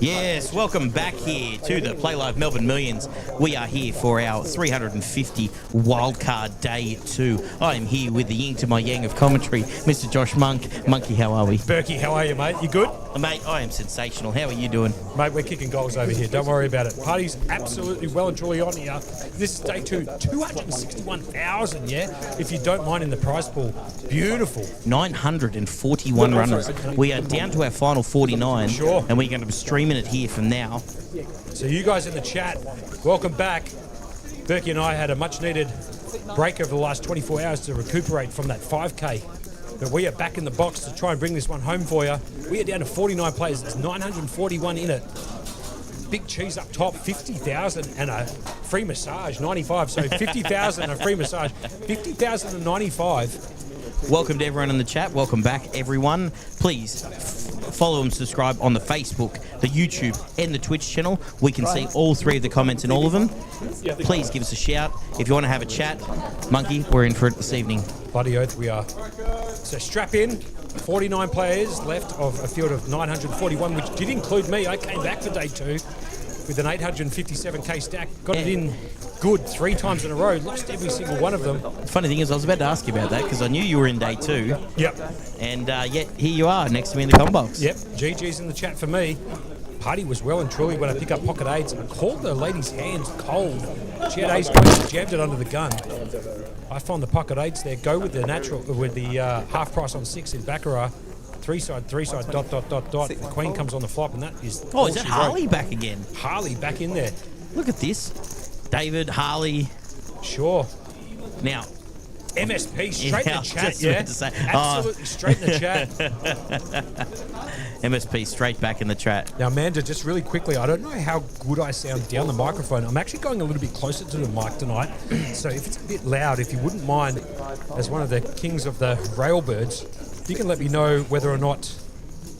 Yes, welcome back here to the Playlive Melbourne Millions. We are here for our 350 Wildcard Day 2. I am here with the yin to my yang of commentary, Mr. Josh Monk. Monkey, how are we? Berkey, how are you, mate? You good? Mate, I am sensational. How are you doing? Mate, we're kicking goals over here. Don't worry about it. Party's absolutely well and truly on here. This is day 2, 261,000, yeah? If you don't mind in the prize pool. Beautiful. 941 runners. We are down to our final 49. Sure. And we're going to be streaming it here from now. So you guys in the chat, welcome back. Berkey and I had a much-needed break over the last 24 hours to recuperate from that 5K. But we are back in the box to try and bring this one home for you. We are down to 49 players. There's 941 in it. Big cheese up top, 50,000 and a free massage, 95. So 50,000 and a free massage, 50,000 and 95. Welcome to everyone in the chat. Welcome back, everyone. Please follow and subscribe on the Facebook, the YouTube, and the Twitch channel. We can see all three of the comments in all of them. Please give us a shout. If you want to have a chat, Monkey, we're in for it this evening. Bloody oath we are. So strap in. 49 players left of a field of 941, which did include me. I came back for day 2 with an 857k stack. Got it in good 3 times in a row. Lost every single one of them. The funny thing is, I was about to ask you about that because I knew you were in day 2. Yep. And yet here you are next to me in the com box. Yep. GG's in the chat for me. Party was well and truly when I pick up pocket aids. I called the lady's hands cold. She had ace points and jammed it under the gun. I found the pocket eights there. Go with the natural, with the half price on 6 in Baccarat. 3-side, dot. The queen comes on the flop, and that is. Oh, is that Harley back again? Harley back in there. Look at this. David, Harley. Sure. Now, MSP straight in the chat, yeah? To say, absolutely straight in the chat. MSP straight back in the chat. Now, Amanda, just really quickly, I don't know how good I sound down the microphone. I'm actually going a little bit closer to the mic tonight. So if it's a bit loud, if you wouldn't mind, as one of the kings of the railbirds, you can let me know whether or not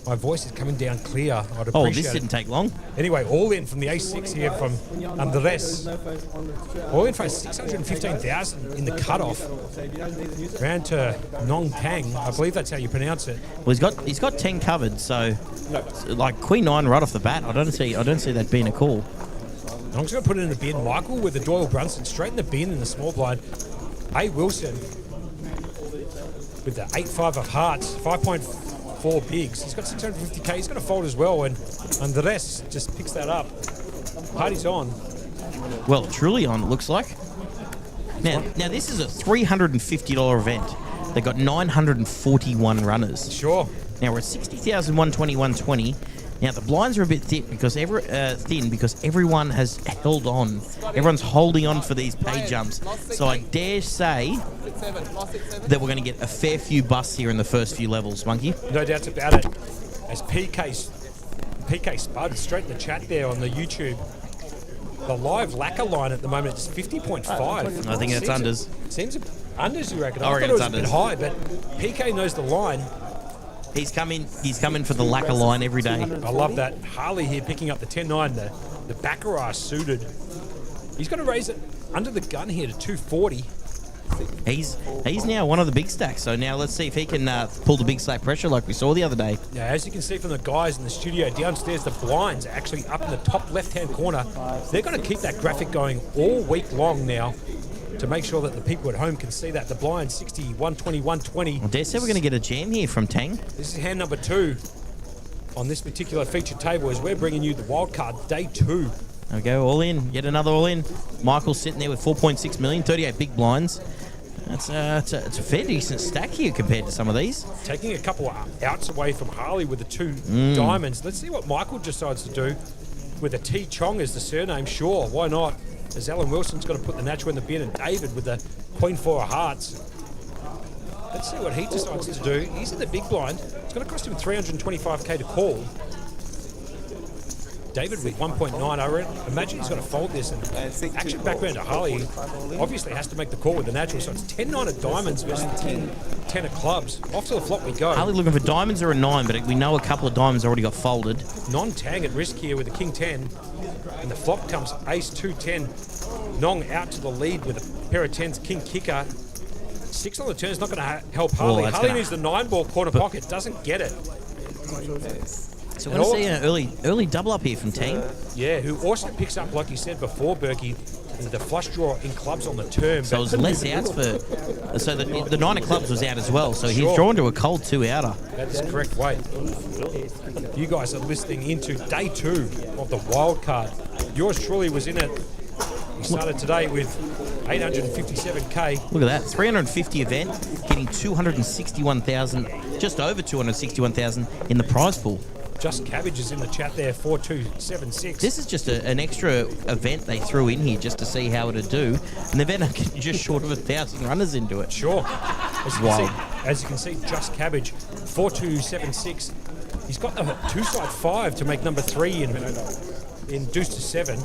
my voice is coming down clear. I'd appreciate it. Oh, this didn't take long. Anyway, all in from the A6 here from Andreas. All in for 615,000 in the cutoff. Round to Nong Tang. I believe that's how you pronounce it. Well, he's got 10 covered, so like Queen 9 right off the bat. I don't see that being a call. I'm just going to put it in the bin. Michael with the Doyle Brunson straight in the bin in the small blind. A. Wilson with the 8-5 of hearts, 5.4 bigs. He's got 650k. He's going to fold as well, and Andreas just picks that up. Party's on. Well, truly on, it looks like. Now this is a $350 event. They got 941 runners. Sure. Now we're at 60,120. Now the blinds are a bit thin because everyone has held on. Everyone's holding on for these pay jumps. So I dare say that we're going to get a fair few busts here in the first few levels, Monkey. No doubts about it. As PK Spud straight in the chat there on the YouTube. The live lacquer line at the moment is 50.5. I think that's unders. Seems unders, you reckon? I reckon thought it was it's a bit unders. high, but PK knows the line. He's coming for the lacquer line every day. I love that. Harley here picking up the 10-9, the Baccarat suited. He's going to raise it under the gun here to 240. He's now one of the big stacks, so now let's see if he can pull the big stack pressure like we saw the other day. Yeah, as you can see from the guys in the studio downstairs, the blinds are actually up in the top left-hand corner. They're going to keep that graphic going all week long now to make sure that the people at home can see that. The blind 60, 120, 120. I dare say we're going to get a jam here from Tang. This is hand number 2 on this particular feature table as we're bringing you the Wildcard Day 2. There we go, all in. Yet another all in. Michael's sitting there with 4.6 million, 38 big blinds. It's a fair decent stack here compared to some of these. Taking a couple of outs away from Harley with the 2 diamonds. Let's see what Michael decides to do with a T. Chong as the surname. Sure, why not? As Alan Wilson's got to put the natural in the bin, and David with the Queen 4 of hearts. Let's see what he decides to do. He's in the big blind. It's going to cost him 325k to call. David with 1.9. I imagine he's going to fold this. And action background to Harley obviously has to make the call with the natural. So it's 10-9 of diamonds versus 10 of clubs. Off to the flop we go. Harley looking for diamonds or a 9, but we know a couple of diamonds already got folded. Nong Tang at risk here with the King 10. And the flop comes Ace 2-10. Nong out to the lead with a pair of 10s. King kicker. 6 on the turn is not going to help Harley. Harley needs the 9 ball corner pocket. Doesn't get it. So we're going to see an early double up here from Tang. Yeah, who also picks up, like you said before, Berkey, the flush draw in clubs on the turn. So it was less outs for... So the 9 of clubs was out as well, so he's drawn to a cold 2-outer. That's the correct way. You guys are listening into day 2 of the wild card. Yours truly was in it. We started today with 857K. Look at that, 350 event, getting 261,000, just over 261,000 in the prize pool. Just Cabbage is in the chat there, 4276. This is just an extra event they threw in here just to see how it'd do, and they've ended up just short of 1,000 runners into it. Sure. As you can see, Just Cabbage, 4276. He's got the 2-side 5 to make number 3 in deuce to 7.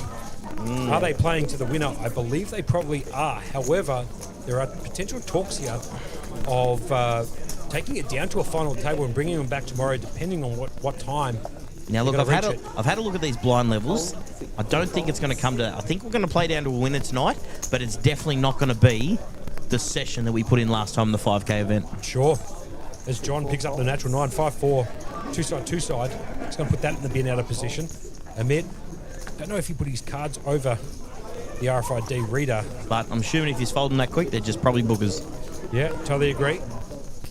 Are they playing to the winner? I believe they probably are. However, there are potential talks here of taking it down to a final table and bringing them back tomorrow, depending on what time. Now, look, I've had a look at these blind levels. I don't think it's going to come to that. I think we're going to play down to a winner tonight, but it's definitely not going to be the session that we put in last time, the 5K event. Sure. As John picks up the natural 9.54, 2-side. He's going to put that in the bin out of position. Amid, don't know if he put his cards over the RFID reader. But I'm assuming if he's folding that quick, they're just probably bookers. Yeah, totally agree.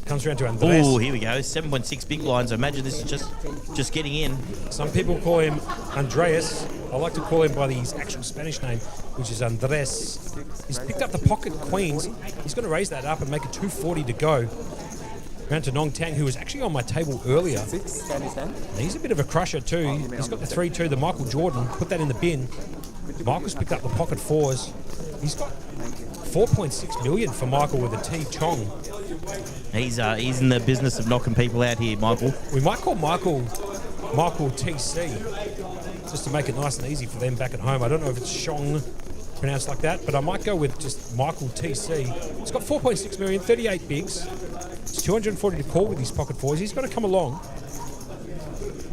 Comes around to Andreas. Oh, here we go. 7.6 big blinds. I imagine this is just getting in. Some people call him Andreas. I like to call him by his actual Spanish name, which is Andres. He's picked up the pocket queens. He's going to raise that up and make it 240 to go. Round to Nong Tang, who was actually on my table earlier. He's a bit of a crusher too. He's got the 3-2, the Michael Jordan. Put that in the bin. Michael's picked up the pocket 4s. He's got 4.6 million for Michael with a T Chong. He's in the business of knocking people out here, Michael. We might call Michael TC, just to make it nice and easy for them back at home. I don't know if it's Shong pronounced like that, but I might go with just Michael TC. He's got 4.6 million, 38 bigs. It's 240 to call with his pocket 4s. He's going to come along.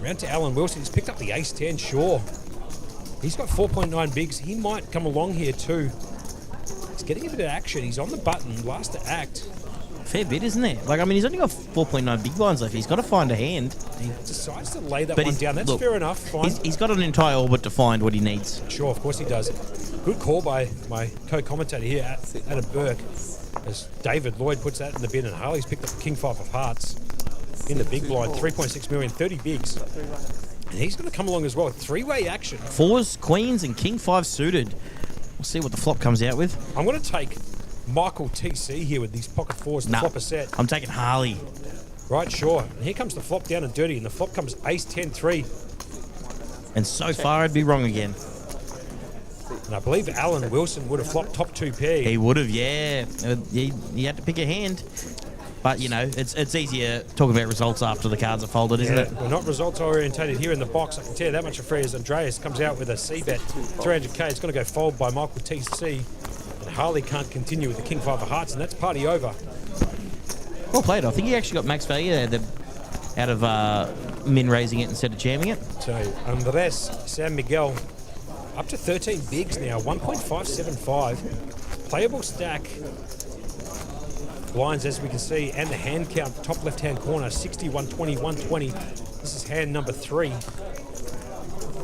Round to Alan Wilson. He's picked up the ace 10, sure. He's got 4.9 bigs. He might come along here too. He's getting a bit of action. He's on the button, last to act. Fair bit, isn't there? Like, I mean, he's only got 4.9 big blinds left. He's got to find a hand. He decides to lay that one down. That's fair enough. Fine. He's got an entire orbit to find what he needs. Sure, of course he does. Good call by my co-commentator here, Adam Burke. As David Lloyd puts that in the bin, and Harley's picked up the King 5 of Hearts in the big blind, 3.6 million, 30 bigs. And he's going to come along as well. 3-way action. 4s, queens, and King 5 suited. We'll see what the flop comes out with. I'm going to take Michael TC here with these pocket 4s, the flop a set. I'm taking Harley. Right, sure. And here comes the flop down and dirty, and the flop comes ace 10-3. And so far, I'd be wrong again. And I believe Alan Wilson would have flopped top 2 pair. He would have, yeah. He had to pick a hand. But, you know, it's easier talking about results after the cards are folded, isn't it? We're not results orientated here in the box. I can tell you that much for free as Andreas comes out with a C-bet. 300K. It's going to go fold by Michael TC. And Harley can't continue with the King 5 of Hearts, and that's party over. Well played. I think he actually got max value there out of min raising it instead of jamming it. So, Andres San Miguel up to 13 bigs now, 1.575. Playable stack. Blinds, as we can see, and the hand count, top left-hand corner, 60, 120, 120. This is hand number 3.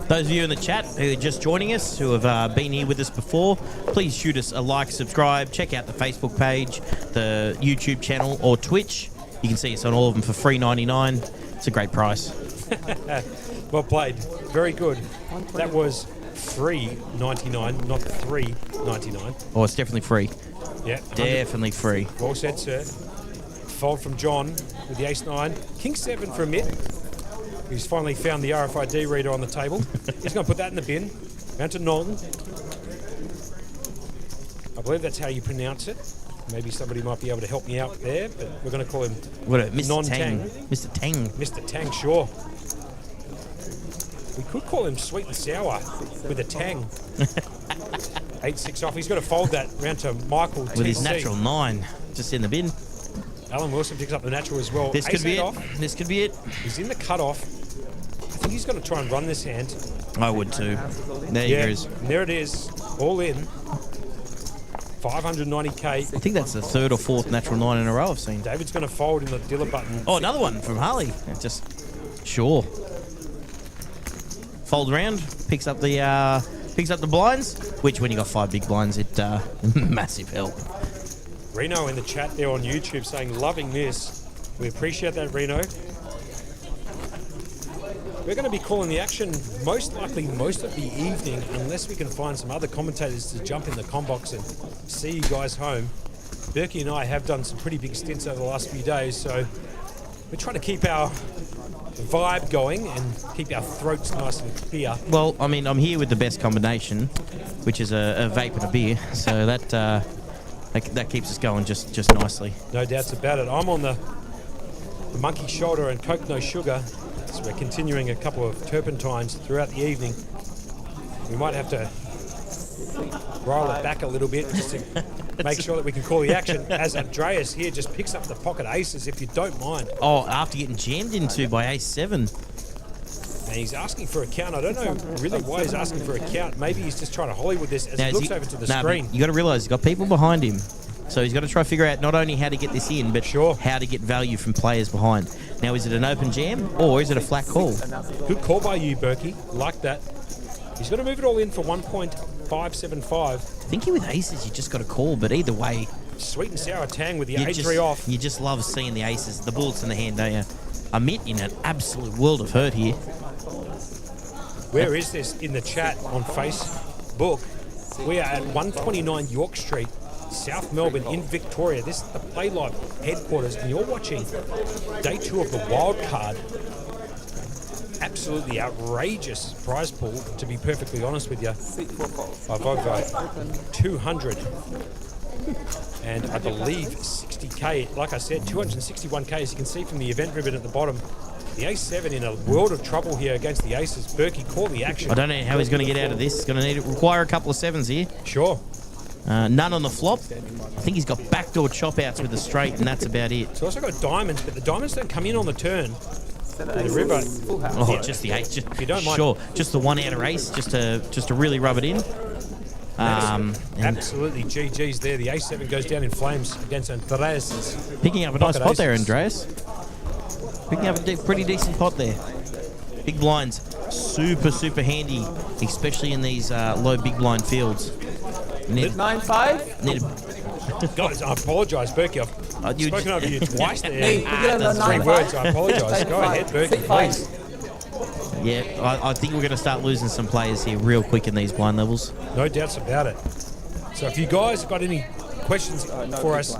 Those of you in the chat who are just joining us, who have been here with us before, please shoot us a like, subscribe, check out the Facebook page, the YouTube channel, or Twitch. You can see us on all of them for free $99. It's a great price. Well played. Very good. That was free $99, not $3.99. Oh, it's definitely free. Yeah, definitely free. Well said, sir. Fold from John with the ace-9. King 7 for a mitt. He's finally found the RFID reader on the table. He's going to put that in the bin. Round to Nong. I believe that's how you pronounce it. Maybe somebody might be able to help me out there, but we're going to call him Mr. Tang. Mr. Tang. Mr. Tang, sure. We could call him sweet and sour with a tang. 8-6 off. He's got to fold that round to Michael TC. With his natural 9 just in the bin. Alan Wilson picks up the natural as well. This could be it. Off. This could be it. He's in the cutoff. I think he's going to try and run this hand. I would too. There he goes. There it is. All in. 590K. I think that's the 3rd or 4th natural 9 in a row I've seen. David's going to fold in the dealer button. Oh, another one from Harley. Just sure. folds around, picks up the blinds, which when you got 5 big blinds, it massive help. Reno in the chat there on YouTube saying, loving this. We appreciate that, Reno. We're going to be calling the action most likely most of the evening, unless we can find some other commentators to jump in the comm box and see you guys home. Berkey and I have done some pretty big stints over the last few days, so we're trying to keep our vibe going and keep our throats nice and clear. Well, I mean, I'm here with the best combination, which is a vape and a beer, so that keeps us going just nicely. No doubts about it. I'm on the monkey shoulder and Coke no sugar, so we're continuing a couple of turpentines throughout the evening. We might have to roll it back a little bit just to make sure that we can call the action, as Andreas here just picks up the pocket aces, if you don't mind. Oh, after getting jammed into by ace 7. And he's asking for a count. I don't know really why he's asking for a count. Maybe he's just trying to Hollywood this as he looks over to the screen. You got to realise he's got people behind him. So he's got to try to figure out not only how to get this in, but how to get value from players behind. Now, is it an open jam or is it a flat call? Good call by you, Berkey. Like that. He's got to move it all in for 1.575. Thinking with aces, you just got to call, but either way... Sweet and sour tang with the A3 off. You just love seeing the aces, the bullets in the hand, don't you? Amit in an absolute world of hurt here. Where is this in the chat on Facebook? We are at 129 York Street, South Melbourne in Victoria. This is the Playlive headquarters, and you're watching day 2 of the Wildcard. Absolutely outrageous prize pool, to be perfectly honest with you. Of over 200 and I believe 60k. Like I said, 261k, as you can see from the event ribbon at the bottom. The ace 7 in a world of trouble here against the aces. Berkey, call the action. I don't know how he's going to get out of this. He's going to require a couple of 7s here. Sure. None on the flop. I think he's got backdoor chop outs with the straight, and that's about it. He's also got diamonds, but the diamonds don't come in on the turn. The river. Oh, just the ace. Just, if you don't mind. Sure, just the one outer ace, just to really rub it in. Absolutely, GG's there. The ace 7 goes down in flames against Andreas. Picking up a nice pot there, Andreas. Picking up a pretty decent pot there. Big blinds, super handy, especially in these low big blind fields. 9-5. Guys, I apologise, Berkey. I've spoken over you twice there. That's 3 words. I apologise. Go ahead, Berkey, please. Yeah, I think we're going to start losing some players here real quick in these blind levels. No doubts about it. So if you guys have got any questions for us,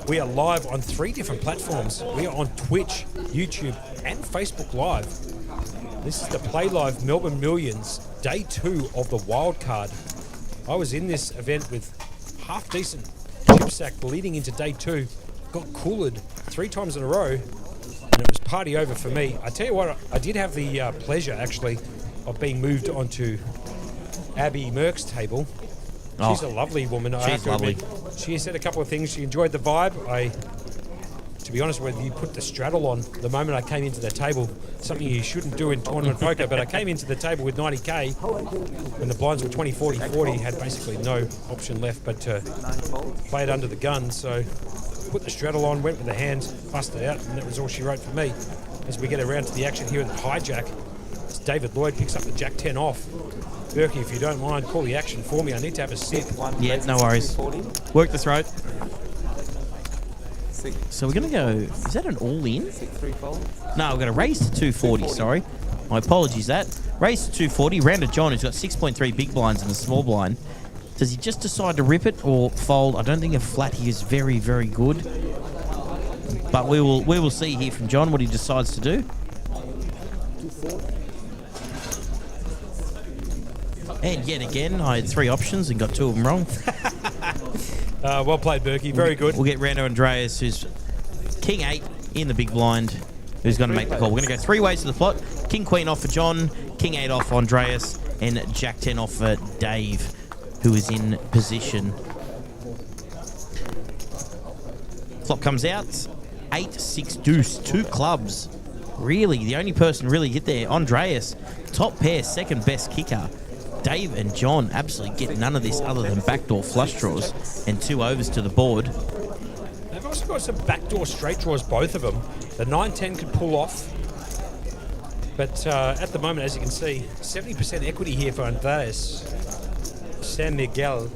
we are live on 3 different platforms. We are on Twitch, YouTube, and Facebook Live. This is the Playlive Melbourne Millions, day 2 of the Wildcard. I was in this event with half-decent chip sack leading into day 2. Got cooled 3 times in a row, and it was party over for me. I tell you what, I did have the pleasure, actually, of being moved onto Abby Merck's table. She's a lovely woman, I have to admit. She said a couple of things. She enjoyed the vibe. To be honest with you, put the straddle on the moment I came into the table. Something you shouldn't do in tournament poker, but I came into the table with 90k when the blinds were 20, 40, 40. Had basically no option left but to play it under the gun. So put the straddle on, went with the hands, busted out, and that was all she wrote for me. As we get around to the action here with the hijack, as David Lloyd picks up the jack 10 off. Berkey, if you don't mind, call the action for me. I need to have a sip. Yeah, no worries. Work the throat. So we're going to go... Is that an all-in? No, we're going to raise to 240, sorry. My apologies, that. Raise to 240. Round to John, who's got 6.3 big blinds and a small blind. Does he just decide to rip it or fold? I don't think a flat here is very good. But we will see here from John what he decides to do. And yet again, I had 3 options and got 2 of them wrong. Well played, Berkey. Very good. We'll get Rando Andreas, who's King 8 in the big blind, who's going to make the call. We're going to go 3 ways to the plot. King Queen off for John, King 8 off for Andreas, and Jack 10 off for Dave, who is in position. Flop comes out. 8, 6 deuce, 2 clubs. Really, the only person really hit there, Andreas. Top pair, second best kicker. Dave and John absolutely get none of this other than backdoor flush draws and 2 overs to the board. They've also got some backdoor straight draws, both of them. The 9-10 could pull off. But at the moment, as you can see, 70% equity here for Andreas. San Miguel.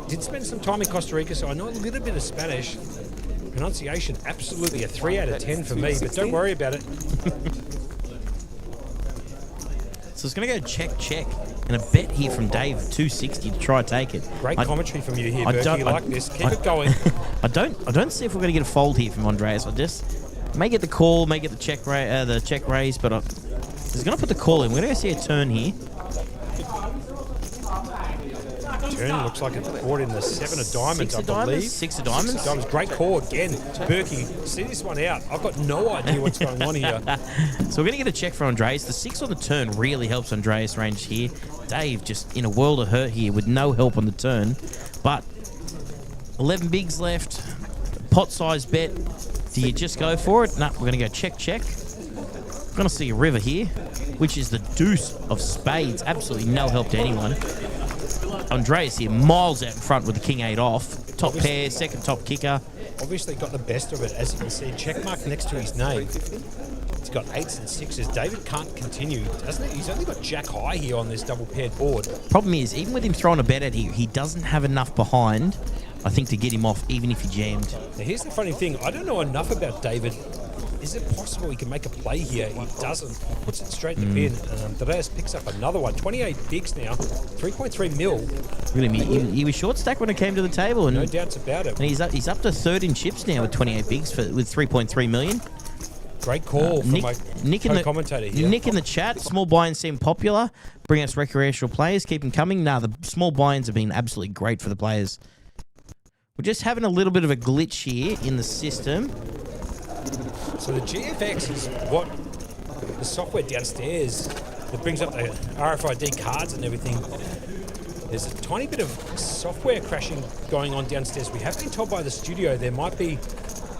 Did spend some time in Costa Rica, so I know a little bit of Spanish. Pronunciation, absolutely a 3 out of 10 for me, but don't worry about it. So it's going to go check, and a bet here from Dave, 260 to try and take it. Great commentary from you here, Berkey. You like this. Keep it going. I don't see if we're going to get a fold here from Andreas. I just may get the call, may get the check raise, but he's going to put the call in. We're going to see a turn here. Turn looks like it's brought in the 7 of diamonds, I believe. 6 of diamonds. 6 of diamonds. Great call again. Berkey, see this one out. I've got no idea what's going on here. So we're going to get a check for Andreas. The 6 on the turn really helps Andreas range here. Dave just in a world of hurt here with no help on the turn. But 11 bigs left. Pot size bet. Do you just go for it? No, we're going to go check. We're going to see a river here, which is the deuce of spades. Absolutely no help to anyone. Andreas here, miles out in front with the king 8 off. Top pair, second top kicker. Obviously got the best of it, as you can see. Check mark next to his name. He's got 8s and 6s. David can't continue, doesn't he? He's only got jack high here on this double paired board. Problem is, even with him throwing a bet at here, he doesn't have enough behind, I think, to get him off, even if he jammed. Now here's the funny thing. I don't know enough about David. Is it possible he can make a play here? He doesn't. He puts it straight in the bin. And Andreas picks up another one. 28 bigs now. 3.3 mil. Really, he was short stack when it came to the table. And, no doubts about it. And he's up to third in chips now with 28 bigs with 3.3 million. Great call from my co-commentator here. Nick in the chat. Small buy-ins seem popular. Bring us recreational players. Keep them coming. Nah, the small buy-ins have been absolutely great for the players. We're just having a little bit of a glitch here in the system. So the GFX is what the software downstairs that brings up the RFID cards and everything. There's a tiny bit of software crashing going on downstairs. We have been told by the studio there might be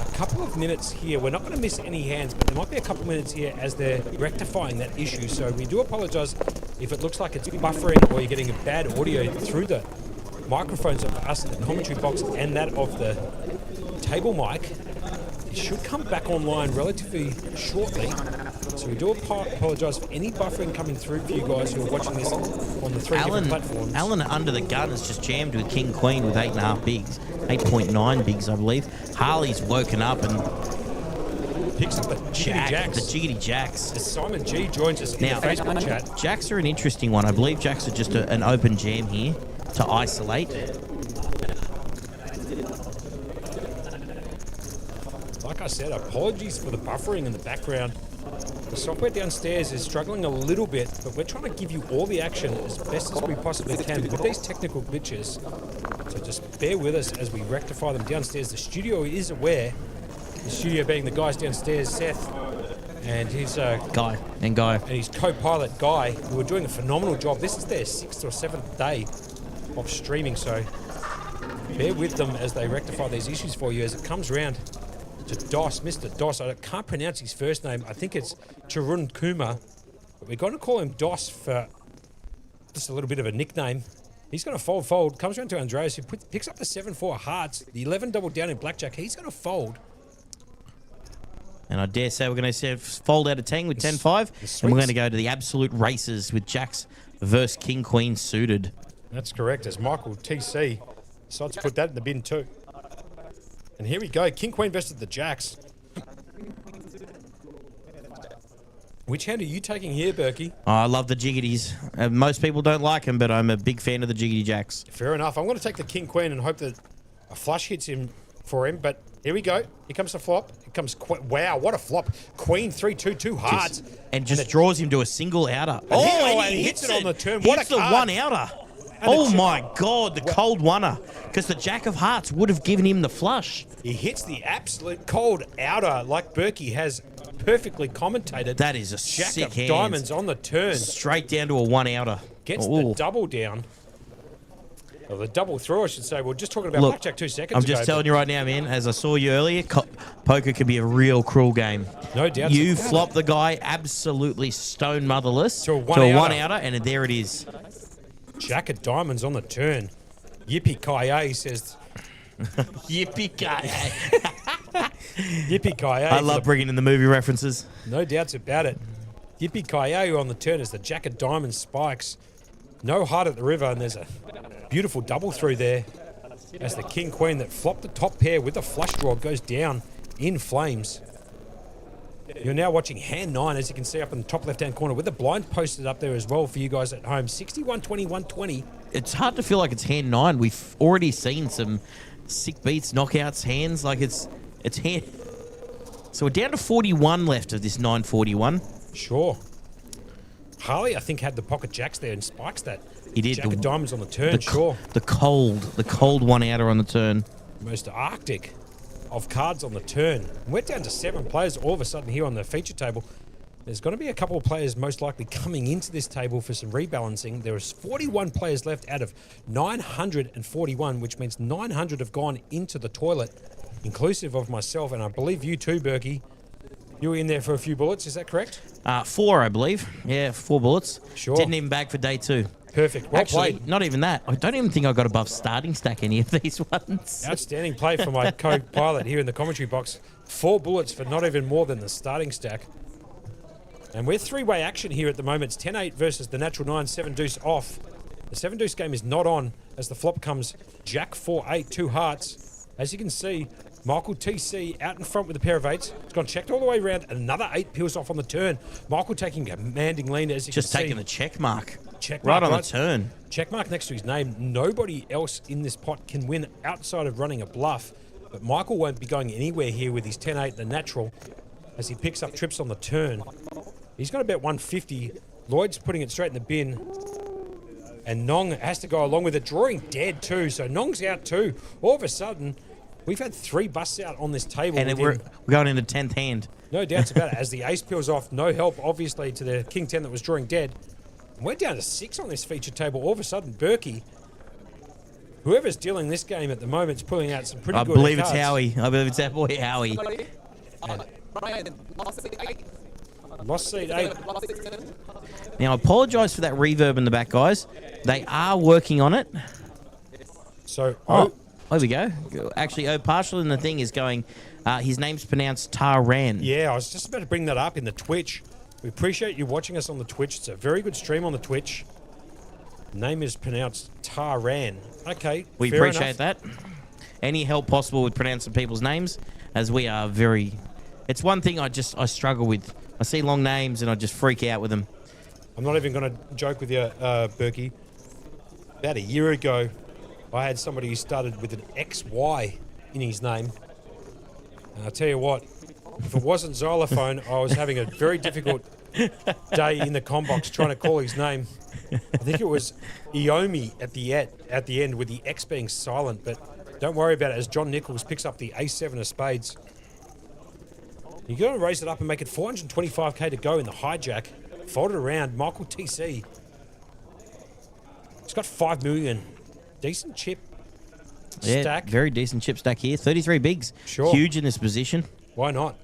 a couple of minutes here. We're not going to miss any hands, but there might be a couple of minutes here as they're rectifying that issue. So we do apologize if it looks like it's buffering or you're getting a bad audio through the microphones of us in the commentary box and that of the table mic. It should come back online relatively shortly. So we do apologise for any buffering coming through for you guys who are watching this on the three different platforms. Alan under the gun has just jammed with King Queen with 8.5 bigs. 8.9 bigs, I believe. Harley's woken up and picks up the Jiggity Jacks. The Jiggity Jacks. As Simon G joins us in the Facebook chat. Jacks are an interesting one. I believe Jacks are just an open jam here to isolate. Like I said, apologies for the buffering in the background. The software downstairs is struggling a little bit, but we're trying to give you all the action as best as we possibly can with these technical glitches. So just bear with us as we rectify them downstairs. The studio is aware, the studio being the guys downstairs, Seth, and his Guy. And his co-pilot Guy, who are doing a phenomenal job. This is their 6th or 7th day of streaming, so bear with them as they rectify these issues for you as it comes around to Dos, Mr. Dos. I can't pronounce his first name. I think it's Charun Kumar, but we're going to call him Dos for just a little bit of a nickname. He's going to fold. Comes around to Andreas, who picks up the 7-4 hearts, the 11 double down in blackjack. He's going to fold. And I dare say we're going to fold out of Tang with 10-5, and we're going to go to the absolute races with Jacks versus King Queen suited. That's correct, as Michael TC decides to put that in the bin too. And here we go, King Queen versus the Jacks. Which hand are you taking here, Berkey? Oh, I love the Jiggities. Most people don't like them, but I'm a big fan of the Jiggity Jacks. Fair enough. I'm going to take the King Queen and hope that a flush hits him for him. But here we go. Here comes the flop. Here comes wow, what a flop! Queen 3-2-2 hearts, and just draws him to a single outer. And he hits it on the turn. What a card. The one outer. Oh my God, the cold oneer. Because the Jack of Hearts would have given him the flush. He hits the absolute cold outer like Berkey has perfectly commentated. That is a Jack sick of hand. Diamonds on the turn. Straight down to a one outer. Gets the double down. Well, the double throw, I should say. We're just talking about blackjack 2 seconds ago. I'm just telling you right now, man, as I saw you earlier, poker can be a real cruel game. No doubt. You flop the guy absolutely stone motherless to a one outer, and there it is. Jack of Diamonds on the turn. Yippee-ki-yay, says. Yippee-ki-yay. Yippee-ki-yay. I love bringing in the movie references. No doubts about it. Yippee-ki-yay on the turn as the Jack of Diamonds spikes. No heart at the river, and there's a beautiful double through there as the King Queen that flopped the top pair with the flush draw goes down in flames. You're now watching hand 9, as you can see up in the top left-hand corner, with the blind posted up there as well for you guys at home. 61-20, 120. It's hard to feel like it's hand 9. We've already seen some sick beats, knockouts, hands. Like it's hand. So we're down to 41 left of this 941. Sure. Harley, I think, had the pocket jacks there and spikes that. He did. Jack of Diamonds on the turn, sure. The cold one-outer on the turn. Most arctic of cards on the turn. We're down to 7 players all of a sudden here on the feature table. There's going to be a couple of players most likely coming into this table for some rebalancing. There is 41 players left out of 941, which means 900 have gone into the toilet, inclusive of myself, and I believe you too, Berkey. You were in there for a few bullets, is that correct? 4, I believe. Yeah, 4 bullets. Sure. Didn't even bag for day 2. Perfect. Well Actually, played. not even that. I don't even think I got above starting stack any of these ones. Outstanding play from my co-pilot here in the commentary box. 4 bullets for not even more than the starting stack. And we're 3-way action here at the moment. It's 10-8 versus the natural 9, 7-deuce off. The 7-deuce game is not on as the flop comes Jack 4-8, 2 hearts. As you can see, Michael TC out in front with a pair of 8s. It's gone checked all the way around. Another 8 peels off on the turn. Michael taking a commanding lead, as you Just can see. taking the check mark. Check Right mark, on the turn. Check mark next to his name. Nobody else in this pot can win outside of running a bluff. But Michael won't be going anywhere here with his 10-8, the natural, as he picks up trips on the turn. He's got about 150. Lloyd's putting it straight in the bin. And Nong has to go along with it, drawing dead too. So Nong's out too. All of a sudden, we've had 3 busts out on this table. And we're going into 10th hand. No doubts about it. As the ace peels off, no help, obviously, to the King 10 that was drawing dead. And we're down to 6 on this feature table. All of a sudden, Berkey, whoever's dealing this game at the moment, is pulling out some pretty good cards. I believe it's Howie. I believe it's that boy Howie. Lost seat 8. Now, I apologise for that reverb in the back, guys. They are working on it. So, there we go. Actually, partial in the thing is going, his name's pronounced Taran. Yeah, I was just about to bring that up in the Twitch. We appreciate you watching us on the Twitch. It's a very good stream on the Twitch. Name is pronounced Taran. Okay, we appreciate that. Any help possible with pronouncing people's names, as we are very... It's one thing I struggle with. I see long names and I just freak out with them. I'm not even going to joke with you, Berkey. About a year ago, I had somebody who started with an XY in his name. And I'll tell you what, if it wasn't xylophone, I was having a very difficult day in the combox trying to call his name. I think it was Iomi at the end with the X being silent, but don't worry about it as John Nichols picks up the A7 of spades. You're going to raise it up and make it 425k to go in the hijack. Fold it around. Michael TC. He's got 5 million. Decent chip stack. Very decent chip stack here. 33 bigs. Sure. Huge in this position. Why not?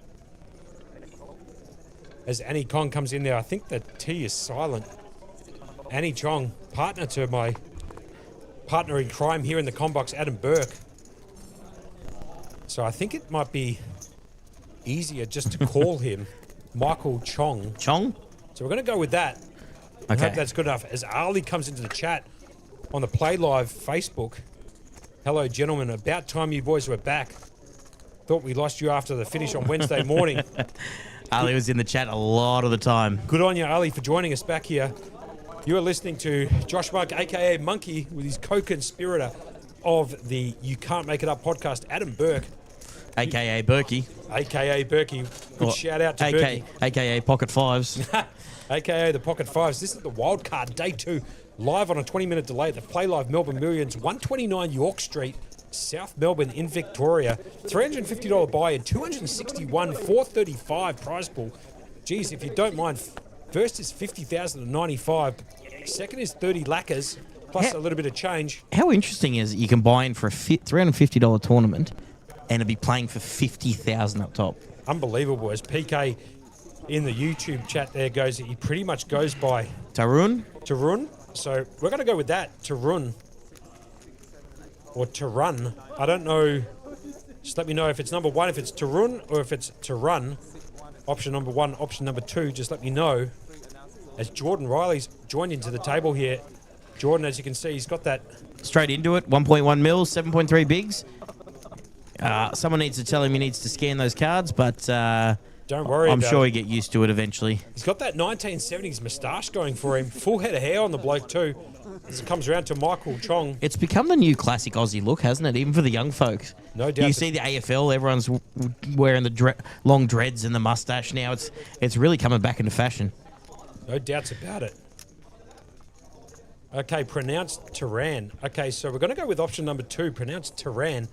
As Annie Kong comes in there, I think the T is silent. Annie Chong, partner to my partner in crime here in the combox, Adam Burke. So I think it might be easier just to call him Michael Chong. Chong? So we're going to go with that. I hope that's good enough. As Harley comes into the chat on the Playlive Facebook. Hello, gentlemen. About time you boys were back. Thought we lost you after the finish on Wednesday morning. Ali was in the chat a lot of the time. Good on you, Ali, for joining us back here. You are listening to Josh Monk, a.k.a. Monkey, with his co-conspirator of the You Can't Make It Up podcast, Adam Burke. A.k.a. Berkey. A.k.a. Berkey. Good shout out to Berkey. A.k.a. Pocket Fives. A.k.a. the Pocket Fives. This is the Wildcard Day 2, live on a 20-minute delay at the Playlive Melbourne Millions, 129 York Street, South Melbourne in Victoria. $350 buy-in, 261, 435 prize pool. Geez, if you don't mind, first is 50,095, second is 30 lacquers, plus a little bit of change. How interesting is it you can buy in for a $350 tournament and it'll be playing for 50,000 up top? Unbelievable. As PK in the YouTube chat there goes, he pretty much goes by Tarun. So we're going to go with that, Tarun. Or Tarun. I don't know. Just let me know if it's number 1, if it's Tarun, or if it's Tarun. Option number 1, option number 2, just let me know. as Jordan Riley's joined into the table here. Jordan, as you can see, he's got that. Straight into it, 1.1 mils, 7.3 bigs. Someone needs to tell him he needs to scan those cards, but Don't worry I'm about sure it. he get used to it eventually. He's got that 1970s moustache going for him. Full head of hair on the bloke too. As it comes around to Michael Chong. It's become the new classic Aussie look, hasn't it? Even for the young folks. No doubt. You see the AFL, everyone's wearing the long dreads and the mustache now. It's really coming back into fashion. No doubts about it. Okay, pronounced Tehran. Okay, so we're going to go with option number 2, pronounced Tehran.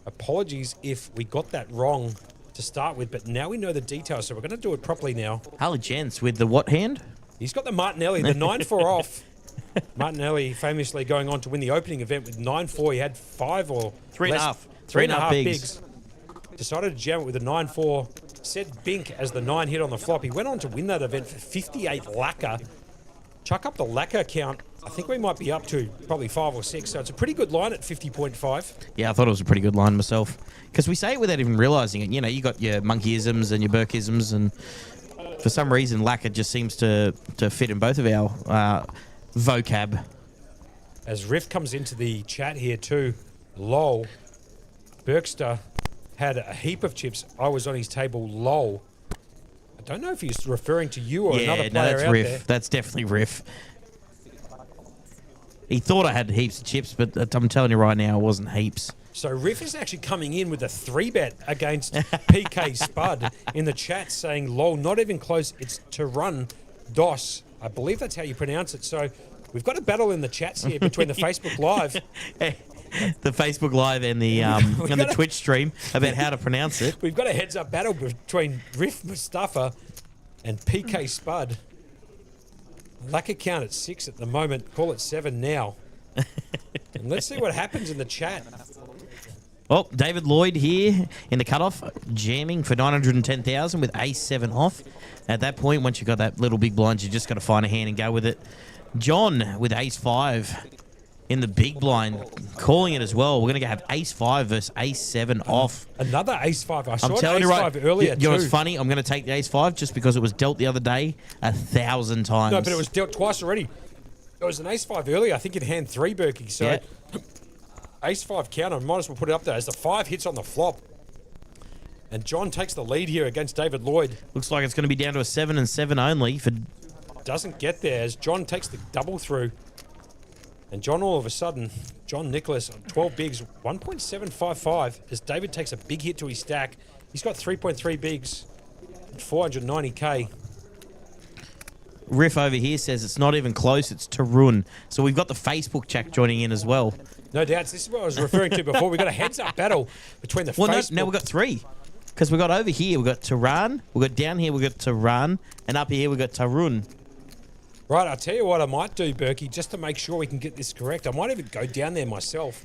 Apologies if we got that wrong to start with, but now we know the details, so we're going to do it properly now. Harley Gents with the what hand? He's got the Martinelli, the 9-4 off. Martinelli famously going on to win the opening event with 9-4. He had 5 or Three and a half. Three and a half bigs. Decided to jam it with a 9-4. Said Bink as the 9 hit on the flop. He went on to win that event for 58 lacquer. Chuck up the lacquer count. I think we might be up to probably 5 or 6. So it's a pretty good line at 50.5. Yeah, I thought it was a pretty good line myself. Because we say it without even realising it. You know, you got your monkeyisms and your Burkeisms, and for some reason, lacquer just seems to fit in both of our vocab. As Riff comes into the chat here too, lol. Berkster had a heap of chips. I was on his table, lol. I don't know if he's referring to you or another player that's out Riff. there. That's definitely Riff. He thought I had heaps of chips, but I'm telling you right now, it wasn't heaps. So Riff is actually coming in with a 3-bet against PK Spud in the chat saying, lol, not even close. It's to run DOS. I believe that's how you pronounce it. So we've got a battle in the chats here between the Facebook Live. The Facebook Live and the Twitch stream about how to pronounce it. We've got a heads-up battle between Riff Mustafa and PK Spud. Lacquer count at 6 at the moment. Call it 7 now. And let's see what happens in the chat. Well, David Lloyd here in the cutoff, jamming for 910,000 with ace-7 off. At that point, once you've got that little big blind, you just got to find a hand and go with it. John with ace-5 in the big blind, calling it as well. We're going to have ace-5 versus ace-7 off. Another ace-5. I saw I'm an telling you ace-5 right, earlier you know too. what's funny? I'm going to take the ace-5 just because it was dealt the other day 1,000 times. No, but it was dealt twice already. It was an ace-5 earlier. I think it hand 3, Berkey. So Yeah. ace-5 counter, might as well put it up there as the 5 hits on the flop. And John takes the lead here against David Lloyd. Looks like it's going to be down to a 7 and 7 only for... Doesn't get there as John takes the double through. And John all of a sudden, John Nicholas on 12 bigs, 1.755 as David takes a big hit to his stack. He's got 3.3 bigs at 490k. Riff over here says it's not even close, it's Tarun. So we've got the Facebook chat joining in as well. No doubts. This is what I was referring to before. We've got a heads-up battle between the Facebook... No, now we've got 3. Because we've got over here, we've got Tehran, we've got down here, we've got Tehran, and up here we've got Tarun. Right, I'll tell you what I might do, Berkey, just to make sure we can get this correct. I might even go down there myself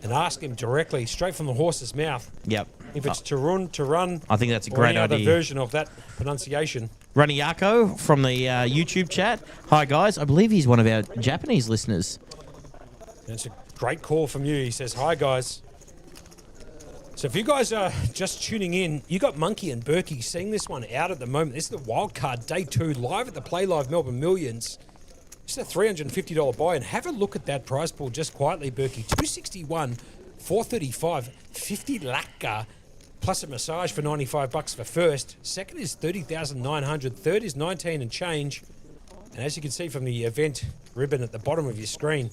and ask him directly, straight from the horse's mouth. Yep. If it's Tarun, I think that's a or great any other idea. version of that pronunciation. Raniako from the YouTube chat. Hi, guys. I believe he's one of our Japanese listeners. It's a great call from you. He says, hi, guys. So if you guys are just tuning in, you got Monkey and Berkey seeing this one out at the moment. This is the Wildcard Day 2 live at the Playlive Melbourne Millions. This is a $350 buy, and have a look at that prize pool just quietly, Berkey. 261, 435, 50 lacquer, plus a massage for $95 for first. Second is 30,900. Third is 19 and change. And as you can see from the event ribbon at the bottom of your screen,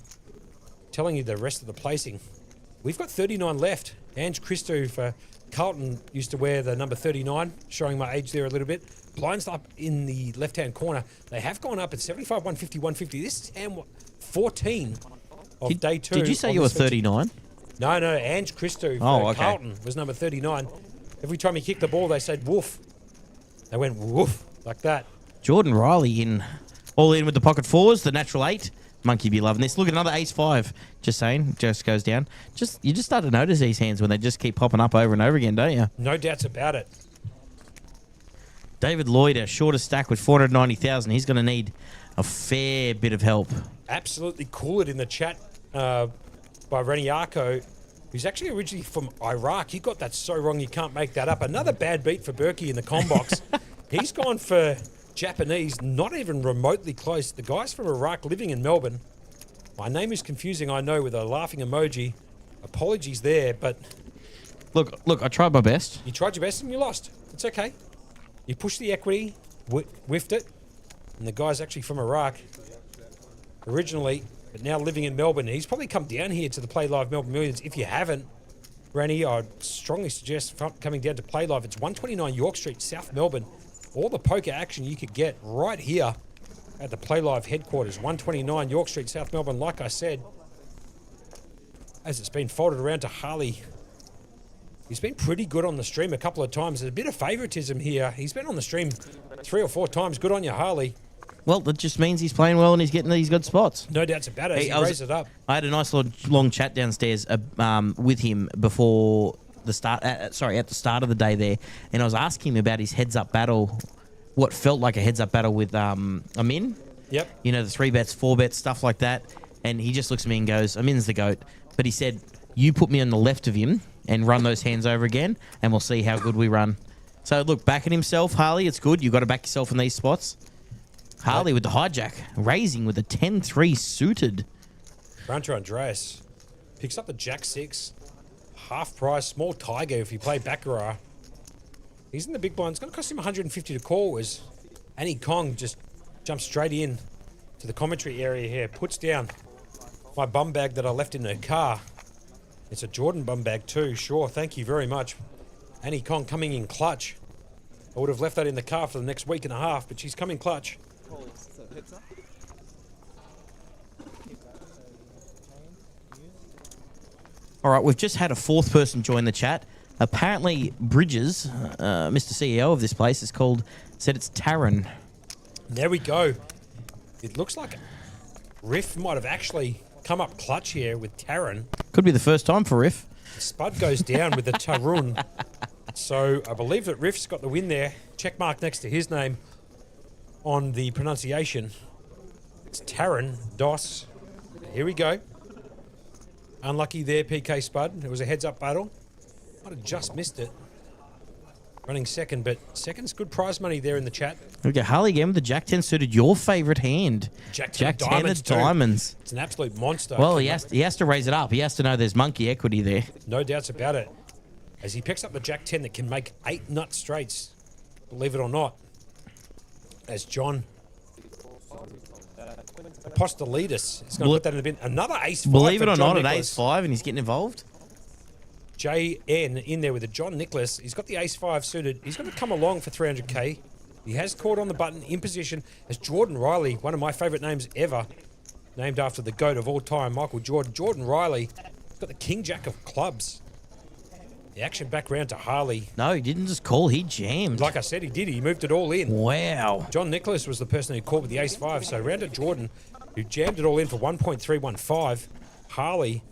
telling you the rest of the placing, we've got 39 left. Ange Christo for Carlton used to wear the number 39, showing my age there a little bit. Blinds up in the left-hand corner. They have gone up at 75, 150, 150. This is hand 14 of day 2. Did you say you were 39? No, Ange Christo for Carlton was number 39. Every time he kicked the ball, they said woof. They went woof, like that. Jordan Riley all in with the pocket fours, the natural 8. Monkey be loving this. Look at another ace-5. Just saying, just goes down. You just start to notice these hands when they just keep popping up over and over again, don't you? No doubts about it. David Lloyd, our shortest stack with 490,000. He's going to need a fair bit of help. Absolutely cool it in the chat by Reniako, who's actually originally from Iraq. He got that so wrong you can't make that up. Another bad beat for Berkey in the com box. He's gone for Japanese, not even remotely close. The guy's from Iraq living in Melbourne. My name is confusing, I know, with a laughing emoji. Apologies there, but... Look, I tried my best. You tried your best and you lost. It's okay. You pushed the equity, whiffed it, and the guy's actually from Iraq originally, but now living in Melbourne. He's probably come down here to the Playlive Melbourne Millions. If you haven't, Granny, I'd strongly suggest coming down to Playlive. It's 129 York Street, South Melbourne. All the poker action you could get right here at the Playlive headquarters, 129 York Street, South Melbourne. Like I said, as it's been folded around to Harley, he's been pretty good on the stream a couple of times. There's a bit of favoritism here. He's been on the stream 3 or 4 times. Good on you, Harley. Well, that just means he's playing well and he's getting these good spots. No doubts about it. He raised it up. I had a nice long chat downstairs with him before the start. At the start of the day there, and I was asking him about his heads-up battle, what felt like a heads-up battle with Amin. Yep. You know, the 3 bets, 4 bets, stuff like that. And he just looks at me and goes, "Amin's the GOAT." But he said, "You put me on the left of him and run those hands over again, and we'll see how good we run." So look, backing himself, Harley. It's good. You've got to back yourself in these spots. Harley with the hijack, raising with a 10-3 suited. Brunter Andreas picks up the Jack-6, half price, small tiger if you play Baccarat. He's in the big blind. It's going to cost him 150 to call as Annie Kong just jumps straight in to the commentary area here, puts down my bum bag that I left in her car. It's a Jordan bum bag too, sure, thank you very much. Annie Kong coming in clutch. I would have left that in the car for the next week and a half, but she's coming clutch. All right, we've just had a 4th person join the chat. Apparently, Bridges, Mr. CEO of this place, said it's Taryn. There we go. It looks like Riff might have actually come up clutch here with Taryn. Could be the first time for Riff. Spud goes down with the Tarun. So I believe that Riff's got the win there. Check mark next to his name on the pronunciation. It's Taryn Doss. Here we go. Unlucky there, PK Spud. It was a heads-up battle. Might have just missed it. Running second, but second's good prize money there in the chat. Okay, Harley again with the Jack 10 suited. Your favourite hand. Jack 10 of diamonds. It's an absolute monster. Well, he has to raise it up. He has to know there's monkey equity there. No doubts about it. As he picks up the Jack 10 that can make 8 nut straights, believe it or not. As John Apostolidis is going to put that in the bin. Another ace-5. Believe it or John not, Nicholas. an ace-5 and he's getting involved. JN in there with a John Nicholas. He's got the ace-5 suited. He's going to come along for 300k. He has caught on the button in position as Jordan Riley, one of my favourite names ever, named after the GOAT of all time, Michael Jordan. Jordan Riley got the King Jack of clubs. The action back round to Harley. No, he didn't just call, he jammed. Like I said, he did. He moved it all in. Wow. John Nicholas was the person who caught with the ace-5, so round to Jordan, who jammed it all in for 1.315. Harley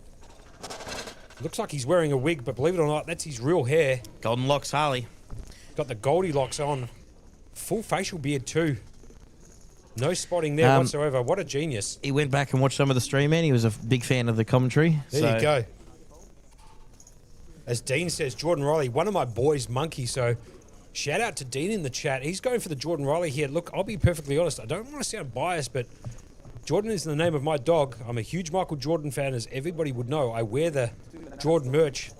looks like he's wearing a wig, but believe it or not, that's his real hair. Golden locks, Harley. Got the Goldilocks on. Full facial beard too. No spotting there whatsoever. What a genius. He went back and watched some of the stream, man. He was a big fan of the commentary. There you go. As Dean says, Jordan Riley, one of my boys, Monkey. So shout out to Dean in the chat. He's going for the Jordan Riley here. Look, I'll be perfectly honest. I don't want to sound biased, but Jordan is the name of my dog. I'm a huge Michael Jordan fan, as everybody would know. I wear the Jordan merch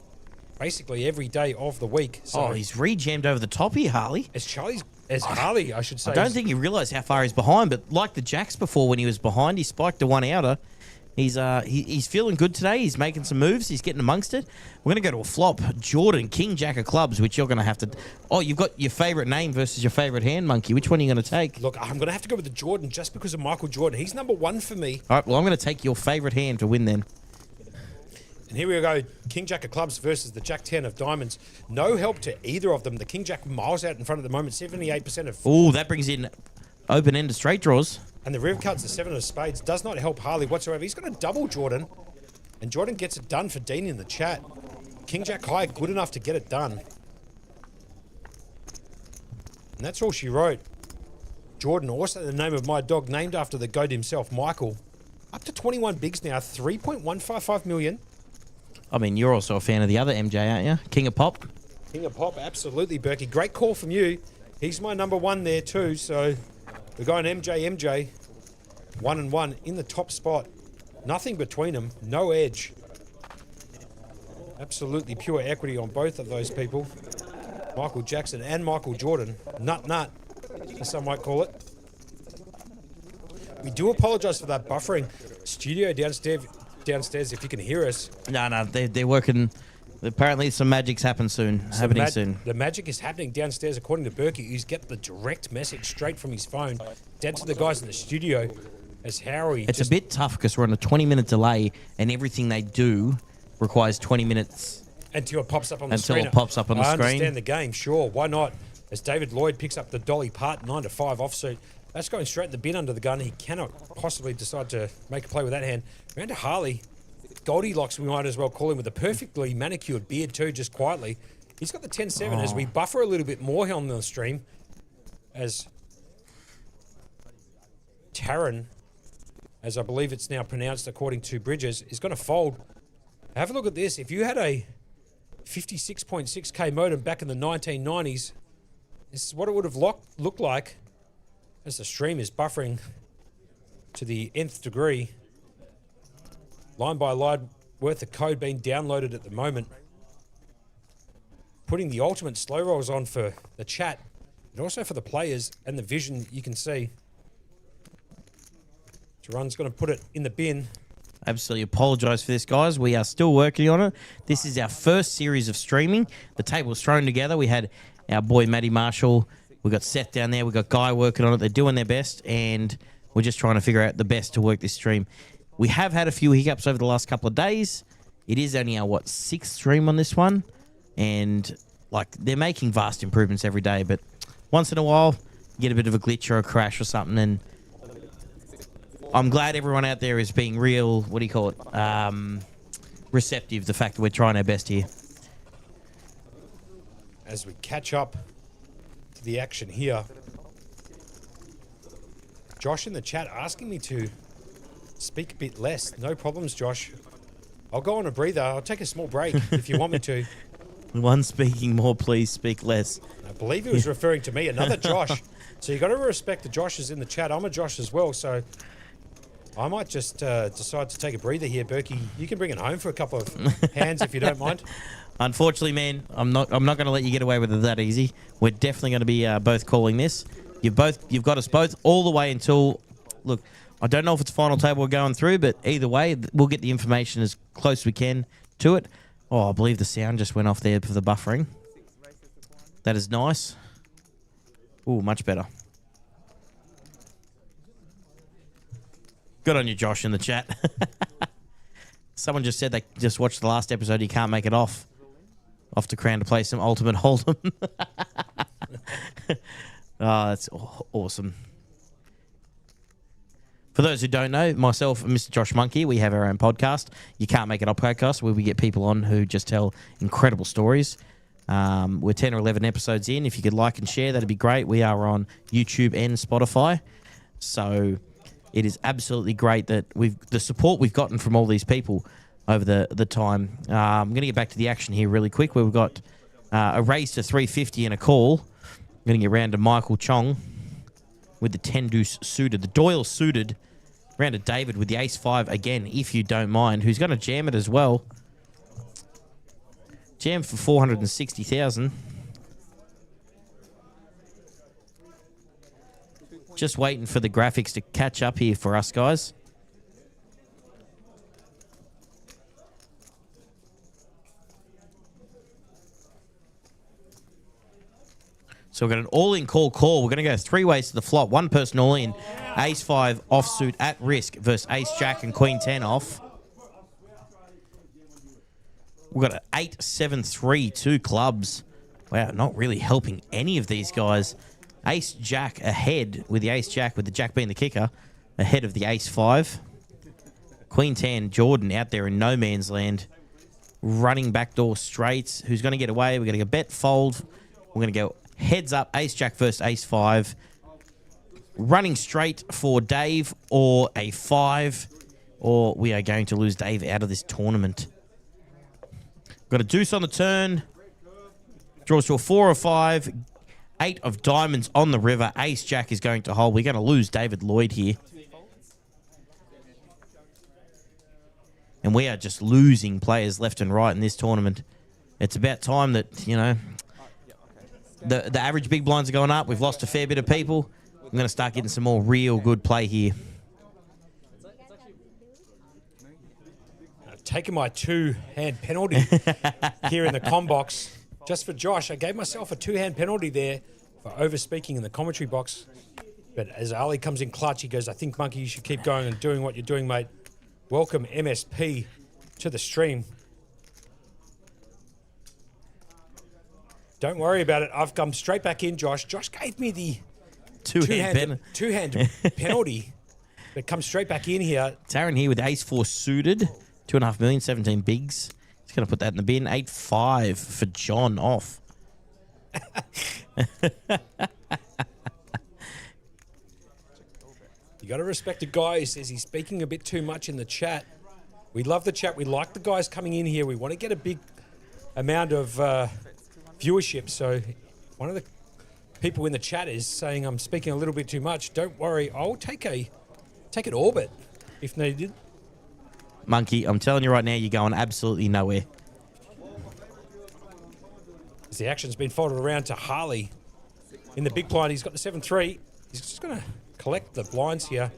basically every day of the week. So he's re-jammed over the top here, Harley. Harley, I should say. I don't think he realised how far he's behind, but like the Jacks before, when he was behind, he spiked a 1-outer. He's feeling good today. He's making some moves. He's getting amongst it. We're going to go to a flop. Jordan, King Jack of clubs, which you're going to have to... Oh, you've got your favourite name versus your favourite hand, Monkey. Which one are you going to take? Look, I'm going to have to go with the Jordan just because of Michael Jordan. He's number 1 for me. All right, well, I'm going to take your favourite hand to win then. And here we go. King Jack of clubs versus the Jack 10 of diamonds. No help to either of them. The King Jack miles out in front at the moment. 78% of... Oh, that brings in open-ended straight draws. And the rev card's the 7 of spades. Does not help Harley whatsoever. He's going to double Jordan. And Jordan gets it done for Dean in the chat. King Jack high, good enough to get it done. And that's all she wrote. Jordan, also the name of my dog, named after the GOAT himself, Michael. Up to 21 bigs now, 3.155 million. I mean, you're also a fan of the other MJ, aren't you? King of Pop? King of Pop, absolutely, Berkey. Great call from you. He's my number 1 there too, so We're going MJ, 1-1 in the top spot. Nothing between them, no edge. Absolutely pure equity on both of those people. Michael Jackson and Michael Jordan. Nut, as some might call it. We do apologise for that buffering. Studio downstairs, if you can hear us. No, they're working. Apparently some magic's happening soon. The magic is happening downstairs, according to Berkey, who's get the direct message straight from his phone down to the guys in the studio as Harry. It's a bit tough because we're on a 20-minute delay and everything they do requires 20 minutes. Until it pops up on the screen. Until it pops up on the screen. I understand the game, sure. Why not? As David Lloyd picks up the Dolly Parton 9-5 offsuit. That's going straight in the bin under the gun. He cannot possibly decide to make a play with that hand. Round to Harley. Goldilocks, we might as well call him, with a perfectly manicured beard too, just quietly. He's got the 10-7 as we buffer a little bit more on the stream. As Taran, as I believe it's now pronounced according to Bridges, is going to fold. Have a look at this. If you had a 56.6K modem back in the 1990s, this is what it would have looked like as the stream is buffering to the nth degree. Line by line worth of code being downloaded at the moment. Putting the ultimate slow rolls on for the chat, and also for the players and the vision you can see. Taran's going to put it in the bin. Absolutely apologise for this, guys. We are still working on it. This is our first series of streaming. The table's thrown together. We had our boy Matty Marshall. We got Seth down there. We got Guy working on it. They're doing their best, and we're just trying to figure out the best to work this stream. We have had a few hiccups over the last couple of days. It is only our, sixth stream on this one. And, they're making vast improvements every day. But once in a while, you get a bit of a glitch or a crash or something. And I'm glad everyone out there is being real, receptive, the fact that we're trying our best here. As we catch up to the action here. Josh in the chat asking me to speak a bit less. No problems, Josh. I'll go on a breather. I'll take a small break if you want me to. One speaking more, please speak less. I believe he was referring to me, another Josh. So you got to respect the Joshes in the chat. I'm a Josh as well, so I might just decide to take a breather here, Berkey. You can bring it home for a couple of hands if you don't mind. Unfortunately, man, I'm not going to let you get away with it that easy. We're definitely going to be both calling this. You've got us both all the way until, look, I don't know if it's final table we're going through, but either way, we'll get the information as close as we can to it. Oh, I believe the sound just went off there for the buffering. That is nice. Ooh, much better. Good on you, Josh, in the chat. Someone just said they just watched the last episode. You can't make it off to Crown to play some Ultimate Hold'em. Oh, that's awesome. For those who don't know, myself and Mr. Josh Monkey, we have our own podcast. You Can't Make It Up podcast, where we get people on who just tell incredible stories. We're 10 or 11 episodes in. If you could like and share, that'd be great. We are on YouTube and Spotify. So it is absolutely great that the support we've gotten from all these people over the time. I'm going to get back to the action here really quick, where we've got a raise to 350 and a call. I'm going to get round to Michael Chong with the 10-deuce suited. The Doyle suited. Round to David with the ace-5 again, if you don't mind, who's going to jam it as well. Jam for 460,000. Just waiting for the graphics to catch up here for us, guys. So we've got an all-in call. We're going to go three ways to the flop. One person all-in. Ace-5 offsuit at risk versus Ace-Jack and Queen-10 off. We've got an 8-7-3, two clubs. Wow, not really helping any of these guys. Ace-Jack ahead with the Ace-Jack, with the Jack being the kicker, ahead of the Ace-5. Queen-10, Jordan out there in no man's land. Running backdoor straights. Who's going to get away? We're going to go bet, fold. We're going to go heads up, Ace-Jack versus Ace-5. Running straight for Dave or a 5. Or we are going to lose Dave out of this tournament. Got a deuce on the turn. Draws to a 4 or 5. 8 of diamonds on the river. Ace Jack is going to hold. We're going to lose David Lloyd here. And we are just losing players left and right in this tournament. It's about time that, you know, the average big blinds are going up. We've lost a fair bit of people. I'm going to start getting some more real good play here. I've taken my 2-hand penalty here in the com box. Just for Josh, I gave myself a 2-hand penalty there for over-speaking in the commentary box. But as Ali comes in clutch, he goes, I think, Monkey, you should keep going and doing what you're doing, mate. Welcome, MSP, to the stream. Don't worry about it. I've come straight back in, Josh. Josh gave me the two-hand penalty, but come straight back in here. Taryn here with ace-4 suited. 2.5 million, 17 bigs. He's going to put that in the bin. 8-5 for John off. You got to respect a guy who says he's speaking a bit too much in the chat. We love the chat. We like the guys coming in here. We want to get a big amount of viewership. So one of the people in the chat is saying I'm speaking a little bit too much. Don't worry. I'll take an orbit if needed. Monkey, I'm telling you right now, you're going absolutely nowhere. As the action's been folded around to Harley in the big blind. He's got the 7-3. He's just going to collect the blinds here.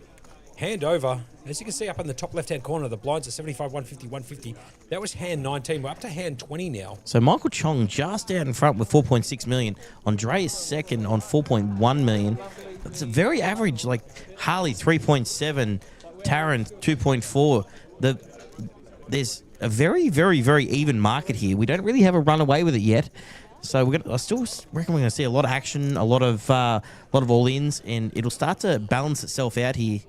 Hand over. As you can see up in the top left-hand corner, the blinds are 75, 150, 150. That was hand 19. We're up to hand 20 now. So Michael Chong just out in front with 4.6 million. Andreas second on 4.1 million. That's a very average, like Harley 3.7, Taryn 2.4. There's a very, very, very even market here. We don't really have a run away with it yet. So I still reckon we're going to see a lot of action, a lot of all-ins, and it'll start to balance itself out here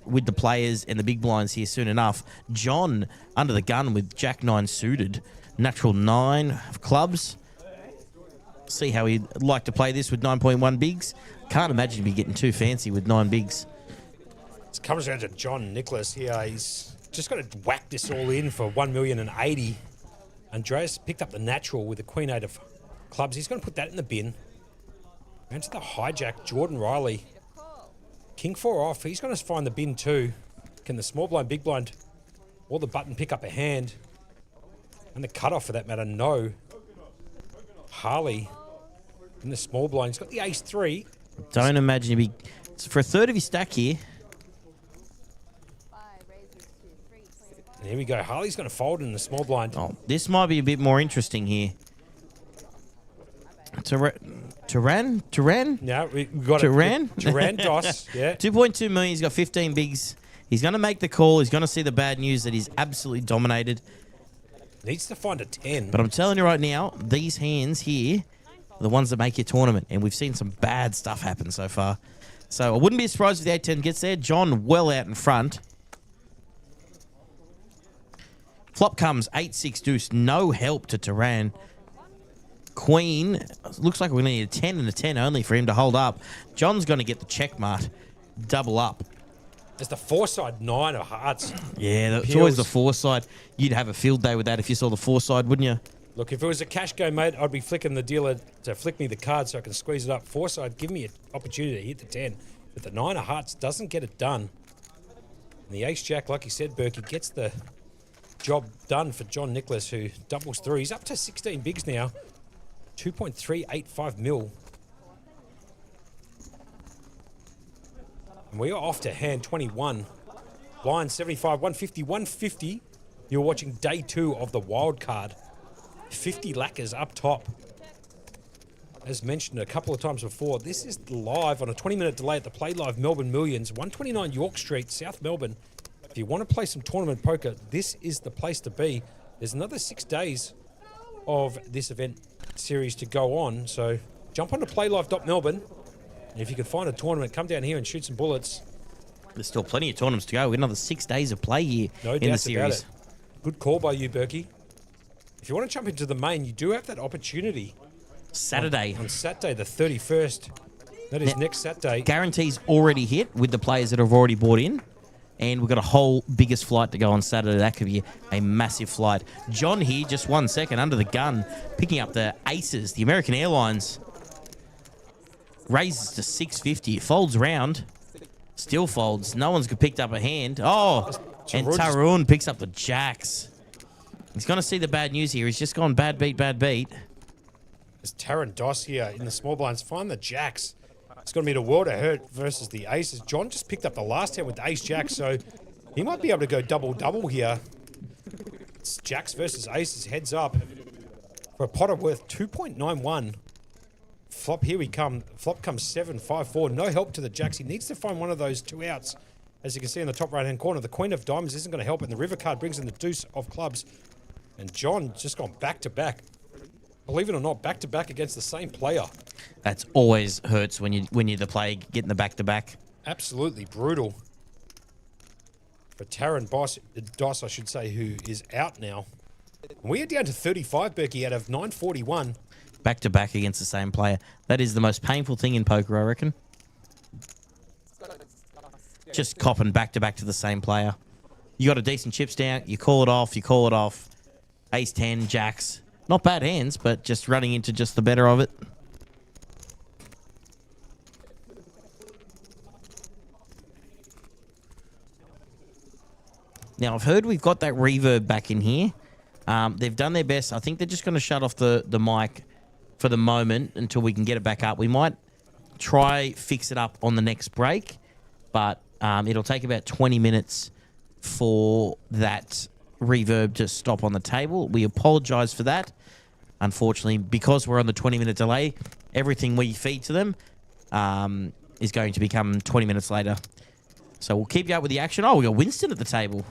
with the players and the big blinds here soon enough. John under the gun with Jack 9 suited, natural 9 of clubs. See how he'd like to play this with 9.1 bigs. Can't imagine he'd be getting too fancy with 9 bigs. It comes down to John Nicholas here. He's just got to whack this all in for 1,080,000. Andreas picked up the natural with the Queen 8 of clubs. He's going to put that in the bin. Into the hijack, Jordan Riley. King 4 off. He's going to find the bin too. Can the small blind, big blind, or the button pick up a hand? And the cutoff for that matter, no. Harley in the small blind. He's got the ace 3. Don't imagine he'd be... For a third of his stack here. And here we go. Harley's going to fold in the small blind. Oh, this might be a bit more interesting here. Turan? No, we got Turan? Turan DOS, yeah. 2.2 million. He's got 15 bigs. He's going to make the call. He's going to see the bad news that he's absolutely dominated. Needs to find a 10. But I'm telling you right now, these hands here are the ones that make your tournament. And we've seen some bad stuff happen so far. So I wouldn't be surprised if the 8-10 gets there. John well out in front. Flop comes 8-6 deuce. No help to Turan. Queen. Looks like we're going to need a 10 and a 10 only for him to hold up. John's going to get the checkmate. Double up. There's the 4-side 9 of hearts. Yeah, it's always the 4-side. You'd have a field day with that if you saw the 4-side, wouldn't you? Look, if it was a cash game, mate, I'd be flicking the dealer to flick me the card so I can squeeze it up. 4-side, give me an opportunity to hit the 10. But the 9 of hearts doesn't get it done. And the ace-jack, like you said, Berkey, gets the job done for John Nicholas, who doubles through. He's up to 16 bigs now. 2.385 mil. And we are off to hand 21. Blind 75, 150, 150. You're watching day 2 of the Wildcard. 50 lacquers up top. As mentioned a couple of times before, this is live on a 20-minute delay at the Playlive Melbourne Millions, 129 York Street, South Melbourne. If you want to play some tournament poker, this is the place to be. There's another 6 days of this event series to go on, so jump onto playlive.melbourne, and if you can find a tournament, come down here and shoot some bullets. There's still plenty of tournaments to go. We've got another 6 days of play here in the series. About it. Good call by you, Berkey. If you want to jump into the main, you do have that opportunity. Saturday. On Saturday, the 31st. That is next Saturday. Guarantees already hit with the players that have already bought in. And we've got a whole biggest flight to go on Saturday. That could be a massive flight. John here, just 1 second under the gun, picking up the aces, the American Airlines. Raises to 650. It folds round. Still folds. No one's picked up a hand. Oh, and Tarun picks up the jacks. He's going to see the bad news here. He's just gone bad beat, bad beat. As Tarun Doss here in the small blinds find the jacks. It's going to be the world of hurt versus the aces. John just picked up the last hand with the ace jack, so he might be able to go double-double here. It's jacks versus aces, heads up. For a potter worth 2.91. Flop, here we come. Flop comes 7-5-4. No help to the jacks. He needs to find one of those two outs. As you can see in the top right-hand corner, the Queen of Diamonds isn't going to help, and the River card brings in the Deuce of Clubs. And John just gone back-to-back. Believe it or not, back-to-back against the same player. That's always hurts when you're the player getting the back-to-back. Absolutely brutal. For Tarun Doss, I should say, who is out now. And we are down to 35, Berkey, out of 941. Back-to-back against the same player. That is the most painful thing in poker, I reckon. Just copping back-to-back to the same player. You got a decent chips down, you call it off. Ace 10, jacks. Not bad hands, but just running into just the better of it. Now, I've heard we've got that reverb back in here. They've done their best. I think they're just going to shut off the mic for the moment until we can get it back up. We might try fix it up on the next break, but it'll take about 20 minutes for that reverb to stop on the table. We apologize for that. Unfortunately, because we're on the 20-minute delay, everything we feed to them is going to become 20 minutes later. So we'll keep you up with the action. Oh, we got Winston at the table.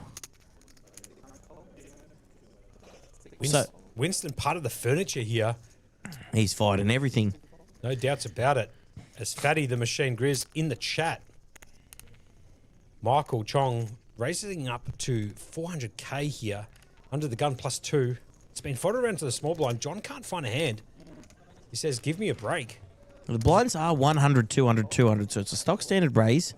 Winston, part of the furniture here. He's fighting everything. No doubts about it. As Fatty the Machine Grizz in the chat. Michael Chong racing up to 400k here. Under the gun +2. It's been followed around to the small blind. John can't find a hand. He says, give me a break. Well, the blinds are 100, 200, 200, so it's a stock standard raise.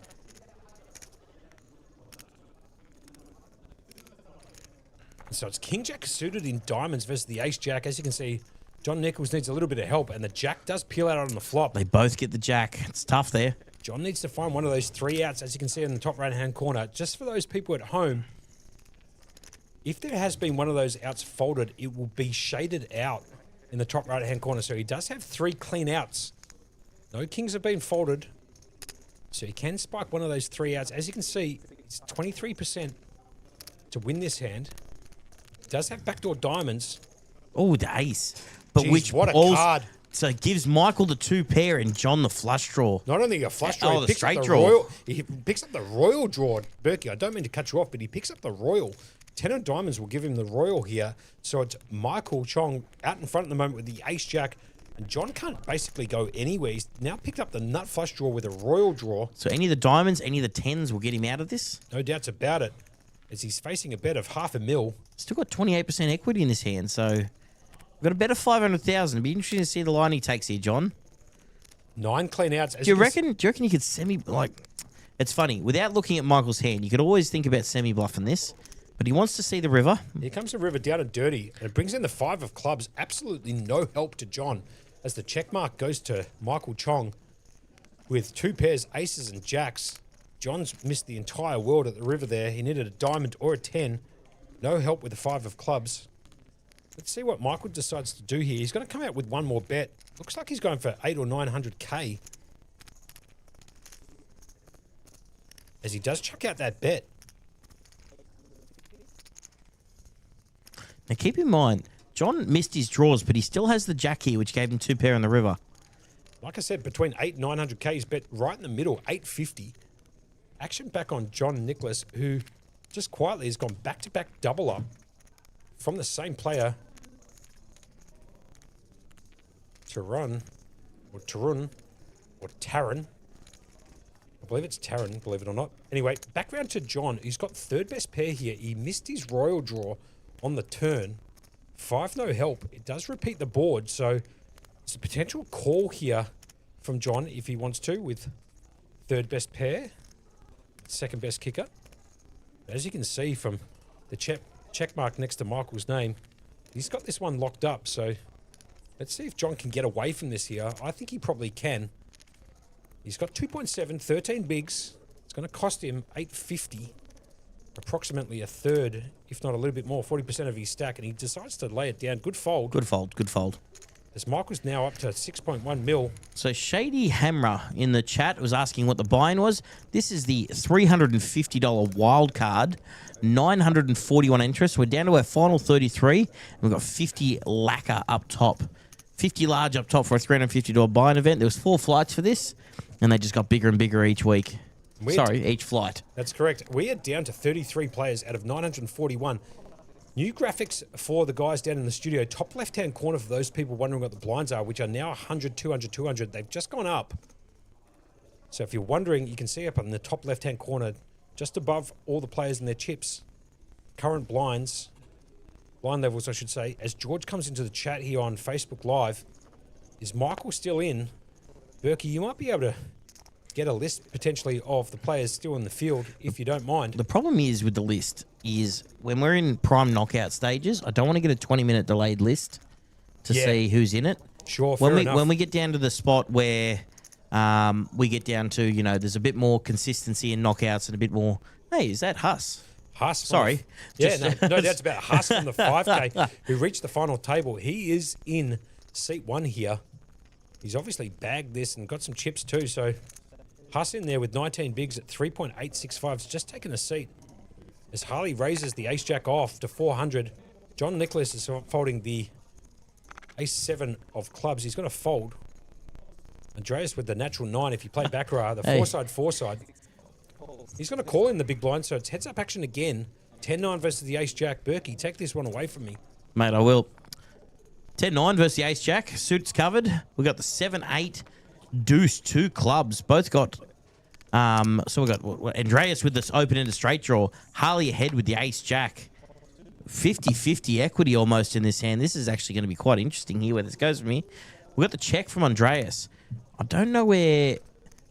So it's King Jack suited in diamonds versus the Ace Jack. As you can see, John Nichols needs a little bit of help, and the Jack does peel out on the flop. They both get the Jack. It's tough there. John needs to find one of those three outs, as you can see in the top right-hand corner. Just for those people at home, if there has been one of those outs folded, it will be shaded out in the top right-hand corner. So he does have 3 clean outs. No kings have been folded. So he can spike one of those 3 outs. As you can see, it's 23% to win this hand. Does have backdoor diamonds. Oh, the ace. But Jeez, what a card. So it gives Michael the 2 pair and John the flush draw. Not only a flush draw, the straight draw. Royal, he picks up the royal draw. Berkey, I don't mean to cut you off, but he picks up the royal. 10 of diamonds will give him the royal here. So it's Michael Chong out in front at the moment with the ace jack. And John can't basically go anywhere. He's now picked up the nut flush draw with a royal draw. So any of the diamonds, any of the 10s will get him out of this? No doubts about it. As he's facing a bet of $500,000. Still got 28% equity in this hand, so we've got a bet of 500,000. It'd be interesting to see the line he takes here, John. 9 clean outs. Do you reckon you could it's funny, without looking at Michael's hand, you could always think about semi-bluffing this, but he wants to see the river. Here comes the river down and dirty, and it brings in the 5 of clubs. Absolutely no help to John, as the check mark goes to Michael Chong with 2 pairs, aces and jacks. John's missed the entire world at the river there. He needed a diamond or a 10. No help with the 5 of clubs. Let's see what Michael decides to do here. He's going to come out with one more bet. Looks like he's going for 800 or 900k. As he does chuck out that bet. Now keep in mind, John missed his draws, but he still has the jack here, which gave him 2 pair in the river. Like I said, between 8 and 900k, he's bet right in the middle, 850. Action back on John Nicholas, who just quietly has gone back-to-back double up from the same player. Tarun, or Tarun. I believe it's Tarun, believe it or not. Anyway, back round to John, who's got 3rd best pair here. He missed his royal draw on the turn. 5 no help. It does repeat the board, so it's a potential call here from John if he wants to with 3rd best pair. 2nd best kicker. As you can see from the check mark next to Michael's name, he's got this one locked up. So let's see if John can get away from this here. I think he probably can. He's got 2.7, 13 bigs. It's going to cost him 850, approximately a third, if not a little bit more, 40% of his stack, and he decides to lay it down. Good fold. Good fold. Good fold. As Michael's now up to 6.1 mil. So Shady Hammer in the chat was asking what the buy-in was. This is the $350 wild card, 941 interest. We're down to our final 33. And we've got 50 lacquer up top. 50 large up top for a $350 buy-in event. There was 4 flights for this, and they just got bigger and bigger each week. Each flight. That's correct. We are down to 33 players out of 941. New graphics for the guys down in the studio. Top left-hand corner for those people wondering what the blinds are, which are now 100, 200, 200. They've just gone up. So if you're wondering, you can see up in the top left-hand corner, just above all the players and their chips, current blind levels, I should say. As George comes into the chat here on Facebook Live, is Michael still in? Berkey, you might be able to get a list potentially of the players still in the field, if you don't mind. The problem is with the list is when we're in prime knockout stages, I don't want to get a 20-minute delayed list to see who's in it. Sure, when we get down to the spot where we get down to, there's a bit more consistency in knockouts and a bit more, hey, is that Huss? Huss. Sorry. No doubts about Huss from the 5K who reached the final table. He is in seat 1 here. He's obviously bagged this and got some chips too, so Huss in there with 19 bigs at 3.865. It's just taken a seat. As Harley raises the ace-jack off to 400, John Nicholas is folding the ace-7 of clubs. He's going to fold. Andreas with the natural 9. If you play Baccarat, the four-side. He's going to call in the big blind, so it's heads-up action again. 10-9 versus the ace-jack. Berkey, take this one away from me. Mate, I will. 10-9 versus the ace-jack. Suits covered. We got the 7-8. Deuce, 2 clubs. Both got, so we got Andreas with this open-ended straight draw. Harley ahead with the ace-jack. 50-50 equity almost in this hand. This is actually going to be quite interesting here where this goes for me. We got the check from Andreas. I don't know where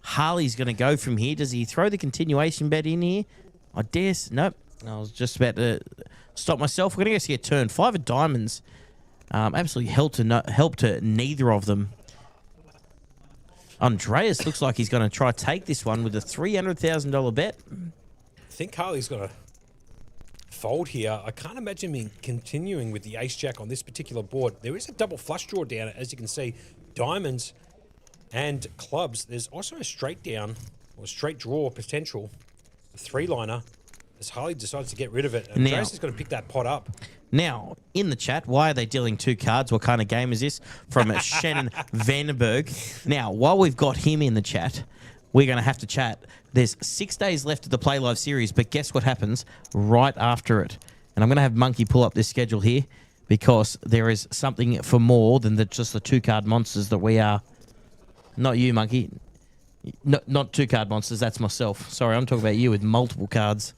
Harley's going to go from here. Does he throw the continuation bet in here? I dare... Nope. I was just about to stop myself. We're going to go see a turn. 5 of diamonds. Absolutely help to neither of them. Andreas looks like he's going to try to take this one with a $300,000 bet. I think Harley's going to fold here. I can't imagine me continuing with the ace-jack on this particular board. There is a double flush draw down, as you can see. Diamonds and clubs. There's also a straight down or straight draw potential. A 3-liner. As Harley decides to get rid of it. Andreas is going to pick that pot up. Now, in the chat, why are they dealing 2 cards? What kind of game is this? From Shannon Vandenberg. Now, while we've got him in the chat, we're going to have to chat. There's 6 days left of the Play Live series, but guess what happens right after it? And I'm going to have Monkey pull up this schedule here because there is something for more than just the 2-card monsters that we are. Not you, Monkey. Not 2-card monsters, that's myself. Sorry, I'm talking about you with multiple cards.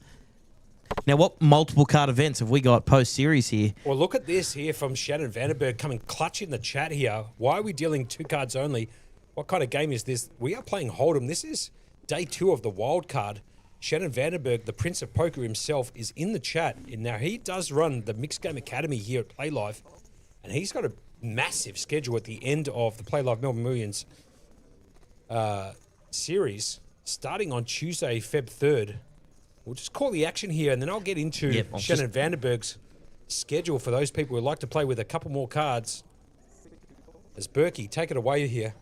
Now, what multiple card events have we got post-series here? Well, look at this here from Shannon Vandenberg coming clutch in the chat here. Why are we dealing 2 cards only? What kind of game is this? We are playing Hold'em. This is day 2 of the Wildcard. Shannon Vandenberg, the Prince of Poker himself, is in the chat. And now, he does run the Mixed Game Academy here at Play Live. And he's got a massive schedule at the end of the Play Live Melbourne Millions series, starting on Tuesday, Feb 3rd. We'll just call the action here, and then I'll get into Shannon Vandenberg's schedule for those people who like to play with a couple more cards. As Berkey, take it away here.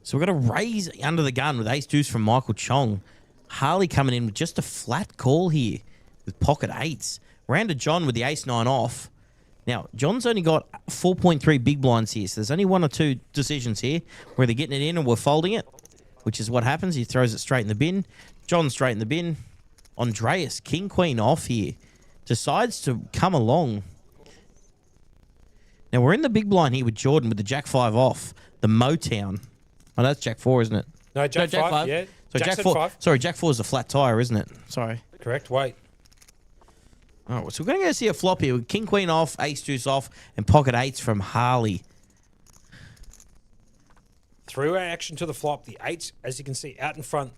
So we're going to raise under the gun with ace-deuce from Michael Chong. Harley coming in with just a flat call here with pocket 8s. Round to John with the ace-9 off. Now, John's only got 4.3 big blinds here, so there's only 1 or 2 decisions here. We're either getting it in or we're folding it, which is what happens. He throws it straight in the bin. John straight in the bin. Andreas, king-queen off here, decides to come along. Now, we're in the big blind here with Jordan with the jack-5 off, the Motown. Oh, that's jack-4, isn't it? No, jack-5, yeah. So jack-4. Sorry, jack-4 is a flat tire, isn't it? Sorry. Correct, wait. All right, so we're going to go see a flop here with king-queen off, ace-deuce off, and pocket 8s from Harley. Through our action to the flop, the 8s, as you can see, out in front,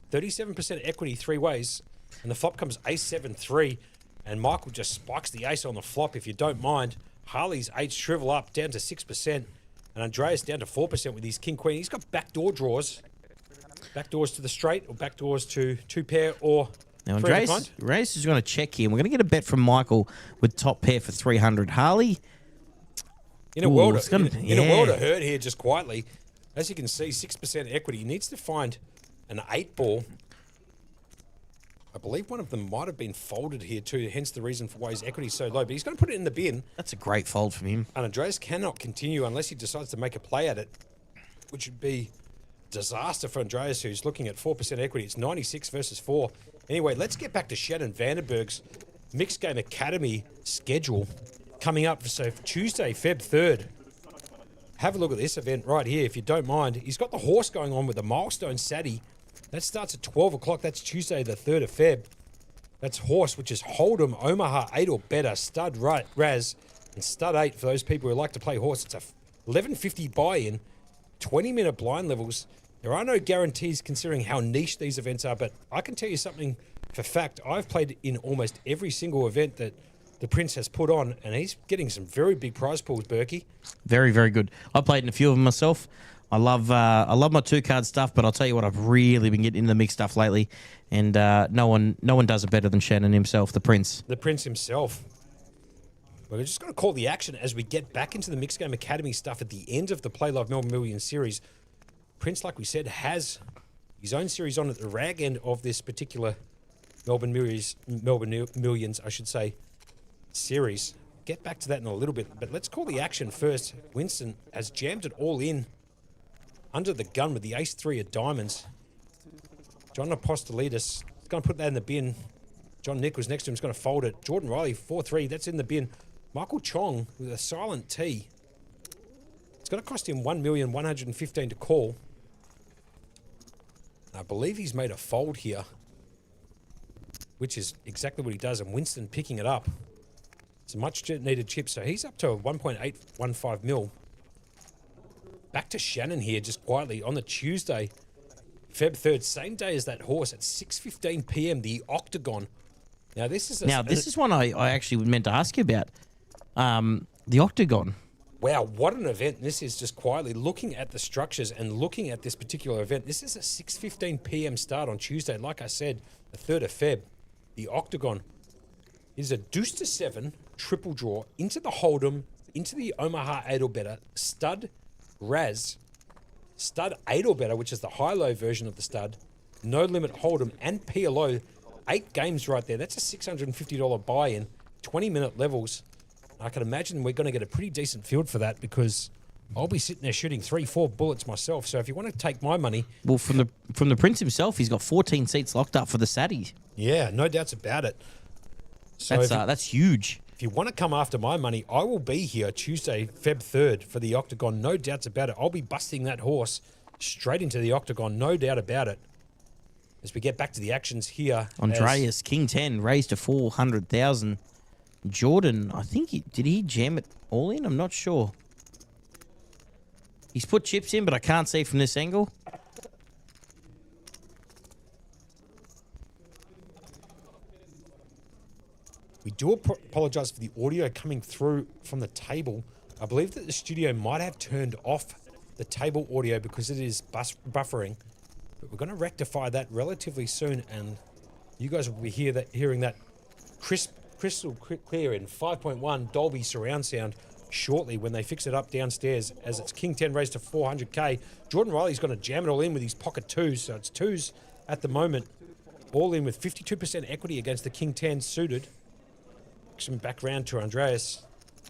37% equity 3 ways. And the flop comes ace-7-3, and Michael just spikes the ace on the flop, if you don't mind. Harley's 8s shrivel up down to 6%, and Andreas down to 4% with his king-queen. He's got backdoor draws. Back doors to the straight or back doors to 2 pair or Now, 3 of a kind? Andreas is going to check here. We're going to get a bet from Michael with top pair for 300. Harley. In a world of yeah. hurt here, just quietly, as you can see, 6% equity. He needs to find an 8 ball. I believe one of them might have been folded here too, hence the reason for why his equity is so low. But he's going to put it in the bin. That's a great fold from him. And Andreas cannot continue unless he decides to make a play at it, which would be disaster for Andreas, who's looking at 4% equity. It's 96 versus 4. Anyway, let's get back to Shannon Vandenberg's Mixed Game Academy schedule coming up. So Tuesday, Feb 3rd. Have a look at this event right here, if you don't mind. He's got the horse going on with the Milestone Sadie. That starts at 12 o'clock. That's Tuesday, the 3rd of Feb. That's horse, which is Hold'em, Omaha, 8 or better, stud Raz, and stud 8 for those people who like to play horse. It's a 11.50 buy-in, 20-minute blind levels. There are no guarantees considering how niche these events are, but I can tell you something for fact. I've played in almost every single event that the Prince has put on, and he's getting some very big prize pools, Berkey. Very, very good. I played in a few of them myself. I love my 2-card stuff, but I'll tell you what, I've really been getting into the mixed stuff lately, and no one does it better than Shannon himself, the Prince. The Prince himself. We're just going to call the action as we get back into the Mixed Game Academy stuff at the end of the Playlive Melbourne Millions series. Prince, like we said, has his own series on at the rag end of this particular Melbourne Millions, I should say, series. Get back to that in a little bit, but let's call the action first. Winston has jammed it all in under the gun with the ace-3 of diamonds. John Apostolidis is going to put that in the bin. John Nichols next to him is going to fold it. Jordan Riley, 4-3, that's in the bin. Michael Chong with a silent T. It's going to cost him $1,115,000 to call. I believe he's made a fold here, which is exactly what he does, and Winston picking it up. It's a much-needed chip, so he's up to a 1.815 mil. Back to Shannon here, just quietly, on the Tuesday, Feb 3rd, same day as that horse at 6:15 p.m., the Octagon. Now, this is one I actually meant to ask you about. The Octagon. Wow, what an event. This is just quietly looking at the structures and looking at this particular event. This is a 6:15 p.m. start on Tuesday. Like I said, the 3rd of Feb, the Octagon is a deuce to 7 triple draw into the Hold'em, into the Omaha 8 or better, stud Raz, stud 8 or better, which is the high-low version of the stud, no limit Hold'em, and PLO. 8 games right there. That's a $650 buy-in, 20-minute levels. I can imagine we're going to get a pretty decent field for that because I'll be sitting there shooting 3-4 bullets myself. So if you want to take my money... Well, from the Prince himself, he's got 14 seats locked up for the Saddies. Yeah, no doubts about it. So that's huge. If you want to come after my money, I will be here Tuesday, Feb 3rd for the Octagon. No doubts about it. I'll be busting that horse straight into the Octagon. No doubt about it. As we get back to the actions here. Andreas, King 10, raised to 400,000. Jordan, I think did he jam it all in? I'm not sure. He's put chips in, but I can't see from this angle. We do apologise for the audio coming through from the table. I believe that the studio might have turned off the table audio because it is buffering. But we're going to rectify that relatively soon, and you guys will be hearing that crystal clear in 5.1 Dolby surround sound shortly when they fix it up downstairs as it's King 10 raised to 400k. Jordan Riley's going to jam it all in with his pocket 2s, so it's 2s at the moment. All in with 52% equity against the King 10 suited. Some back round to Andreas.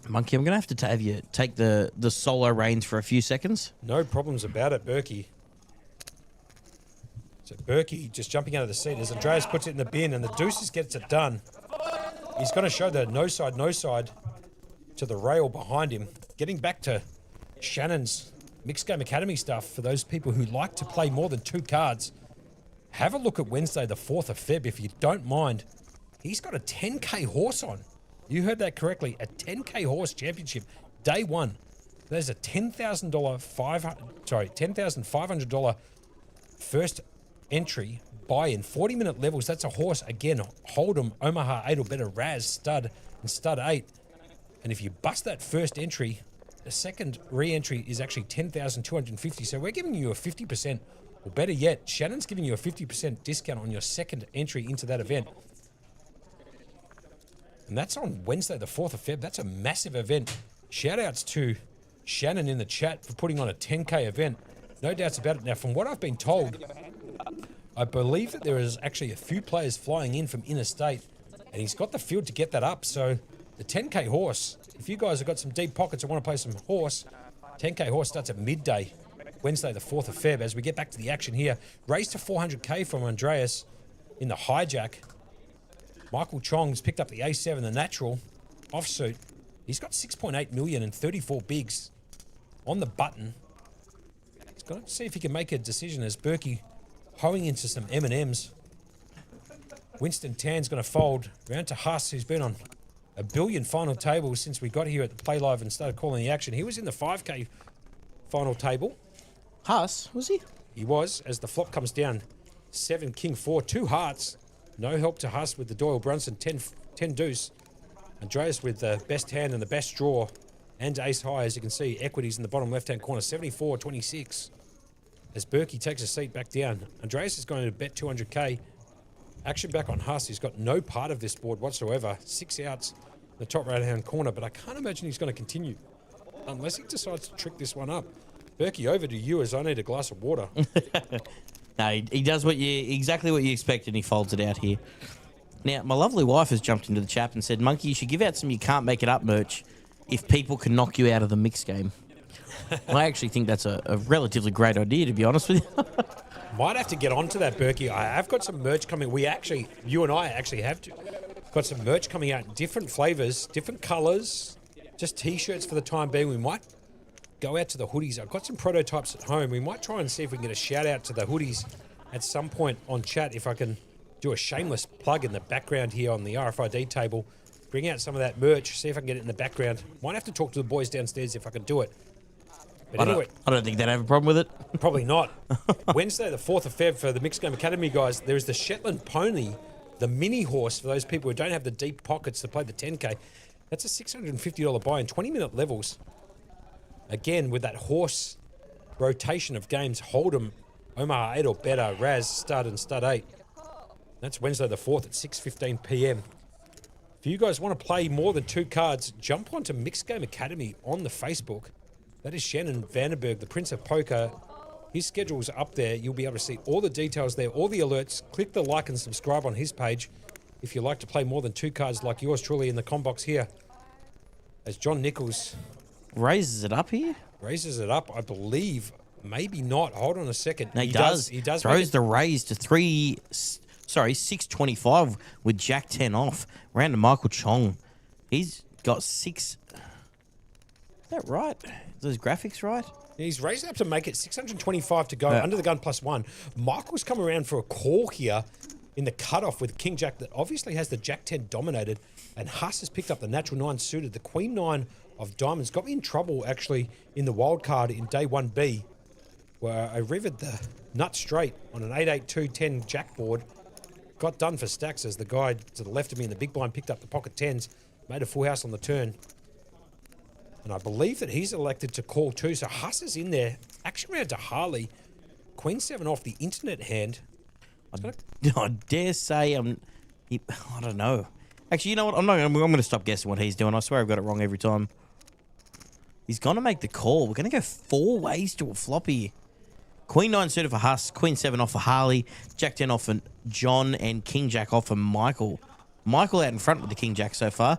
Monkey, I'm going to have you take the solo reins for a few seconds. No problems about it, Berkey. So Berkey just jumping out of the seat as Andreas puts it in the bin and the deuces gets it done. He's going to show the no side to the rail behind him. Getting back to Shannon's Mixed Game Academy stuff for those people who like to play more than 2 cards. Have a look at Wednesday, the 4th of Feb, if you don't mind. He's got a 10k horse on. You heard that correctly. A 10k horse championship, day 1. There's a $10,500 first entry buy-in, 40-minute levels. That's a horse, again, Hold'em, Omaha 8 or better, Raz, stud, and stud 8. And if you bust that first entry, the second re-entry is actually $10,250. So we're giving you a 50% Or better yet, Shannon's giving you a 50% discount on your second entry into that event. And that's on Wednesday, the 4th of Feb. That's a massive event. Shout-outs to Shannon in the chat for putting on a 10K event. No doubts about it. Now, from what I've been told, I believe that there is actually a few players flying in from interstate, and he's got the field to get that up. So the 10K horse, if you guys have got some deep pockets and want to play some horse, 10K horse starts at midday, Wednesday, the 4th of Feb. As we get back to the action here, raised to 400K from Andreas in the hijack. Michael Chong's picked up the A7, the natural offsuit. He's got 6.8 million and 34 bigs on the button. He's got to see if he can make a decision as Berkey hoeing into some M&Ms. Winston Tan's going to fold round to Huss, who's been on a billion final tables since we got here at the Playlive and started calling the action. He was in the 5K final table. Huss, was he? He was, as the flop comes down. 7 King 4, 2 hearts. No help to Huss with the Doyle Brunson 10 deuce. Andreas with the best hand and the best draw. And ace high, as you can see, equities in the bottom left-hand corner, 74-26. As Berkey takes a seat back down. Andreas is going to bet 200K. Action back on Huss. He's got no part of this board whatsoever. 6 outs in the top right-hand corner, but I can't imagine he's going to continue unless he decides to trick this one up. Berkey, over to you as I need a glass of water. No, he does exactly what you expect, and he folds it out here. Now, my lovely wife has jumped into the chat and said, Monkey, you should give out some You Can't Make It Up merch if people can knock you out of the mix game. I actually think that's a relatively great idea, to be honest with you. Might have to get onto that, Berkey. I have got some merch coming. You and I actually have got some merch coming out in different flavors, different colors, just T-shirts for the time being. We might go out to the hoodies. I've got some prototypes at home. We might try and see if we can get a shout out to the hoodies at some point on chat, if I can do a shameless plug in the background here on the RFID table. Bring out some of that merch, see if I can get it in the background. Might have to talk to the boys downstairs if I can do it. But anyway, I don't think they'd have a problem with it. Probably not. Wednesday, the 4th of Feb for the Mixed Game Academy guys, there is the Shetland Pony, the mini horse for those people who don't have the deep pockets to play the 10K. That's a $650 buy in 20-minute levels. Again, with that horse rotation of games, Hold'em, Omaha 8 or better, Raz, Stud and Stud 8. That's Wednesday the 4th at 6:15 p.m. If you guys want to play more than 2 cards, jump onto Mixed Game Academy on the Facebook. That is Shannon Vandenberg, the Prince of Poker. His schedule's up there. You'll be able to see all the details there, all the alerts. Click the like and subscribe on his page if you like to play more than 2 cards like yours truly in the com box here. As John Nichols raises it up here? Raises it up, I believe. Maybe not. Hold on a second. No, he does. He does. Throws the raise to 625 with Jack 10 off. Round to Michael Chong. He's got 6. Is that right? Are those graphics right? He's raised up to make it 625 to go under the gun +1. Michael's come around for a call here in the cutoff with King Jack that obviously has the Jack 10 dominated, and Huss has picked up the natural 9 suited. The Queen 9 of diamonds got me in trouble actually in the wild card in day 1B, where I rivered the nut straight on an 8-8-2-10 jack board. Got done for stacks as the guy to the left of me in the big blind picked up the pocket 10s, made a full house on the turn. And I believe that he's elected to call too. So Huss is in there. Action round to Harley. Queen 7 off the internet hand. I dare say I don't know. Actually, you know what? I'm going to stop guessing what he's doing. I swear I've got it wrong every time. He's going to make the call. We're going to go 4 ways to a floppy. Queen 9 suited for Huss. Queen 7 off for Harley. Jack 10 off for John. And King Jack off for Michael. Michael out in front with the King Jack so far.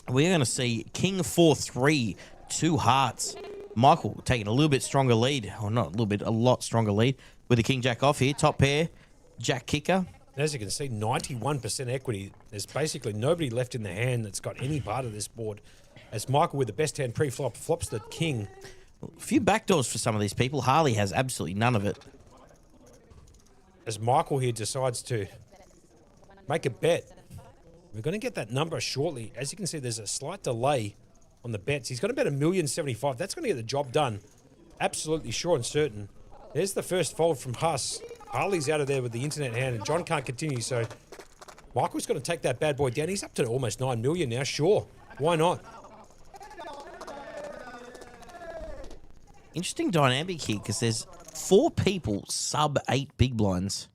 We're going to see King 4-3, 2 hearts. Michael taking a little bit stronger lead. Or not a little bit, a lot stronger lead. With the King Jack off here. Top pair. Jack kicker. As you can see, 91% equity. There's basically nobody left in the hand that's got any part of this board. As Michael with the best hand pre-flop flops the King. A few backdoors for some of these people. Harley has absolutely none of it. As Michael here decides to make a bet. We're going to get that number shortly. As you can see, there's a slight delay on the bets. He's got to bet $1,075,000. That's going to get the job done. Absolutely sure and certain. There's the first fold from Huss. Harley's out of there with the internet hand, and John can't continue, so Michael's going to take that bad boy down. He's up to almost 9 million now. Sure. Why not? Interesting dynamic here, because there's 4 people sub 8 big blinds.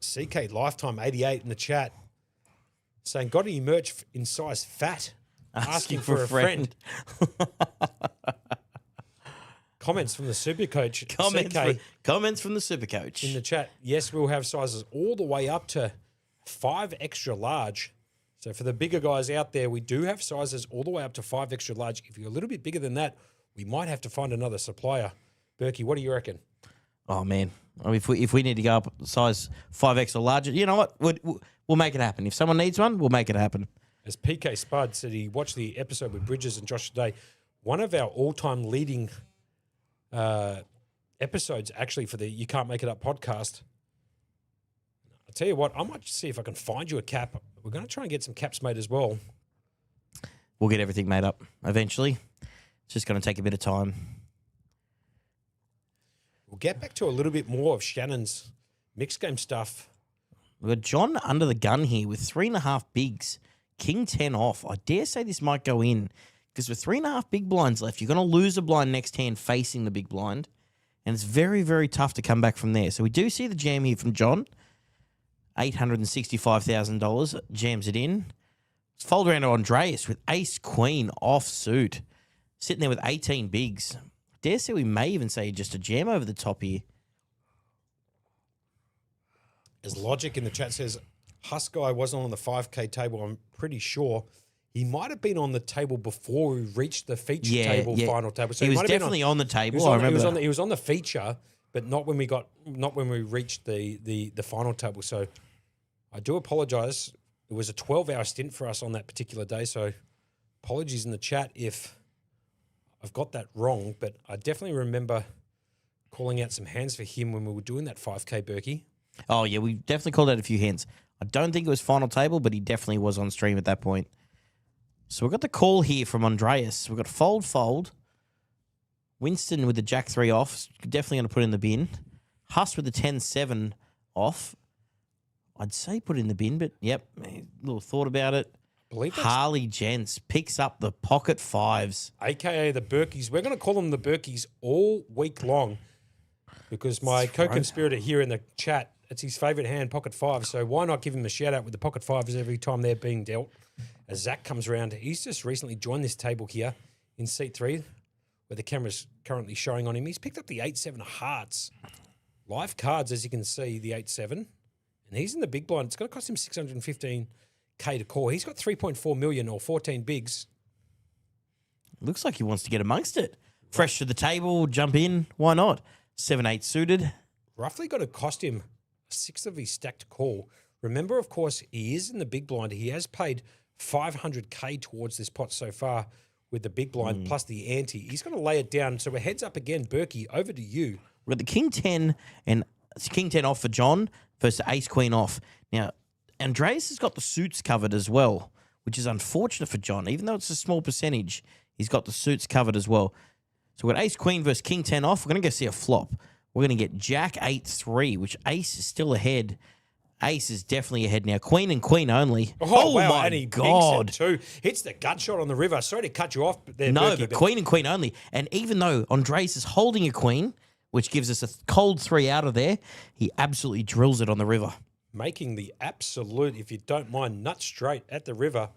CK Lifetime 88 in the chat saying, got any merch in size fat? Asking for a friend. Comments from the super coach. Comments from the super coach. In the chat, yes, we'll have sizes all the way up to 5 extra large. So for the bigger guys out there, we do have sizes all the way up to 5 extra large. If you're a little bit bigger than that, we might have to find another supplier. Berkey, what do you reckon? Oh, man. I mean, if we need to go up size 5X or larger, you know what? We'll make it happen. If someone needs one, we'll make it happen. As PK Spud said, he watched the episode with Bridges and Josh today. One of our all-time leading episodes, actually, for the You Can't Make It Up podcast. I'll tell you what, I might see if I can find you a cap. We're going to try and get some caps made as well. We'll get everything made up eventually. It's just going to take a bit of time. We'll get back to a little bit more of Shannon's mixed game stuff. We've got John under the gun here with 3.5 bigs. King 10 off. I dare say this might go in because with 3.5 big blinds left, you're going to lose a blind next hand facing the big blind. And it's very, very tough to come back from there. So we do see the jam here from John. $865,000. Jams it in. Let's fold around to Andreas with ace queen off suit. Sitting there with 18 bigs. Dare say we may even say just a jam over the top here. As Logic in the chat says, Husk guy wasn't on the 5K table, I'm pretty sure. He might have been on the table before we reached the feature table, final table. So he was definitely on the table. I remember he was on the feature, but not when we reached the final table. So I do apologise. It was a 12-hour stint for us on that particular day. So apologies in the chat if I've got that wrong, but I definitely remember calling out some hands for him when we were doing that 5K Berkey. Oh, yeah, we definitely called out a few hands. I don't think it was final table, but he definitely was on stream at that point. So we've got the call here from Andreas. We've got fold. Winston with the Jack 3 off. Definitely going to put in the bin. Huss with the 10-7 off. I'd say put in the bin, but yep, a little thought about it. Harley Gents picks up the pocket 5s. AKA the Berkeys. We're going to call them the Berkeys all week long because my co-conspirator here in the chat, it's his favourite hand, pocket 5. So why not give him a shout-out with the pocket 5s every time they're being dealt? As Zach comes around, he's just recently joined this table here in seat 3 where the camera's currently showing on him. He's picked up the 8-7 hearts. Live cards, as you can see, the 8-7. And he's in the big blind. It's going to cost him $615K to call. He's got 3.4 million or 14 bigs. Looks like he wants to get amongst it. Fresh to the table, jump in. Why not? 7-8 suited. Roughly going to cost him 6 of his stacked call. Remember, of course, he is in the big blind. He has paid $500K towards this pot so far with the big blind plus the ante. He's going to lay it down. So we're heads up again. Berkey, over to you. We've got the King 10 and King 10 off for John versus Ace Queen off. Now, Andreas has got the suits covered as well, which is unfortunate for John. Even though it's a small percentage, he's got the suits covered as well. So we've got Ace Queen versus King 10 off. We're going to go see a flop. We're going to get Jack 8-3, which Ace is still ahead. Ace is definitely ahead now. Queen and Queen only. Oh wow, my and he God. too. Hits the gut shot on the river. Sorry to cut you off there, No, Berkey, but Queen and Queen only. And even though Andreas is holding a Queen, which gives us a cold 3 out of there, he absolutely drills it on the river. Making the absolute, if you don't mind, nut straight at the river.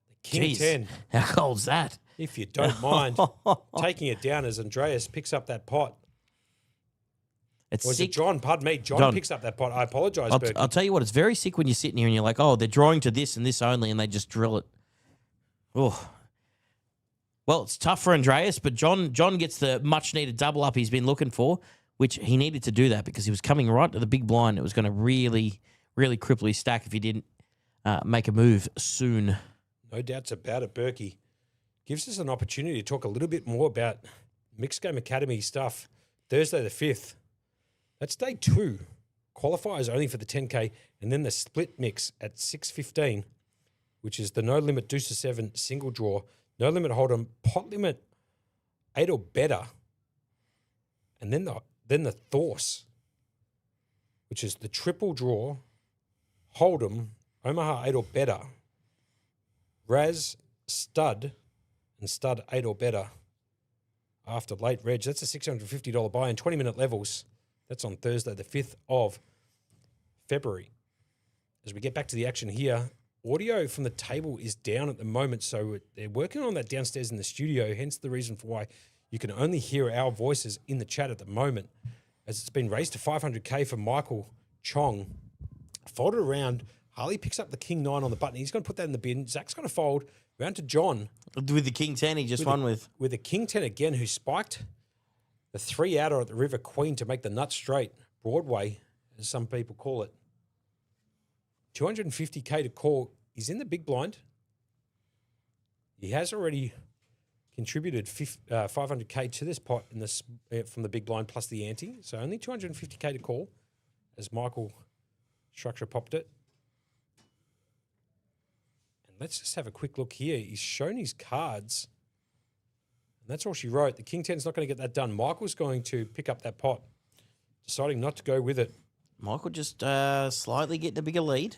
The King Jeez, 10. How cold's that? If you don't mind, taking it down as Andreas picks up that pot. It's Or is sick. it John? Pardon me. John picks up that pot. I apologise, Berkey. I'll tell you what, it's very sick when you're sitting here and you're like, oh, they're drawing to this and this only, and they just drill it. Oh. Well, it's tough for Andreas, but John gets the much-needed double up he's been looking for, which he needed to do that because he was coming right to the big blind. It was going to really, really cripple his stack if he didn't make a move soon. No doubts about it, Berkey. Gives us an opportunity to talk a little bit more about Mixed Game Academy stuff. Thursday the 5th. That's day 2. Qualifiers only for the 10K, and then the split mix at 6:15, which is the no limit deuce to 7 single draw, no limit hold'em, pot limit 8 or better, and then the Thorse, which is the triple draw, hold'em, Omaha 8 or better, Raz, stud, and stud 8 or better. after late reg. That's a $650 buy in 20-minute levels. That's on Thursday, the 5th of February. As we get back to the action here, audio from the table is down at the moment, so they're working on that downstairs in the studio, hence the reason for why you can only hear our voices in the chat at the moment, as it's been raised to 500K for Michael Chong. Folded around, Harley picks up the King 9 on the button. He's going to put that in the bin. Zach's going to fold round to John. With the King 10 he just won with. With the King 10 again, who spiked the 3-outer at the River Queen to make the nut straight, Broadway, as some people call it. 250K to call. He's in the big blind. He has already contributed 500K to this pot in this from the big blind plus the ante. So only 250K to call, as Michael Structure popped it. And let's just have a quick look here. He's shown his cards. And that's all she wrote. The King 10's not going to get that done. Michael's going to pick up that pot, deciding not to go with it. Michael just slightly getting a bigger lead.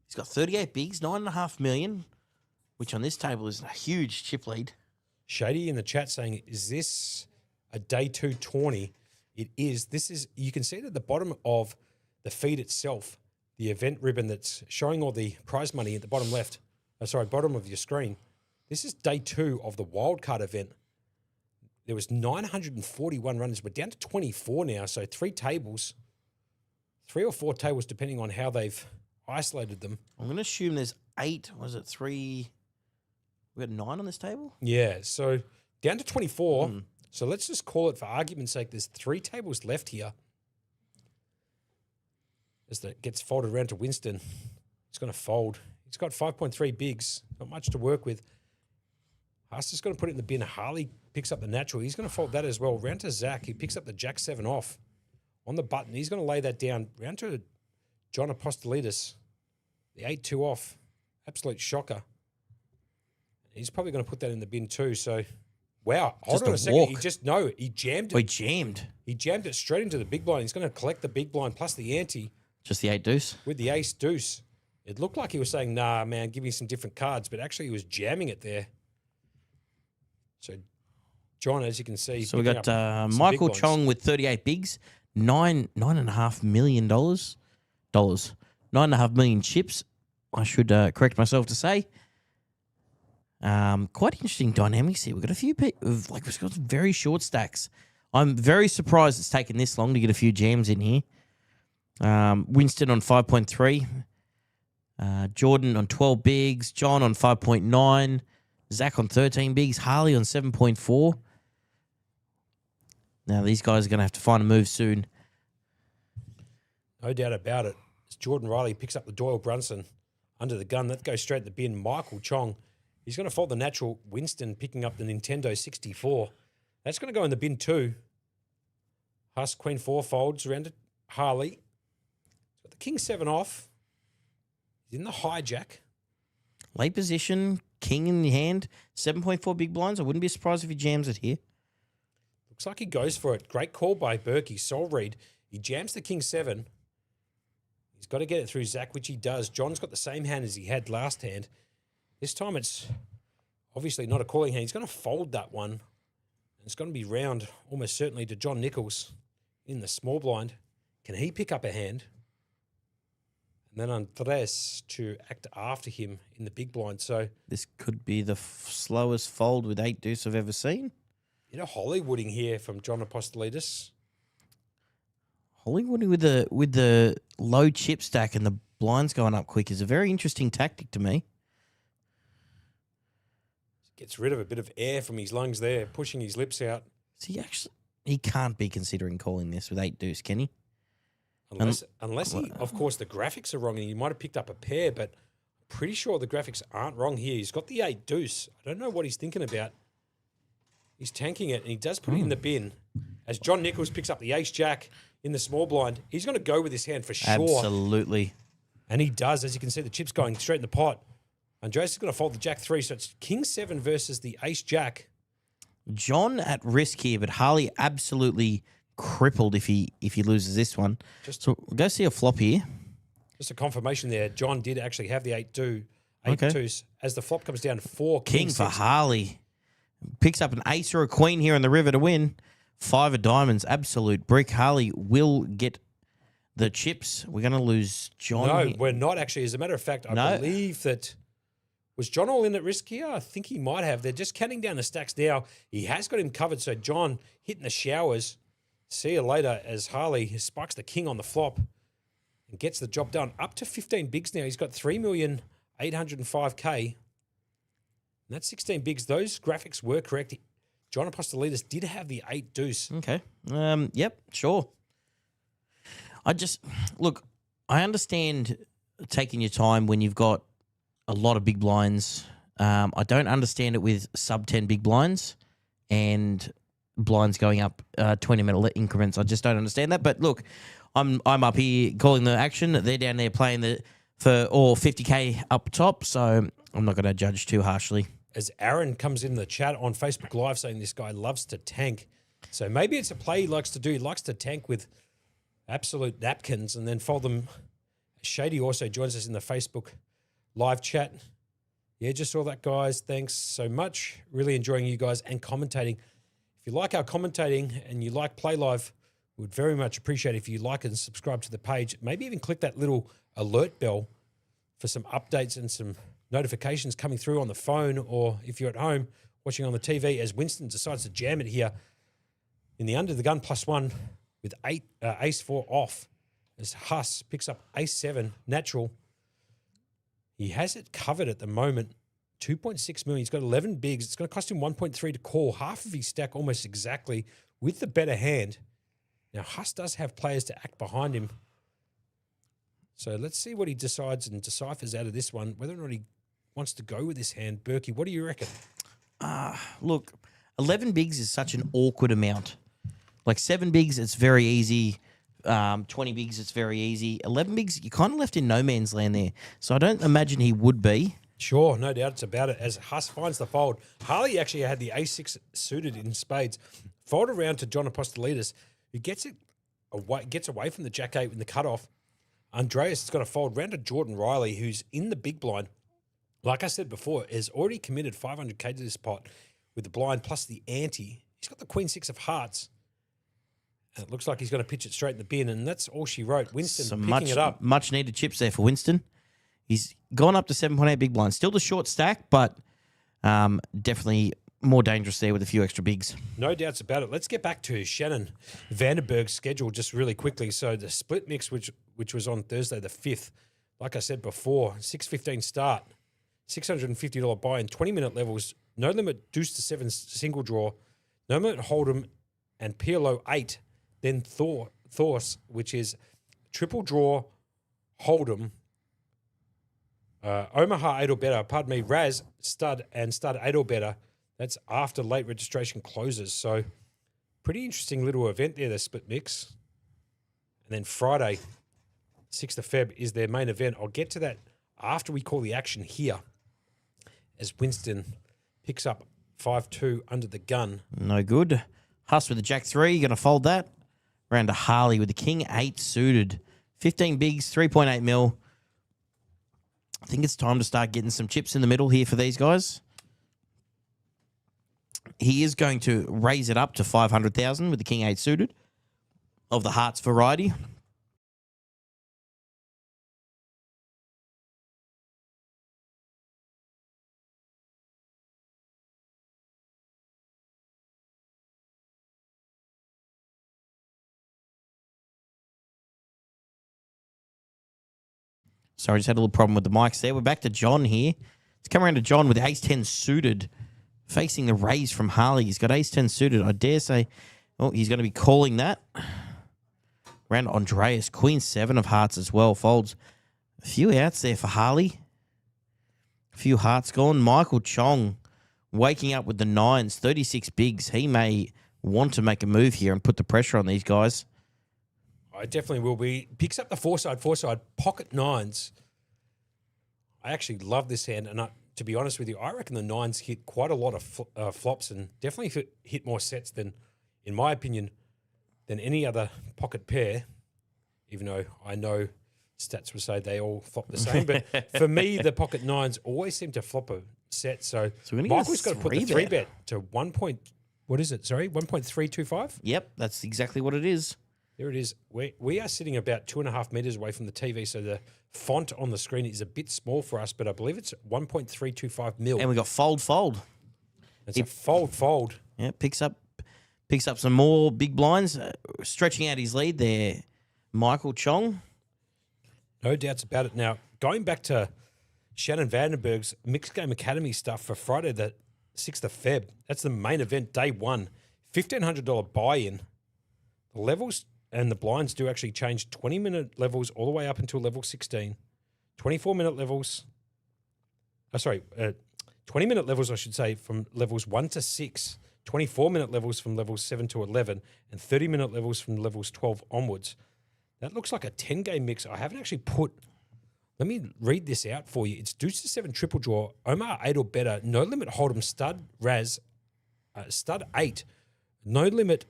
He's got 38 bigs, 9.5 million, which on this table is a huge chip lead. Shady in the chat saying, is this a day 2 tourney? It is. This is, you can see it at the bottom of the feed itself, the event ribbon that's showing all the prize money at the bottom left. Bottom of your screen. This is day 2 of the Wildcard event. There was 941 runners. We're down to 24 now, so 3 tables. 3 or 4 tables, depending on how they've isolated them. I'm going to assume there's 8. Was it 3? We got 9 on this table? Yeah, so down to 24. So let's just call it, for argument's sake, there's 3 tables left here. As that gets folded around to Winston, he's going to fold. He's got 5.3 bigs, not much to work with. Haas is going to put it in the bin. Harley picks up the natural. He's going to fold that as well. Round to Zach. He picks up the Jack 7 off on the button. He's going to lay that down. Round to John Apostolidis. The 8-2 off. Absolute shocker. He's probably going to put that in the bin too. So, wow. Hold on a second. Walk. He jammed it. He jammed. He jammed it straight into the big blind. He's going to collect the big blind plus the ante. Just the 8 deuce? With the ace deuce. It looked like he was saying, nah, man, give me some different cards. But actually, he was jamming it there. So, John, as you can see. So, we got Michael Chong with 38 bigs, $9.5 million. $9.5 million chips, I should correct myself to say. Quite interesting dynamics here. We've got a few people, we've got very short stacks. I'm very surprised it's taken this long to get a few jams in here. Winston on 5.3. Jordan on 12 bigs. John on 5.9. Zach on 13 bigs. Harley on 7.4. Now, these guys are going to have to find a move soon. No doubt about it. As Jordan Riley picks up the Doyle Brunson under the gun. That goes straight in the bin. Michael Chong. He's going to fold the natural. Winston picking up the Nintendo 64. That's going to go in the bin too. Huss, Queen 4 folds around to Harley. He's got the King 7 off. He's in the hijack. Late position, King in the hand, 7.4 big blinds. I wouldn't be surprised if he jams it here. Looks like he goes for it. Great call by Berkey. Soul read. He jams the King 7. He's got to get it through Zach, which he does. John's got the same hand as he had last hand. This time it's obviously not a calling hand. He's going to fold that one. It's going to be round almost certainly to John Nichols in the small blind. Can he pick up a hand? And then Andreas to act after him in the big blind. So this could be the slowest fold with 8 deuce I've ever seen. You know, Hollywooding here from John Apostolidis. Hollywooding with the low chip stack and the blinds going up quick is a very interesting tactic to me. Gets rid of a bit of air from his lungs there, pushing his lips out. So he can't be considering calling this with 8 deuce, can he? Unless he, of course, the graphics are wrong and he might have picked up a pair, but I'm pretty sure the graphics aren't wrong here. He's got the 8 deuce. I don't know what he's thinking about. He's tanking it and he does put it in the bin. As John Nichols picks up the ace jack in the small blind, he's going to go with his hand for sure. Absolutely. And he does. As you can see, the chips going straight in the pot. Andreas is going to fold the Jack 3, so it's King 7 versus the Ace Jack. John at risk here, but Harley absolutely crippled if he loses this one. So we'll go see a flop here. Just a confirmation there. John did actually have the 8 okay. twos. As the flop comes down, 4 King for Harley. Picks up an ace or a queen here in the river to win. 5 of diamonds, absolute brick. Harley will get the chips. We're going to lose John. No, here. we're not actually. As a matter of fact, I believe that... Was John all in at risk here? I think he might have. They're just counting down the stacks now. He has got him covered, so John hitting the showers. See you later as Harley spikes the king on the flop and gets the job done. Up to 15 bigs now. He's got 3,805,000. And that's 16 bigs. Those graphics were correct. John Apostolides did have the 8 deuce. Okay. Yep, sure. Look, I understand taking your time when you've got a lot of big blinds. I don't understand it with sub 10 big blinds and blinds going up 20-minute increments. I just don't understand that. But look, I'm up here calling the action. They're down there playing for all 50K up top, so I'm not going to judge too harshly. As Aaron comes in the chat on Facebook Live saying this guy loves to tank. So maybe it's a play he likes to do. He likes to tank with absolute napkins and then fold them. Shady also joins us in the Facebook Live chat. Yeah, just saw that, guys. Thanks so much. Really enjoying you guys and commentating. If you like our commentating and you like Play Live, we would very much appreciate if you like and subscribe to the page. Maybe even click that little alert bell for some updates and some notifications coming through on the phone, or if you're at home watching on the TV as Winston decides to jam it here in the under the gun +1 with ace 4 off as Huss picks up ace 7 natural. He has it covered at the moment, 2.6 million. He's got 11 bigs. It's going to cost him 1.3 to call, half of his stack almost exactly with the better hand. Now, Huss does have players to act behind him. So let's see what he decides and deciphers out of this one, whether or not he wants to go with this hand. Berkey, what do you reckon? Look, 11 bigs is such an awkward amount. Like 7 bigs, it's very easy. 20 bigs, it's very easy. 11 bigs, you're kind of left in no man's land there. So I don't imagine he would be. Sure, no doubt it's about it. As Huss finds the fold, Harley actually had the ace-6 suited in spades. Fold around to John Apostolides, who gets away from the jack-8 in the cutoff. Andreas has got a fold round to Jordan Riley, who's in the big blind. Like I said before, has already committed 500K to this pot with the blind plus the ante. He's got the queen-6 of hearts. And it looks like he's going to pitch it straight in the bin, and that's all she wrote. Winston picking it up. Much needed chips there for Winston. He's gone up to 7.8 big blinds. Still the short stack, but definitely more dangerous there with a few extra bigs. No doubts about it. Let's get back to Shannon Vandenberg's schedule just really quickly. So the split mix, which was on Thursday the 5th, like I said before, 6:15 start, $650 buy in 20-minute levels, no limit deuce to 7 single draw, no limit hold'em and PLO 8. Then Thorse, which is triple draw, hold'em, Omaha 8 or better, pardon me, Raz, stud, and stud 8 or better. That's after late registration closes. So pretty interesting little event there, the split mix. And then Friday, 6th of Feb, is their main event. I'll get to that after we call the action here as Winston picks up 5-2 under the gun. No good. Huss with the jack 3, you're going to fold that. Round to Harley with the king 8 suited. 15 bigs, 3.8 mil. I think it's time to start getting some chips in the middle here for these guys. He is going to raise it up to 500,000 with the king 8 suited of the hearts variety. Sorry, just had a little problem with the mics there. We're back to John here. Let's come around to John with ace-10 suited, facing the raise from Harley. He's got ace-10 suited. I dare say, he's going to be calling that. Round to Andreas, queen-7 of hearts as well. Folds a few outs there for Harley. A few hearts gone. Michael Chong waking up with the 9s, 36 bigs. He may want to make a move here and put the pressure on these guys. I definitely will be. Picks up the four-side, pocket 9s. I actually love this hand, and to be honest with you, I reckon the 9s hit quite a lot of flops and definitely hit more sets than, in my opinion, than any other pocket pair, even though I know stats would say they all flop the same. But for me, the pocket 9s always seem to flop set. So we're gonna get a Michael's got to put the 3 bet. 3-bet to 1 point. What is it? Sorry, 1.325? Yep, that's exactly what it is. There it is. We are sitting about 2.5 meters away from the TV, so the font on the screen is a bit small for us, but I believe it's 1.325 mil. And we got fold. It's a fold. Yeah, picks up some more big blinds, stretching out his lead there. Michael Chong. No doubts about it. Now, going back to Shannon Vandenberg's Mixed Game Academy stuff for Friday the 6th of Feb, that's the main event, day one, $1,500 buy-in. The levels and the blinds do actually change 20-minute levels all the way up until level 16, 24-minute levels. 20-minute levels, I should say, from levels 1 to 6, 24-minute levels from levels 7 to 11, and 30-minute levels from levels 12 onwards. That looks like a 10-game mix. I haven't actually put... Let me read this out for you. It's deuce to 7 triple draw, Omar 8 or better, no limit hold'em, stud, Raz, stud 8, no limit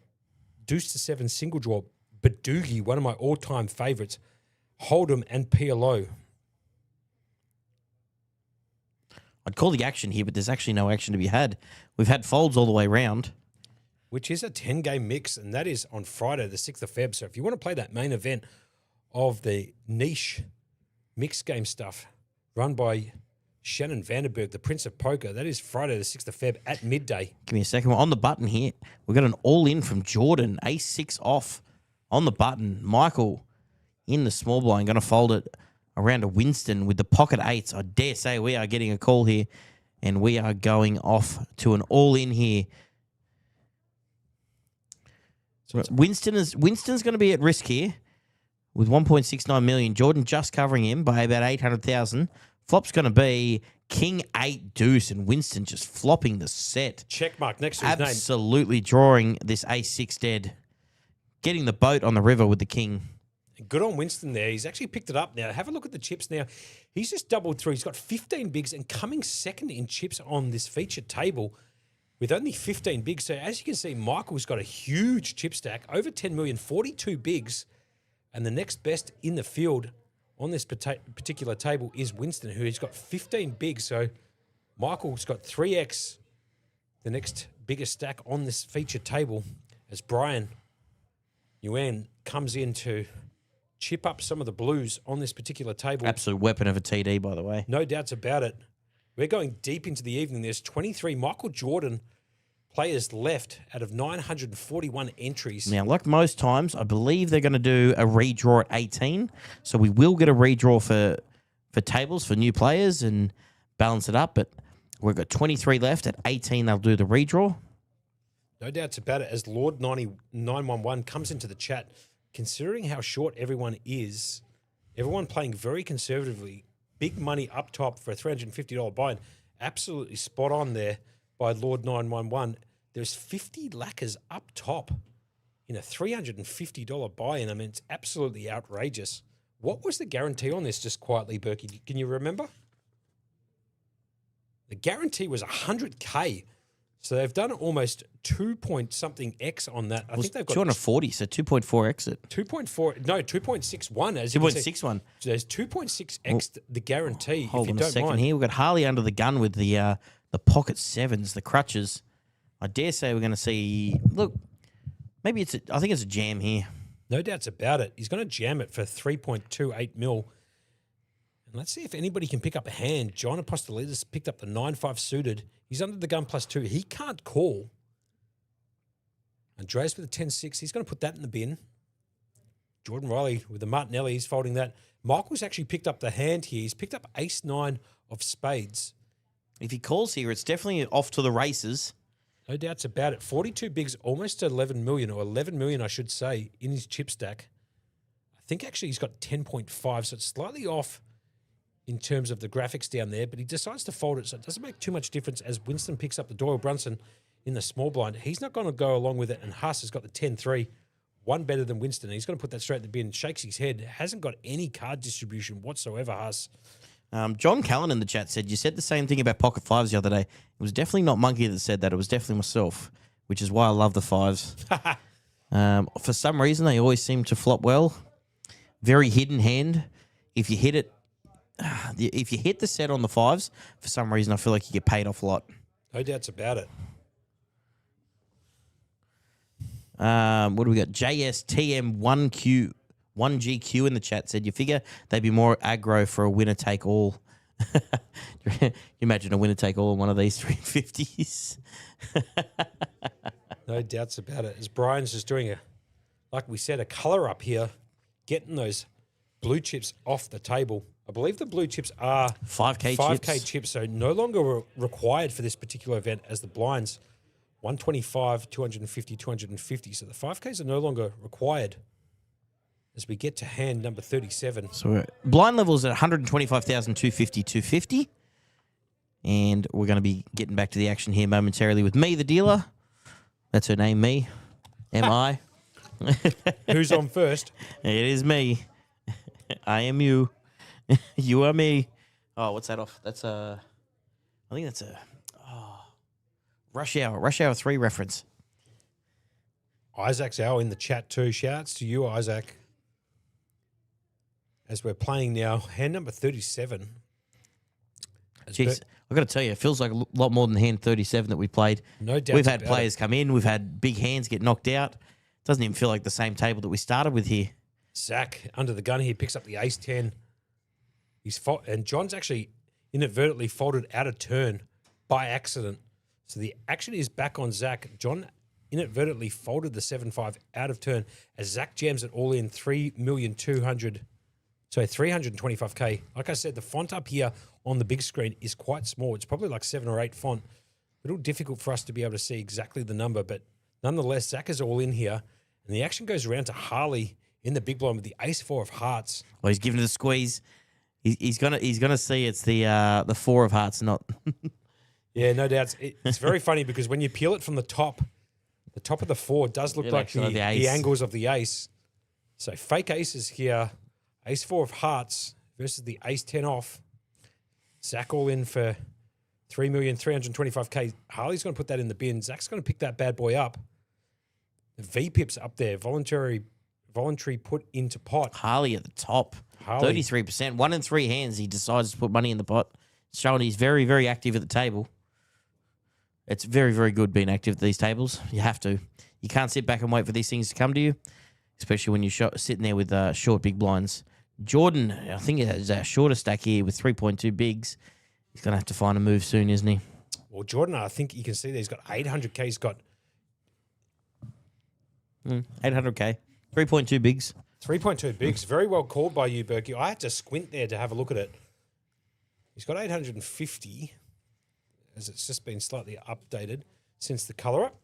deuce to 7 single draw, Badoogie, one of my all-time favourites, hold'em and PLO. I'd call the action here, but there's actually no action to be had. We've had folds all the way round. Which is a 10-game mix, and that is on Friday, the 6th of Feb. So if you want to play that main event of the niche mixed game stuff run by Shannon Vandenberg, the Prince of Poker, that is Friday, the 6th of Feb at midday. Give me a second. We're on the button here. We've got an all-in from Jordan, ace-6 off on the button. Michael in the small blind, going to fold it around to Winston with the pocket eights. I dare say we are getting a call here, and we are going off to an all-in here. So Winston's going to be at risk here with 1.69 million. Jordan just covering him by about 800,000. Flop's going to be King 8 deuce, and Winston just flopping the set. Check mark next to his name. Absolutely drawing this ace-6 dead. Getting the boat on the river with the king. Good on Winston there. He's actually picked it up now. Have a look at the chips now. He's just doubled through. He's got 15 bigs and coming second in chips on this featured table with only 15 bigs. So as you can see, Michael's got a huge chip stack, over 10 million, 42 bigs. And the next best in the field on this particular table is Winston, who's got 15 bigs. So Michael's got 3x the next biggest stack on this featured table as Brian Yuan comes in to chip up some of the blues on this particular table. Absolute weapon of a TD, by the way. No doubts about it. We're going deep into the evening. There's 23 Michael Jordan players left out of 941 entries. Now, like most times, I believe they're going to do a redraw at 18. So we will get a redraw for tables for new players and balance it up. But we've got 23 left. At 18, they'll do the redraw. No doubts about it. As Lord 911 comes into the chat, considering how short everyone is, everyone playing very conservatively, big money up top for a $350 buy-in, absolutely spot on there by Lord 911. There's 50 lacquers up top in a $350 buy-in. I mean, it's absolutely outrageous. What was the guarantee on this, just quietly, Berkey? Can you remember? The guarantee was 100K. So they've done almost 2-point-something X on that. I think they've got 240, so 2.4 exit. 2.61 as 2.61. So there's 2.6x the guarantee. Hold if you on a don't second mind. here. We've got Harley under the gun with the pocket sevens, the crutches. I dare say we're going to see. Look, maybe I think it's a jam here. No doubts about it. He's going to jam it for 3.28 mil. And let's see if anybody can pick up a hand. John Apostolides picked up the 9-5 suited. He's under the gun +2. He can't call. Andreas with the 10-6. He's going to put that in the bin. Jordan Riley with the Martinelli. He's folding that. Michael's actually picked up the hand here. He's picked up ace-9 of spades. If he calls here, it's definitely off to the races. No doubts about it. 42 bigs, almost 11 million, or 11 million, I should say, in his chip stack. I think actually he's got 10.5, so it's slightly off in terms of the graphics down there, but he decides to fold it, so it doesn't make too much difference as Winston picks up the Doyle Brunson in the small blind. He's not going to go along with it, and Huss has got the 10-3, one better than Winston. He's going to put that straight in the bin, shakes his head, hasn't got any card distribution whatsoever, Huss. John Callan in the chat said, you said the same thing about pocket fives the other day. It was definitely not Monkey that said that. It was definitely myself, which is why I love the fives. For some reason, they always seem to flop well. Very hidden hand. If you hit it, if you hit the set on the fives, for some reason, I feel like you get paid off a lot. No doubts about it. What do we got? JSTM1Q, 1GQ in the chat said, you figure they'd be more aggro for a winner-take-all. You imagine a winner-take-all in one of these 350s. No doubts about it. As Brian's just doing like we said, a colour up here, getting those blue chips off the table. I believe the blue chips are 5K chips, so no longer required for this particular event as the blinds, 125, 250, 250. So the 5Ks are no longer required as we get to hand number 37. So blind levels at 125,250, 250. And we're going to be getting back to the action here momentarily with me, the dealer. That's her name, me. M-I. Who's on first? It is me. I am you. You are me. Oh, what's that off? That's I think that's Rush Hour 3 reference. Isaac's out in the chat too. Shouts to you, Isaac. As we're playing now, hand number 37. Jeez, I've got to tell you, it feels like a lot more than hand 37 that we played. No doubt. We've had players come in. We've had big hands get knocked out. Doesn't even feel like the same table that we started with here. Zach under the gun here picks up the ace-10. And John's actually inadvertently folded out of turn by accident. So the action is back on Zach. John inadvertently folded the 7-5 out of turn as Zach jams it all in 325K. Like I said, the font up here on the big screen is quite small. It's probably like 7 or 8 font. A little difficult for us to be able to see exactly the number, but nonetheless, Zach is all in here. And the action goes around to Harley in the big blind with the ace-4 of hearts. Well, he's giving it a squeeze. He's gonna see it's the 4 of hearts, not. Yeah, no doubts. It's very funny because when you peel it from the top of the 4 does look like the angles of the ace. So fake aces here, ace-4 of hearts versus the ace-10 off. Zach all in for 3,325K. Harley's going to put that in the bin. Zach's going to pick that bad boy up. The V-pips up there, voluntary put into pot. Harley at the top, 33%. 1 in 3 hands, he decides to put money in the pot. It's showing he's very, very active at the table. It's very, very good being active at these tables. You have to. You can't sit back and wait for these things to come to you, especially when you're sitting there with short big blinds. Jordan, I think it has a shorter stack here with 3.2 bigs. He's going to have to find a move soon, isn't he? Well, Jordan, I think you can see that he's got 800K. He's got 800K. 3.2 bigs. 3.2 bigs. Very well called by you, Berkey. I had to squint there to have a look at it. He's got 850, as it's just been slightly updated since the color up.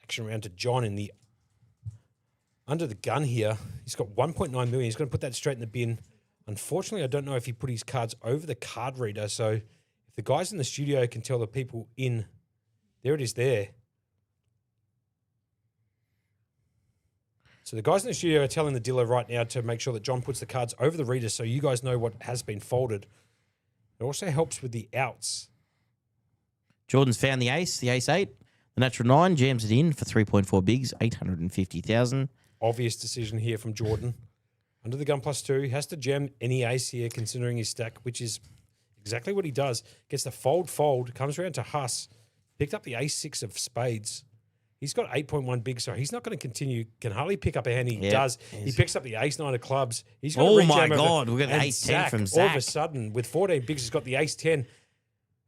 Action round to John in the under the gun here. He's got 1.9 million. He's going to put that straight in the bin. Unfortunately, I don't know if he put his cards over the card reader. So if the guys in the studio can tell the people in, there it is there. So the guys in the studio are telling the dealer right now to make sure that John puts the cards over the reader so you guys know what has been folded. It also helps with the outs. Jordan's found the ace 8. The natural 9 jams it in for 3.4 bigs, 850,000. Obvious decision here from Jordan. Under the gun +2, he has to jam any ace here considering his stack, which is exactly what he does. Gets the fold, comes around to Huss, picked up the ace-6 of spades. He's got 8.1 big, so he's not going to continue. Can Harley pick up a hand? He does. He picks up the ace-9 of clubs. He's going to my God, we've got the ace-10 from Zach. All of a sudden, with 14 bigs, he's got the ace-10.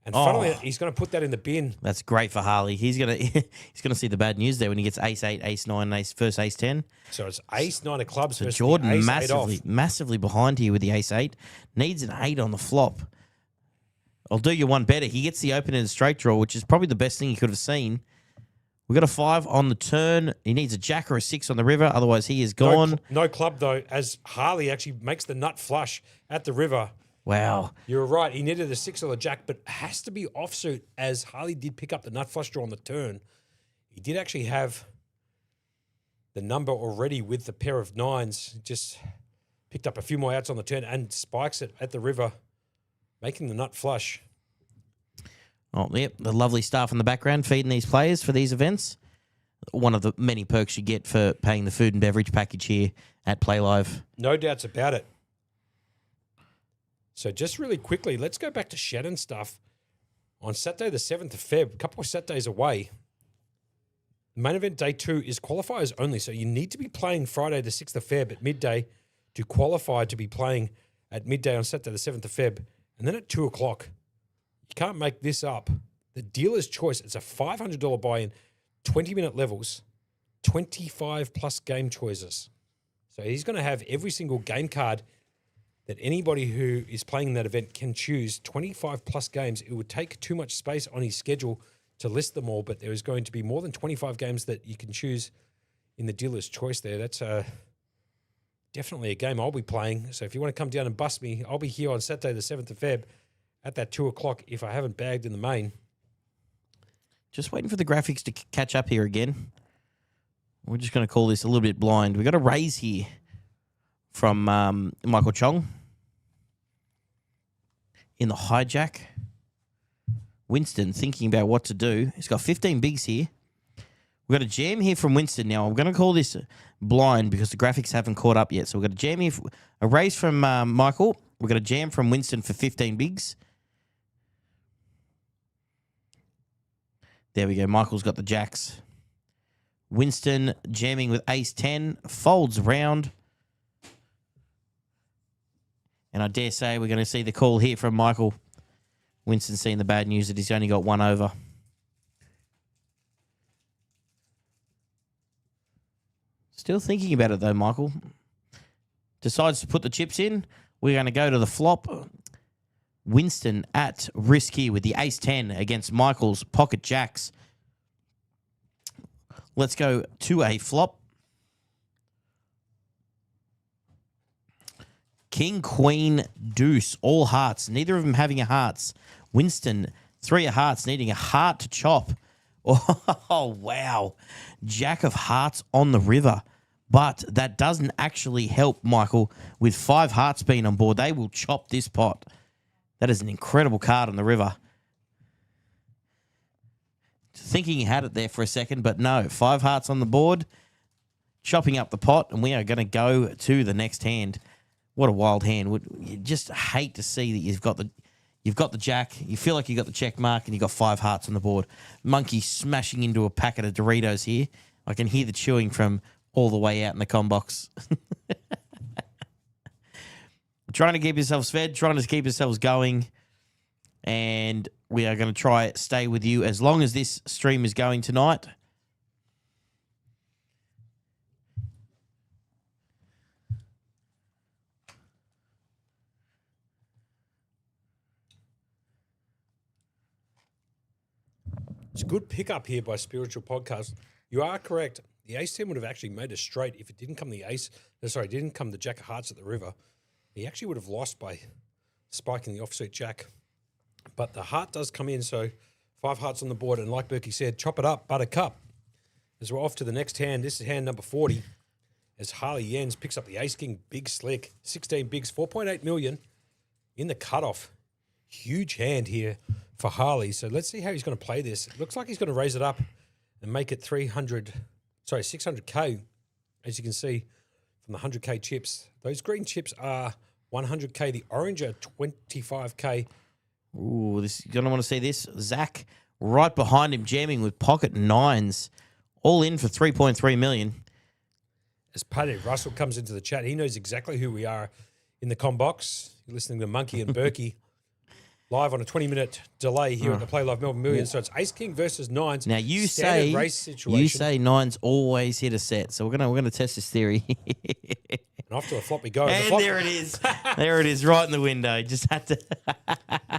And finally, he's going to put that in the bin. That's great for Harley. He's gonna see the bad news there when he gets ace-8, ace-9, first ace-10. So it's ace-9 of clubs so versus Jordan the ace-8 off. massively behind here with the ace-8. Needs an 8 on the flop. I'll do you one better. He gets the open in a straight draw, which is probably the best thing he could have seen. We've got a 5 on the turn. He needs a jack or a 6 on the river. Otherwise, he is gone. No club, though, as Harley actually makes the nut flush at the river. Wow. You're right. He needed a 6 or a jack, but has to be offsuit as Harley did pick up the nut flush draw on the turn. He did actually have the number already with the pair of 9s. Just picked up a few more outs on the turn and spikes it at the river, making the nut flush. Oh, yep. The lovely staff in the background feeding these players for these events. One of the many perks you get for paying the food and beverage package here at Playlive. No doubts about it. So just really quickly, let's go back to Shannon stuff. On Saturday, the 7th of Feb, a couple of Saturdays away, main event day 2 is qualifiers only. So you need to be playing Friday, the 6th of Feb at midday to qualify to be playing at midday on Saturday, the 7th of Feb. And then at 2 o'clock, you can't make this up. The dealer's choice, it's a $500 buy-in, 20-minute levels, 25 plus game choices. So he's going to have every single game card that anybody who is playing in that event can choose, 25 plus games. It would take too much space on his schedule to list them all, but there is going to be more than 25 games that you can choose in the dealer's choice there. That's definitely a game I'll be playing. So if you want to come down and bust me, I'll be here on Saturday, the 7th of Feb at that 2 o'clock if I haven't bagged in the main. Just waiting for the graphics to catch up here again. We're just going to call this a little bit blind. We got a raise here from Michael Chong in the hijack. Winston thinking about what to do. He's got 15 bigs here. We've got a jam here from Winston. Now, I'm going to call this blind because the graphics haven't caught up yet. So we've got a jam here, a raise from Michael. We've got a jam from Winston for 15 bigs. There we go. Michael's got the jacks. Winston jamming with ace-10, folds around. And I dare say we're going to see the call here from Michael. Winston seeing the bad news that he's only got one over. Still thinking about it though, Michael. Decides to put the chips in. We're going to go to the flop. Winston at risk here with the ace-10 against Michael's pocket jacks. Let's go to a flop. King, Queen, Deuce, all hearts. Neither of them having a hearts. Winston, 3 of hearts, needing a heart to chop. Oh, wow. Jack of hearts on the river. But that doesn't actually help Michael with 5 hearts being on board. They will chop this pot. That is an incredible card on the river. Thinking he had it there for a second, but no. 5 hearts on the board, chopping up the pot, and we are going to go to the next hand. What a wild hand. You just hate to see that you've got the jack, you feel like you got the check mark, and you got 5 hearts on the board. Monkey smashing into a packet of Doritos here. I can hear the chewing from all the way out in the comm box. Trying to keep yourselves fed, trying to keep yourselves going. And we are going to try stay with you as long as this stream is going tonight. It's a good pickup here by Spiritual Podcast. You are correct. The ace-10 would have actually made a straight if it didn't come didn't come the jack of hearts at the river. He actually would have lost by spiking the offsuit jack. But the heart does come in, so 5 hearts on the board. And like Berkey said, chop it up, buttercup. As we're off to the next hand, this is hand number 40. As Harley Jens picks up the ace-king, big slick, 16 bigs, 4.8 million in the cutoff. Huge hand here for Harley. So let's see how he's going to play this. It looks like he's going to raise it up and make it 600K, as you can see from the 100K chips. Those green chips are 100K. The orange are 25K. Ooh, you're going to want to see this. Zach right behind him, jamming with pocket 9s. All in for 3.3 million. As Paddy Russell comes into the chat, he knows exactly who we are in the comm box. You're listening to Monkey and Berkey live on a 20-minute delay here at the Playlive Melbourne Million. So it's Ace-King versus 9s. Now you race situation. You say 9s always hit a set, so we're gonna test this theory. And off to a flop we go. And there it is. There it is, right in the window. Just had to.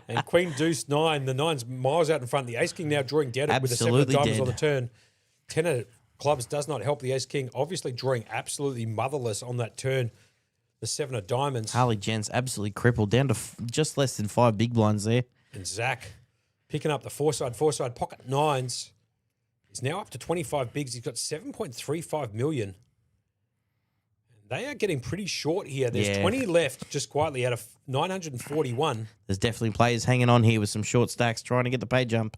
And Queen Deuce 9, the 9's miles out in front. The Ace-King now drawing dead with the 7 of Absolutely diamonds dead. on the turn. 10 of clubs does not help the Ace-King. Obviously drawing absolutely motherless on that turn. The 7 of diamonds. Harley Jens absolutely crippled, down to just less than 5 big blinds there. And Zach picking up the four-side pocket 9s. He's now up to 25 bigs. He's got 7.35 million. They are getting pretty short here. There's 20 left just quietly out of 941. There's definitely players hanging on here with some short stacks trying to get the pay jump.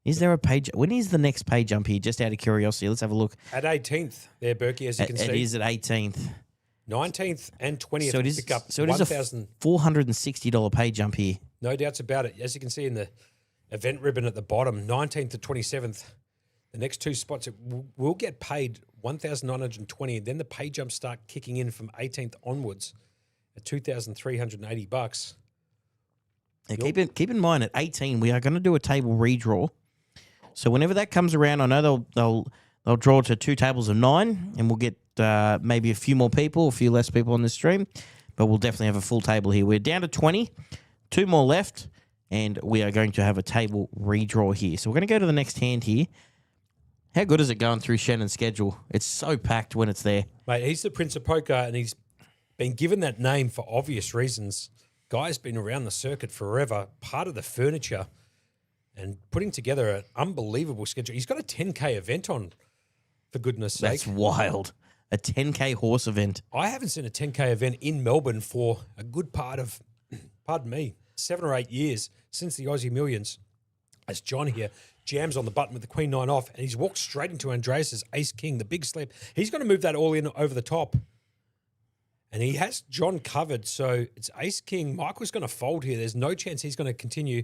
Is there a page? When is the next pay jump here? Just out of curiosity. Let's have a look. At 18th there, Berkey, as you can see. It is at 18th. 19th and 20th So it is. pick up So it is a $460 pay jump here. No doubts about it. As you can see in the event ribbon at the bottom, 19th to 27th, the next two spots will get paid $1,920, and then the pay jumps start kicking in from 18th onwards at $2,380. Yeah, keep in mind at 18 we are going to do a table redraw. So whenever that comes around, I know they'll draw to 2 tables of 9, and we'll get maybe a few more people, a few less people on the stream, but we'll definitely have a full table here. We're down to 20, 2 more left, and we are going to have a table redraw here. So we're going to go to the next hand here. How good is it going through Shannon's schedule? It's so packed when it's there. Mate, he's the Prince of Poker, and he's been given that name for obvious reasons. Guy's been around the circuit forever, part of the furniture, and putting together an unbelievable schedule. He's got a 10K event on, for goodness sake. That's wild. A 10K horse event. I haven't seen a 10K event in Melbourne for a good part of, pardon me, 7 or 8 years since the Aussie Millions. As John here jams on the button with the Queen 9 off, and he's walked straight into Andreas' Ace King, the big slip. He's going to move that all in over the top. And he has John covered, so it's Ace King. Michael's going to fold here. There's no chance he's going to continue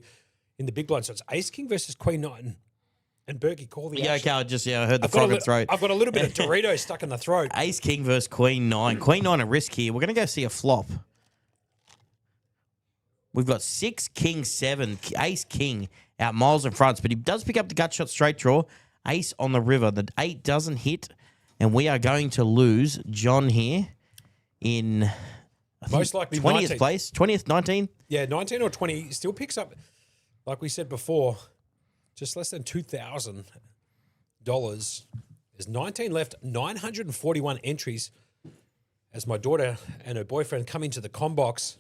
in the big blind. So it's Ace King versus Queen 9. And Berkey, call the action. Okay, I heard the frog in throat. I've got a little bit of Dorito stuck in the throat. Ace King versus Queen 9. Queen 9 at risk here. We're going to go see a flop. We've got 6, King 7, Ace King out miles in front, but he does pick up the gut shot straight draw. Ace on the river. The 8 doesn't hit, and we are going to lose John here in most likely 20th 19th. place. 20th, 19? Yeah, 19 or 20. He still picks up, like we said before, just less than $2,000. There's 19 left, 941 entries. As my daughter and her boyfriend come into the com box,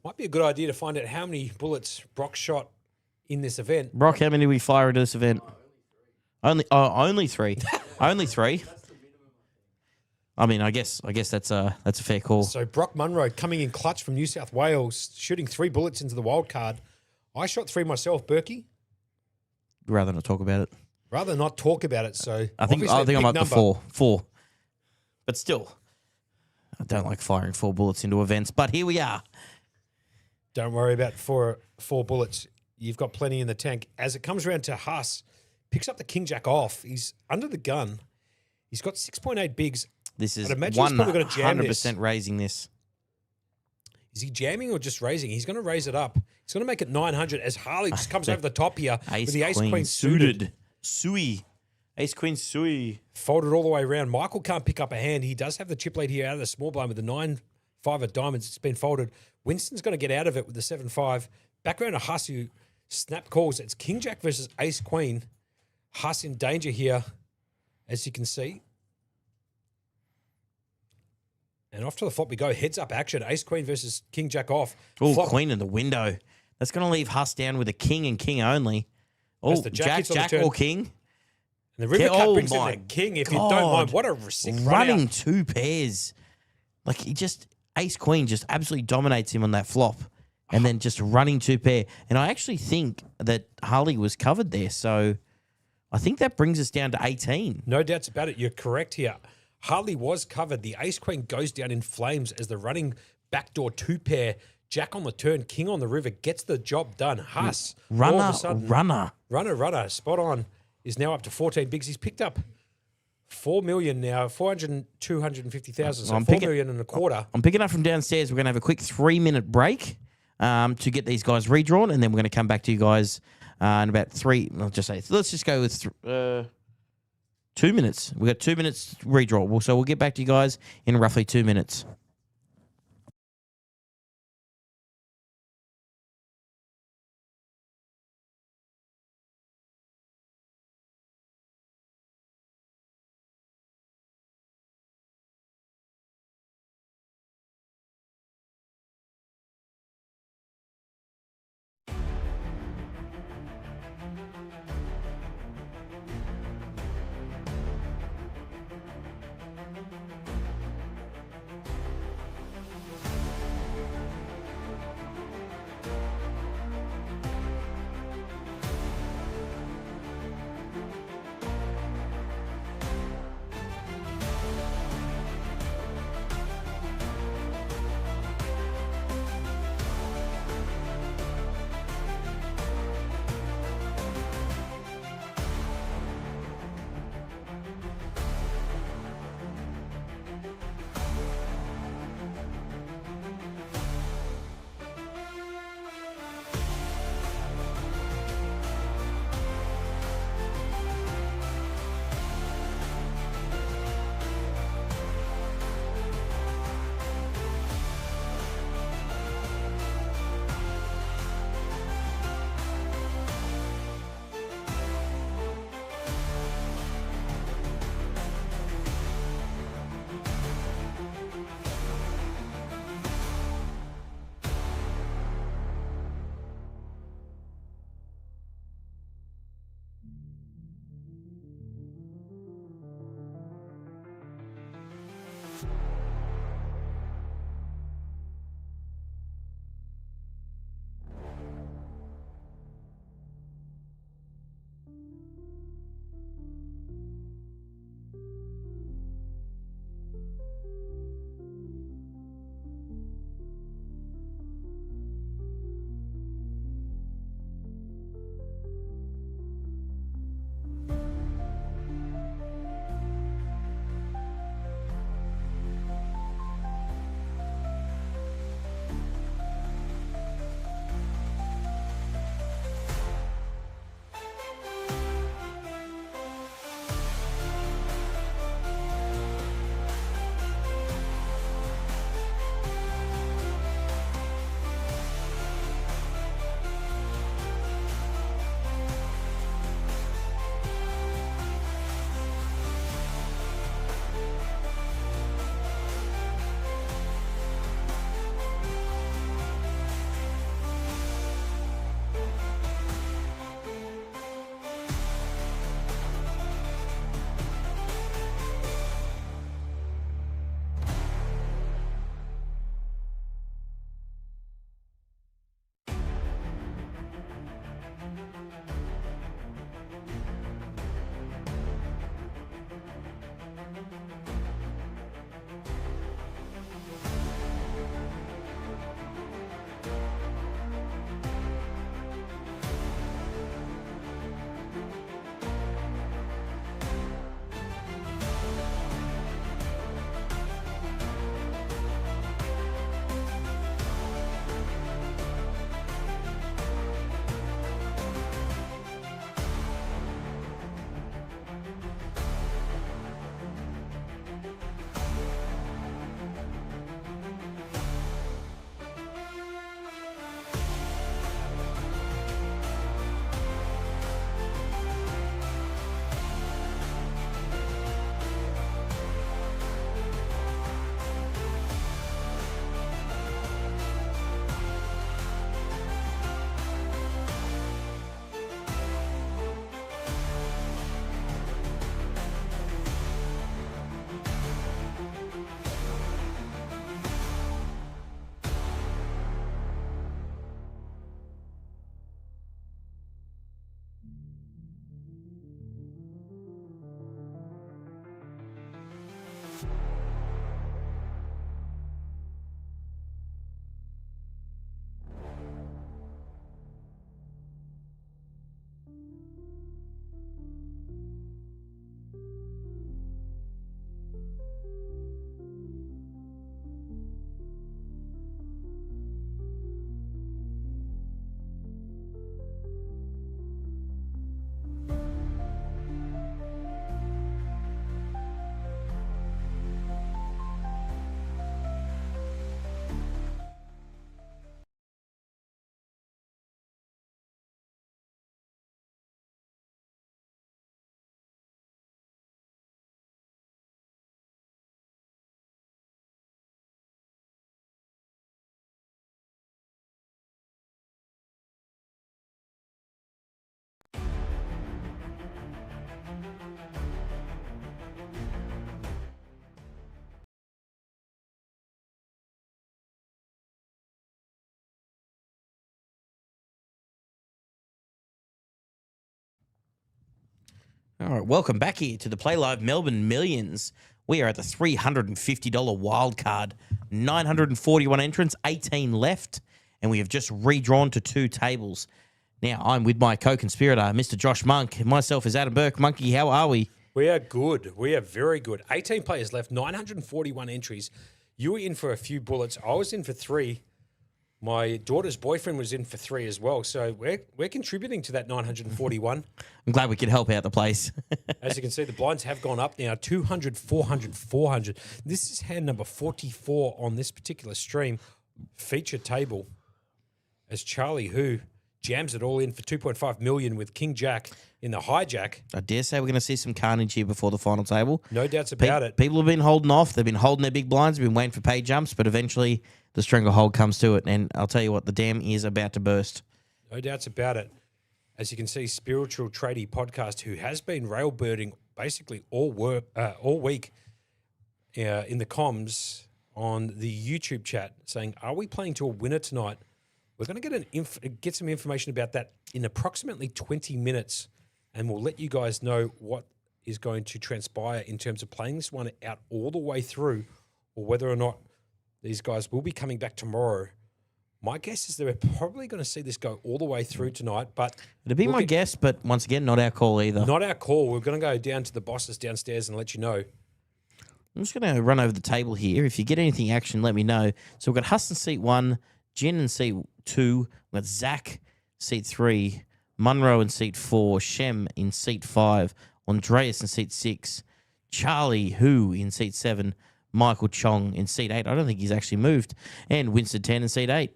might be a good idea to find out how many bullets Brock shot in this event. Brock, how many did we fire into this event? Only 3. Only 3. I mean, I guess that's a fair call. So Brock Munro coming in clutch from New South Wales, shooting 3 bullets into the wild card. I shot 3 myself, Berkey. Rather not talk about it. Rather not talk about it. So I think I'm up to 4. But still, I don't like firing 4 bullets into events. But here we are. Don't worry about four bullets. You've got plenty in the tank. As it comes around to Huss, picks up the King Jack off. He's under the gun. He's got 6.8 bigs. This is I'd imagine he's probably gonna jam 100% raising this. Is he jamming or just raising? He's going to raise it up. He's going to make it 900 as Harley just comes over the top here with the Ace-Queen suited. Sui. Ace-Queen Sui. Folded all the way around. Michael can't pick up a hand. He does have the chip lead here out of the small blind with the 9-5 of diamonds. It's been folded. Winston's going to get out of it with the 7-5. Background to Huss, who snap calls. It's King Jack versus Ace-Queen. Huss in danger here, as you can see. And off to the flop we go. Heads up action. Ace-Queen versus King Jack off. Oh, Flop. Queen in the window. That's going to leave Huss down with a King and King only. Oh, the Jack turn. or King. And the river cut brings in my the King, if you God. don't mind. What a sick Running run 2 pairs. Like, Ace-Queen just absolutely dominates him on that flop. And then just running 2 pair. And I actually think that Harley was covered there. So I think that brings us down to 18. No doubts about it. You're correct here. Harley was covered. The Ace-Queen goes down in flames as the running backdoor 2 pair. Jack on the turn, King on the river gets the job done. Huss, all of a sudden, runner, spot on, is now up to 14 bigs. He's picked up 4 million now, 250,000, so 4 million and a quarter. I'm picking up from downstairs. We're going to have a quick 3-minute break to get these guys redrawn, and then we're going to come back to you guys in about 3. I'll just say, let's just go with 2 minutes. We've got 2 minutes redraw. So we'll get back to you guys in roughly 2 minutes. All right, welcome back here to the Playlive Melbourne Millions. We are at the $350 Wildcard. 941 entrants, 18 left, and we have just redrawn to 2 tables. Now, I'm with my co-conspirator, Mr. Josh Monk. Myself is Adam Burke. Monkey, how are we? We are good. We are very good. 18 players left, 941 entries. You were in for a few bullets. I was in for 3. My daughter's boyfriend was in for 3 as well. So we're contributing to that 941. I'm glad we could help out the place. As you can see, the blinds have gone up now. 200, 400, 400. This is hand number 44 on this particular stream. Feature table. As Charlie, who jams it all in for 2.5 million with King Jack in the hijack. I dare say we're going to see some carnage here before the final table. No doubts about it. People have been holding off. They've been holding their big blinds. They've been waiting for pay jumps, but eventually the stranglehold comes to it. And I'll tell you what, the dam is about to burst. No doubts about it. As you can see, Spiritual Tradie Podcast, who has been railbirding basically all week in the comms on the YouTube chat, saying, "Are we playing to a winner tonight?" We're going to get some information about that in approximately 20 minutes, and we'll let you guys know what is going to transpire in terms of playing this one out all the way through, or whether or not these guys will be coming back tomorrow. My guess is that we're probably going to see this go all the way through tonight, but it'd be my guess, but once again, not our call either. Not our call. We're going to go down to the bosses downstairs and let you know. I'm just going to run over the table here. If you get anything action, let me know. So we've got Huss in seat 1, Jen in seat 2, we've got Zach seat 3, Munro in seat 4, Shem in seat 5, Andreas in seat 6, Charlie Who in seat 7, Michael Chong in seat 8. I don't think he's actually moved. And Winston 10 in seat 8.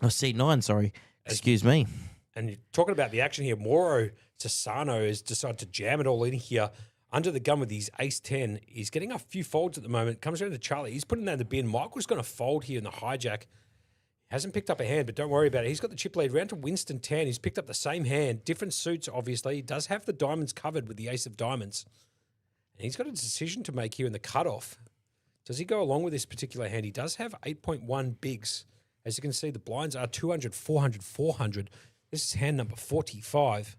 Oh, seat 9, sorry. Excuse me. And you're talking about the action here. Moro Sassano has decided to jam it all in here under the gun with his ace 10. He's getting a few folds at the moment. Comes around to Charlie. He's putting that in the bin. Michael's going to fold here in the hijack. Hasn't picked up a hand, but don't worry about it. He's got the chip lead round to Winston 10. He's picked up the same hand. Different suits, obviously. He does have the diamonds covered with the ace of diamonds. And he's got a decision to make here in the cutoff. Does he go along with this particular hand? He does have 8.1 bigs. As you can see, the blinds are 200, 400, 400. This is hand number 45. He's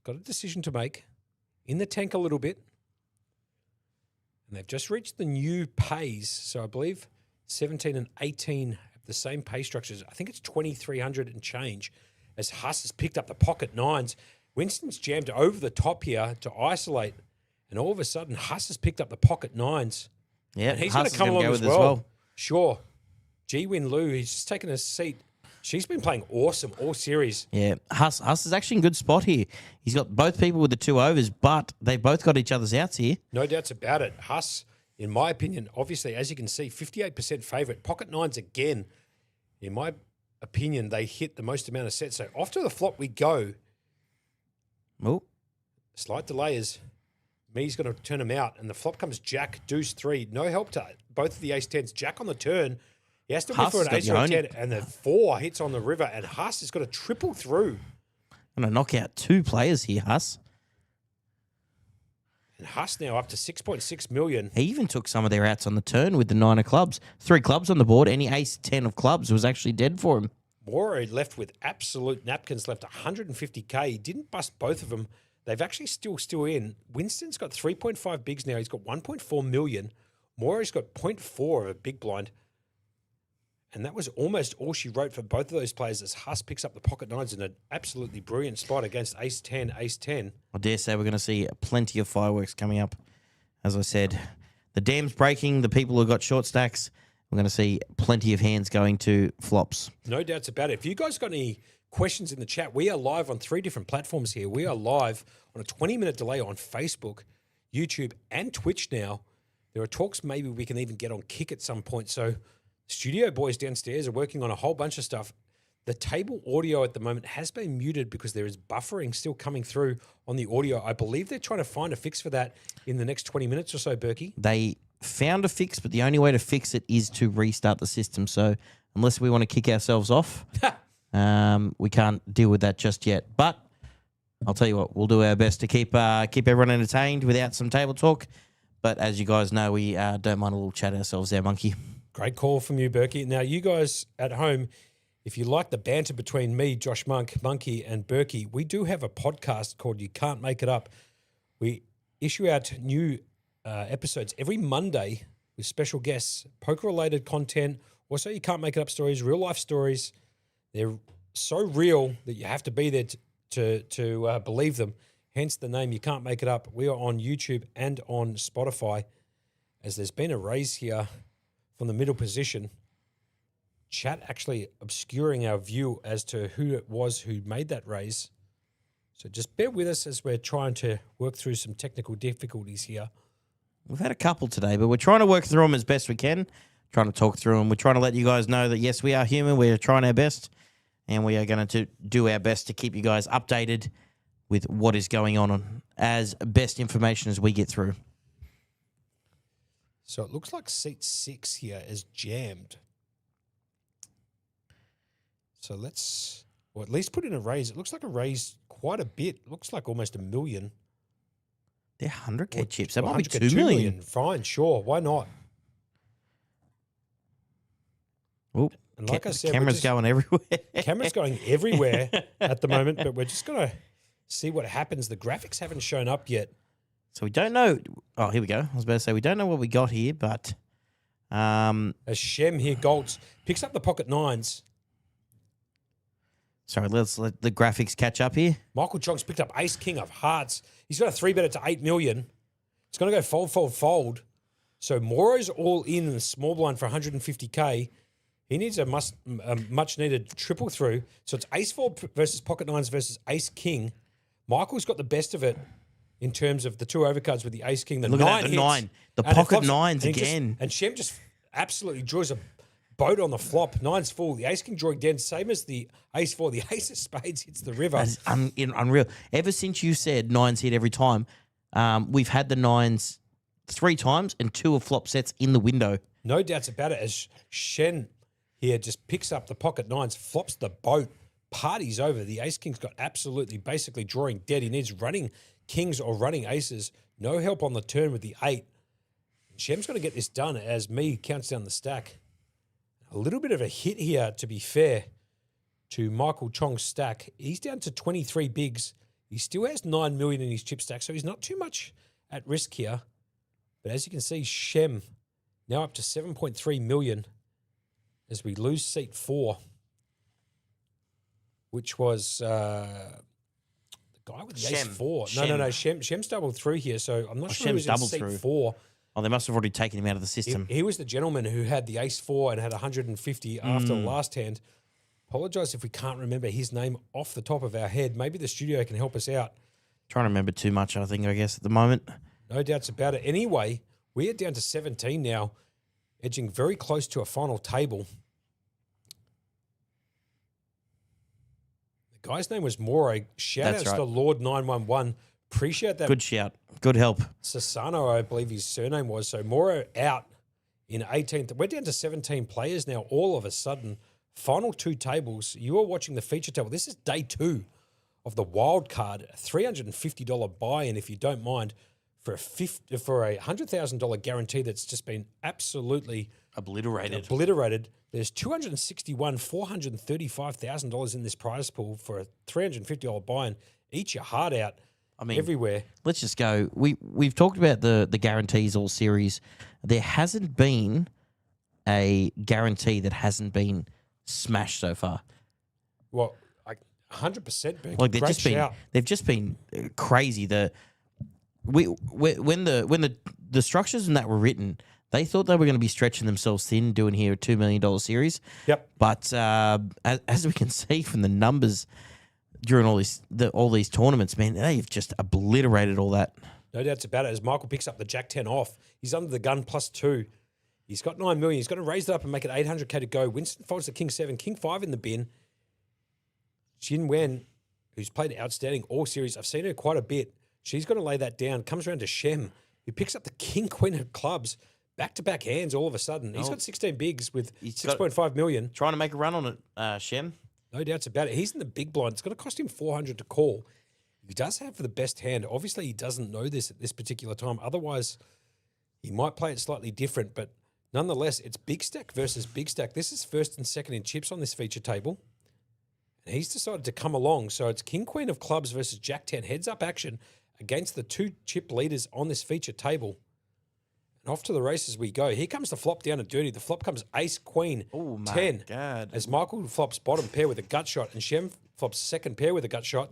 got a decision to make. In the tank a little bit. And they've just reached the new pays. So I believe 17 and 18 have the same pay structures. I think it's 2,300 and change. As Huss has picked up the pocket 9s. Winston's jammed over the top here to isolate. And all of a sudden, Huss has picked up the pocket 9s. Yeah, and he's going to come along as well. Sure. G-Win Lu, he's just taken a seat. She's been playing awesome all series. Yeah, Huss is actually in good spot here. He's got both people with the 2 overs, but they both got each other's outs here. No doubts about it. Huss, in my opinion, obviously, as you can see, 58% favourite. Pocket 9s again. In my opinion, they hit the most amount of sets. So off to the flop we go. Oh. Slight delay is... Me's going to turn him out, and the flop comes Jack, deuce 3. No help to both of the ace 10s. Jack on the turn. He has to wait for an ace or a 10, and the 4 hits on the river, and Huss has got to triple through. Going to knock out 2 players here, Huss. And Huss now up to 6.6 million. He even took some of their outs on the turn with the 9 of clubs. 3 clubs on the board. Any ace 10 of clubs was actually dead for him. Moro left with absolute napkins, left 150K. He didn't bust both of them. They've actually still in. Winston's got 3.5 bigs now. He's got 1.4 million. Moro's got 0.4 of a big blind. And that was almost all she wrote for both of those players as Huss picks up the pocket 9s in an absolutely brilliant spot against ace 10, ace 10. I dare say we're going to see plenty of fireworks coming up. As I said, the dam's breaking. The people who got short stacks, we're going to see plenty of hands going to flops. No doubts about it. If you guys got any questions in the chat, we are live on 3 different platforms here. We are live on a 20-minute delay on Facebook, YouTube, and Twitch now. There are talks maybe we can even get on Kick at some point. So studio boys downstairs are working on a whole bunch of stuff. The table audio at the moment has been muted because there is buffering still coming through on the audio. I believe they're trying to find a fix for that in the next 20 minutes or so, Berkey. They found a fix, but the only way to fix it is to restart the system. So unless we want to kick ourselves off... we can't deal with that just yet. But I'll tell you what, we'll do our best to keep everyone entertained without some table talk. But as you guys know, we don't mind a little chat ourselves there, Monkey. Great call from you, Berkey. Now, you guys at home, if you like the banter between me, Josh Monk, Monkey, and Berkey, we do have a podcast called You Can't Make It Up. We issue out new episodes every Monday with special guests, poker-related content. Also, you can't make it up stories, real-life stories. They're so real that you have to be there to believe them. Hence the name, You Can't Make It Up. We are on YouTube and on Spotify. As there's been a raise here from the middle position, chat actually obscuring our view as to who it was who made that raise. So just bear with us as we're trying to work through some technical difficulties here. We've had a couple today, but we're trying to work through them as best we can. Trying to talk through them. We're trying to let you guys know that, yes, we are human. We're trying our best, and we are going to do our best to keep you guys updated with what is going on as best information as we get through. So it looks like seat 6 here is jammed. So let's, or at least put in a raise. It looks like a raise quite a bit. It looks like almost $1 million. They're 100K chips. That Well, might be 100K, $2 million. Fine, sure. Why not? Oh, And like I said, camera's going everywhere. Camera's going everywhere at the moment, but we're just going to see what happens. The graphics haven't shown up yet. So we don't know. Oh, here we go. I was about to say we don't know what we got here, but As Shem here, Golds, picks up the pocket nines. sorry, let's let the graphics catch up here. Michael Chong's picked up ace king of hearts. He's got a 3-better to 8 million. It's going to go fold, fold, fold. So Moro's all in the small blind for 150K. He needs a much needed triple through. So it's ace four versus pocket nines versus ace king. Michael's got the best of it in terms of the two overcards with the ace king. The Look nine at that, the hits, nine. The and it pocket flops, nines and he again. and Shem just absolutely draws a boat on the flop. Nine's full. The ace king drawing dead. Same as the ace four. The ace of spades hits the river. That's unreal. Ever since you said nines hit every time, we've had the nines 3 times and 2 of flop sets in the window. No doubts about it. As Shen here just picks up the pocket nines, flops the boat, party's over. The ace king's got absolutely basically drawing dead. He needs running kings or running aces. No help on the turn with the 8. Shem's going to get this done as me counts down the stack. A little bit of a hit here, to be fair, to Michael Chong's stack. He's down to 23 bigs. He still has 9 million in his chip stack, so he's not too much at risk here. But as you can see, Shem now up to 7.3 million as we lose seat 4, which was the guy with the ace 4. No. Shem's doubled through here, so I'm not sure who was in seat 4. Oh, they must have already taken him out of the system. He was the gentleman who had the ace 4 and had 150 after the last hand. Apologise if we can't remember his name off the top of our head. Maybe the studio can help us out. Trying to remember too much, I guess, at the moment. No doubts about it. Anyway, we are down to 17 now, edging very close to a final table. The guy's name was Moro. Shout outs to Lord 911. Appreciate that. Good shout. Good help. Sassano, I believe his surname was. So Moro out in 18th. We're down to 17 players now all of a sudden. Final 2 tables. You are watching the feature table. This is day 2 of the Wildcard. $350 buy-in, if you don't mind, for a $100,000 guarantee that's just been absolutely Obliterated. There's $435,000 in this prize pool for a $350 buy-in. Eat your heart out. Everywhere. Let's just go. We've talked about the guarantees all series. There hasn't been a guarantee that hasn't been smashed so far. Well, 100%. Like they've just been crazy. When the structures and that were written, they thought they were going to be stretching themselves thin doing here a $2 million series. Yep. But as we can see from the numbers during all these tournaments, man, they've just obliterated all that. No doubts about it. As Michael picks up the Jack 10 off, he's under the gun +2. He's got 9 million. He's going to raise it up and make it 800K to go. Winston folds the King 7, King 5 in the bin. Jin Wen, who's played outstanding all series, I've seen her quite a bit. She's going to lay that down. Comes around to Shem, who picks up the King Queen of clubs. Back-to-back hands all of a sudden. He's got 16 bigs with 6.5 million. Trying to make a run on it, Shem. No doubts about it. He's in the big blind. It's going to cost him 400 to call. He does have for the best hand. Obviously, he doesn't know this at this particular time. Otherwise, he might play it slightly different. But nonetheless, it's big stack versus big stack. This is first and second in chips on this feature table. And he's decided to come along. So it's King Queen of clubs versus Jack 10 heads up action. against the 2 chip leaders on this feature table. And off to the races we go. Here comes the flop down to dirty. The flop comes ace, queen, Oh, my 10. God. As Michael flops bottom pair with a gut shot and Shem flops second pair with a gut shot.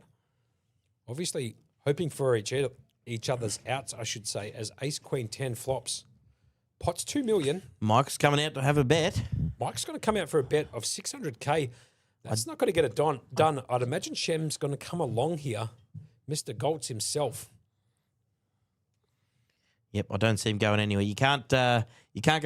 Obviously hoping for each other's outs, I should say, as ace, queen, 10 flops. Pot's 2 million. Mike's coming out to have a bet. Mike's going to come out for a bet of 600K. That's not going to get it done. I'd imagine Shem's going to come along here. Mr. Goltz himself. Yep, I don't see him going anywhere. You can't go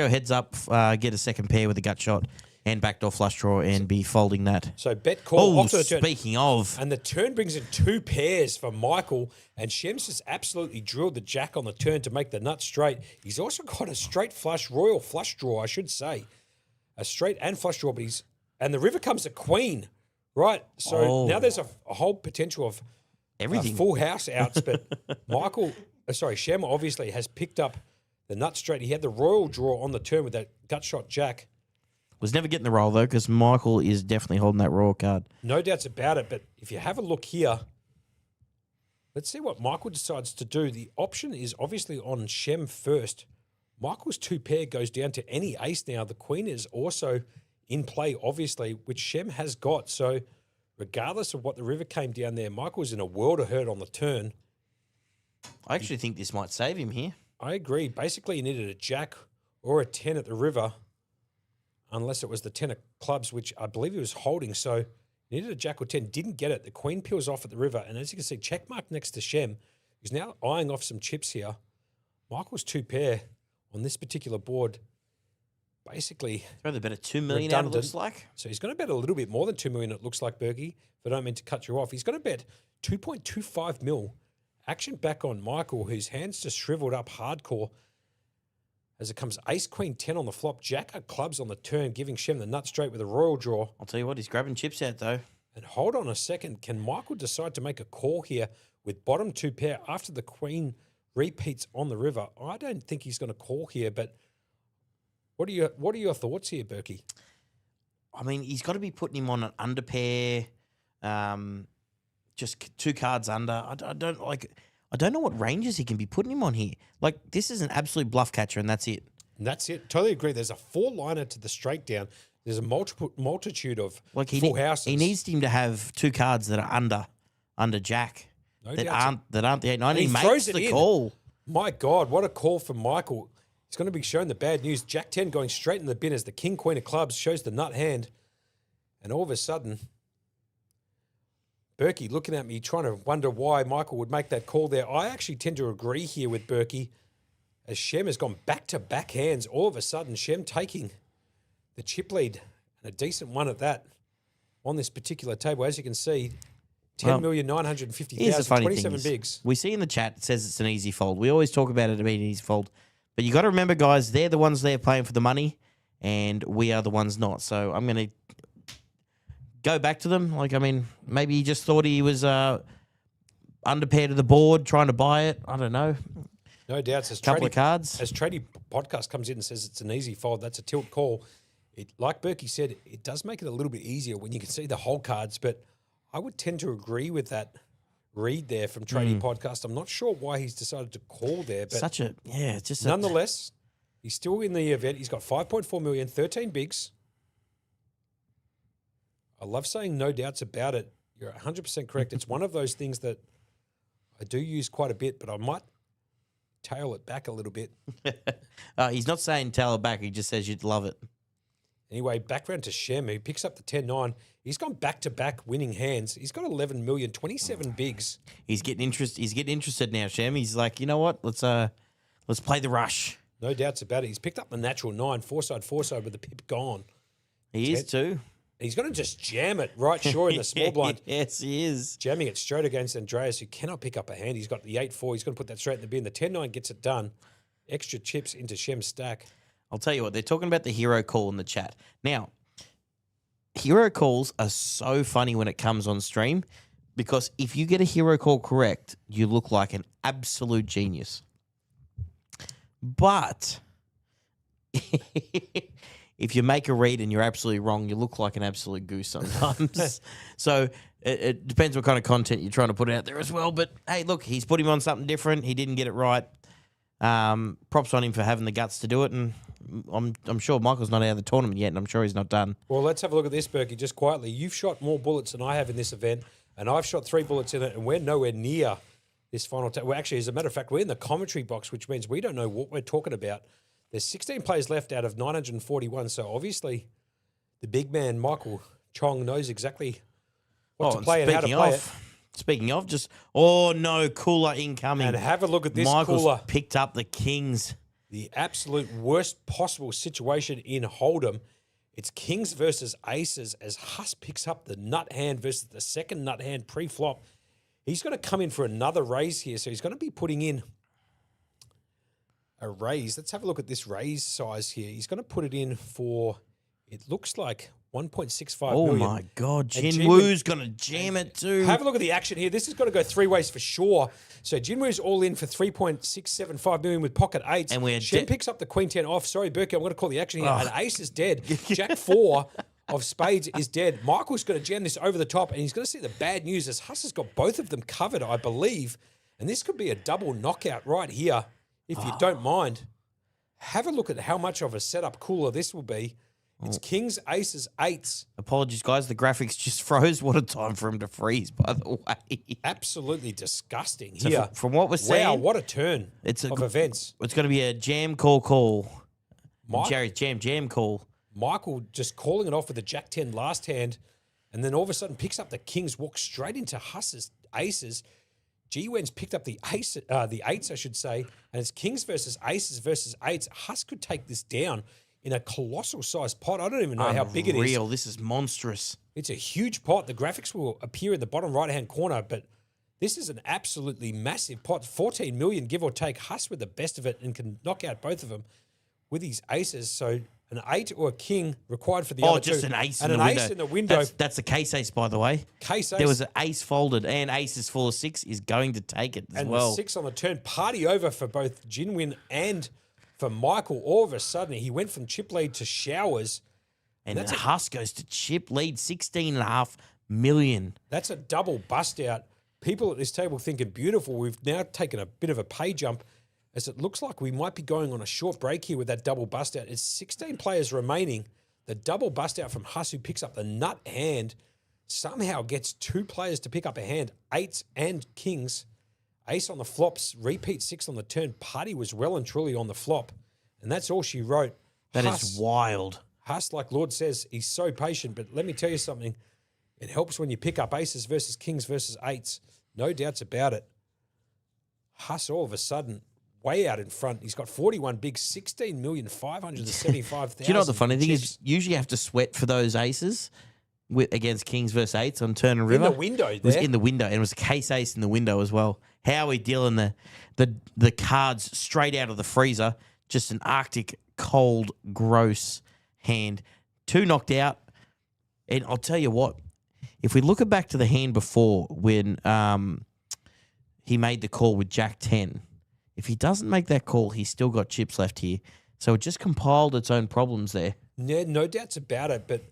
heads up, get a second pair with a gut shot and backdoor flush draw and be folding that. So bet call Oh, off to the turn. speaking of. And the turn brings in 2 pairs for Michael. And Shem's just absolutely drilled the jack on the turn to make the nut straight. He's also got a straight flush, royal flush draw, I should say. A straight and flush draw, but and the river comes a queen, right? So now there's a whole potential of Everything. full house outs. But Shem obviously has picked up the nut straight. He had the royal draw on the turn with that gut shot jack. Was never getting the roll, though, because Michael is definitely holding that royal card. No doubts about it. But if you have a look here, let's see what Michael decides to do. The option is obviously on Shem first. Michael's 2 pair goes down to any ace now. The queen is also in play, obviously, which Shem has got. So regardless of what the river came down there, Michael was in a world of hurt on the turn. I actually think this might save him here. I agree. Basically, you needed a jack or a 10 at the river, unless it was the 10 of clubs, which I believe he was holding. So you needed a jack or 10, didn't get it. The queen peels off at the river. And as you can see, check mark next to Shem. He's now eyeing off some chips here. Michael's 2 pair on this particular board, basically Throw the bet at 2 million out, it looks like. So he's going to bet a little bit more than 2 million, it looks like, Berkey. If I don't mean to cut you off. He's going to bet 2.25 mil. Action back on Michael, whose hands just shriveled up hardcore. As it comes ace, queen, 10 on the flop, jack of clubs on the turn, giving Shem the nut straight with a royal draw. I'll tell you what, he's grabbing chips out, though. And hold on a second. Can Michael decide to make a call here with bottom 2 pair after the queen repeats on the river? I don't think he's going to call here, but what are your thoughts here, Berkey? I mean, he's got to be putting him on an under pair, just 2 cards under. I don't know what ranges he can be putting him on here. Like, this is an absolute bluff catcher, and that's it. And that's it. Totally agree. There's a 4-liner to the straight down. There's a multitude of full houses. He needs him to have 2 cards that are under jack. No that doubt. aren't the 8-9. And He makes the call. My God, what a call from Michael. He's going to be shown the bad news. Jack 10 going straight in the bin as the king, queen of clubs shows the nut hand. And all of a sudden, Berkey looking at me, trying to wonder why Michael would make that call there. I actually tend to agree here with Berkey, as Shem has gone back-to-back hands. All of a sudden, Shem taking the chip lead, and a decent one at that, on this particular table. As you can see, 10,950,000, Here's the funny 27 thing bigs. We see in the chat, it says it's an easy fold. We always talk about it being an easy fold. But you got to remember, guys, they're the ones there playing for the money, and we are the ones not. So I'm going to go back to them. Like, I mean, maybe he just thought he was underpaired to the board, trying to buy it. I don't know. No doubts. As Couple of cards. As Tradie Podcast comes in and says it's an easy fold, that's a tilt call. Like Berkey said, it does make it a little bit easier when you can see the whole cards, but I would tend to agree with that read there from Tradie Podcast. I'm not sure why he's decided to call there, but it's just nonetheless, he's still in the event. He's got 5.4 million, 13 bigs. I love saying no doubts about it. You're 100% correct. It's one of those things that I do use quite a bit, but I might tail it back a little bit. He's not saying tail it back. He just says you'd love it. Anyway, back round to Shem, who picks up the 10-9. He's gone back-to-back winning hands. He's got 11 million, 27 bigs. He's getting interested now, Shem. He's like, you know what? Let's play the rush. No doubts about it. He's picked up the natural 9, four-side with the pip gone. He is too. He's going to just jam it right sure in the small blind. Yes, he is. Jamming it straight against Andreas, who cannot pick up a hand. He's got the 8-4. He's going to put that straight in the bin. The 10-9 gets it done. Extra chips into Shem's stack. I'll tell you what, they're talking about the hero call in the chat. Now, hero calls are so funny when it comes on stream because if you get a hero call correct, you look like an absolute genius. But if you make a read and you're absolutely wrong, you look like an absolute goose sometimes. So it depends what kind of content you're trying to put out there as well. But hey, look, he's put him on something different. He didn't get it right. Props on him for having the guts to do it, and I'm sure Michael's not out of the tournament yet, and I'm sure he's not done. Well, let's have a look at this, Berkey, just quietly. You've shot more bullets than I have in this event, and I've shot 3 bullets in it, and we're nowhere near this final. Well, actually, as a matter of fact, we're in the commentary box, which means we don't know what we're talking about. There's 16 players left out of 941, so obviously the big man, Michael Chong, knows exactly what to play and how to play it. Speaking of, no, cooler incoming. And have a look at this Michael's cooler. Picked up the Kings. The absolute worst possible situation in Hold'em. It's Kings versus Aces as Huss picks up the nut hand versus the second nut hand pre-flop. He's going to come in for another raise here, so he's going to be putting in a raise. Let's have a look at this raise size here. He's going to put it in for, it looks like 1.65 million. Oh, my God. Jin Woo's going to jam it too. Have a look at the action here. This is going to go 3 ways for sure. So Jin Woo's all in for 3.675 million with pocket 8s. And Shen picks up the queen 10 off. Sorry, Berkey, I'm going to call the action here. An ace is dead. Jack 4 of spades is dead. Michael's going to jam this over the top, and he's going to see the bad news as Huss has got both of them covered, I believe. And this could be a double knockout right here, if you don't mind. Have a look at how much of a setup cooler this will be. It's Kings, Aces, 8s. Apologies, guys. The graphics just froze. What a time for him to freeze, by the way. Absolutely disgusting So here. from what we're saying... Wow, what a turn of events. It's going to be a jam call. Mike, Jerry's jam call. Michael just calling it off with a Jack 10 last hand, and then all of a sudden picks up the Kings, walks straight into Huss's Aces. G-Wen's picked up the 8s, I should say, and it's Kings versus Aces versus 8s. Huss could take this down in a colossal sized pot. I don't even know how big it is. Unreal. This is monstrous. It's a huge pot. The graphics will appear in the bottom right-hand corner, but this is an absolutely massive pot. 14 million, give or take. Huss with the best of it and can knock out both of them with his aces. So an 8 or a king required for the other two. Oh, just an ace and in an the window. ace in the window. That's a case ace, by the way. Case ace. There was an ace folded, and aces full of 6 is going to take it as and well. 6 on the turn. Party over for both Jinwin and for Michael. All of a sudden, he went from chip lead to showers. And then Huss goes to chip lead, 16.5 million. That's a double bust out. People at this table thinking beautiful. We've now taken a bit of a pay jump as it looks like we might be going on a short break here with that double bust out. It's 16 players remaining. The double bust out from Huss, who picks up the nut hand, somehow gets 2 players to pick up a hand, 8s and kings. Ace on the flops, repeat 6 on the turn. Party was well and truly on the flop. And that's all she wrote. That is wild. Huss, like Lord says, he's so patient. But let me tell you something. It helps when you pick up aces versus kings versus 8s. No doubts about it. Huss all of a sudden, way out in front. He's got 41 bigs, 16,575,000. Do you know what the funny thing is? Usually you have to sweat for those aces against kings versus 8s on turn and river. In the window It was in the window, and it was a case ace in the window as well. Howie dealing the cards straight out of the freezer. Just an Arctic, cold, gross hand. 2 knocked out. And I'll tell you what, if we look back to the hand before when he made the call with Jack 10, if he doesn't make that call, he's still got chips left here. So it just compiled its own problems there. Yeah, no doubts about it. But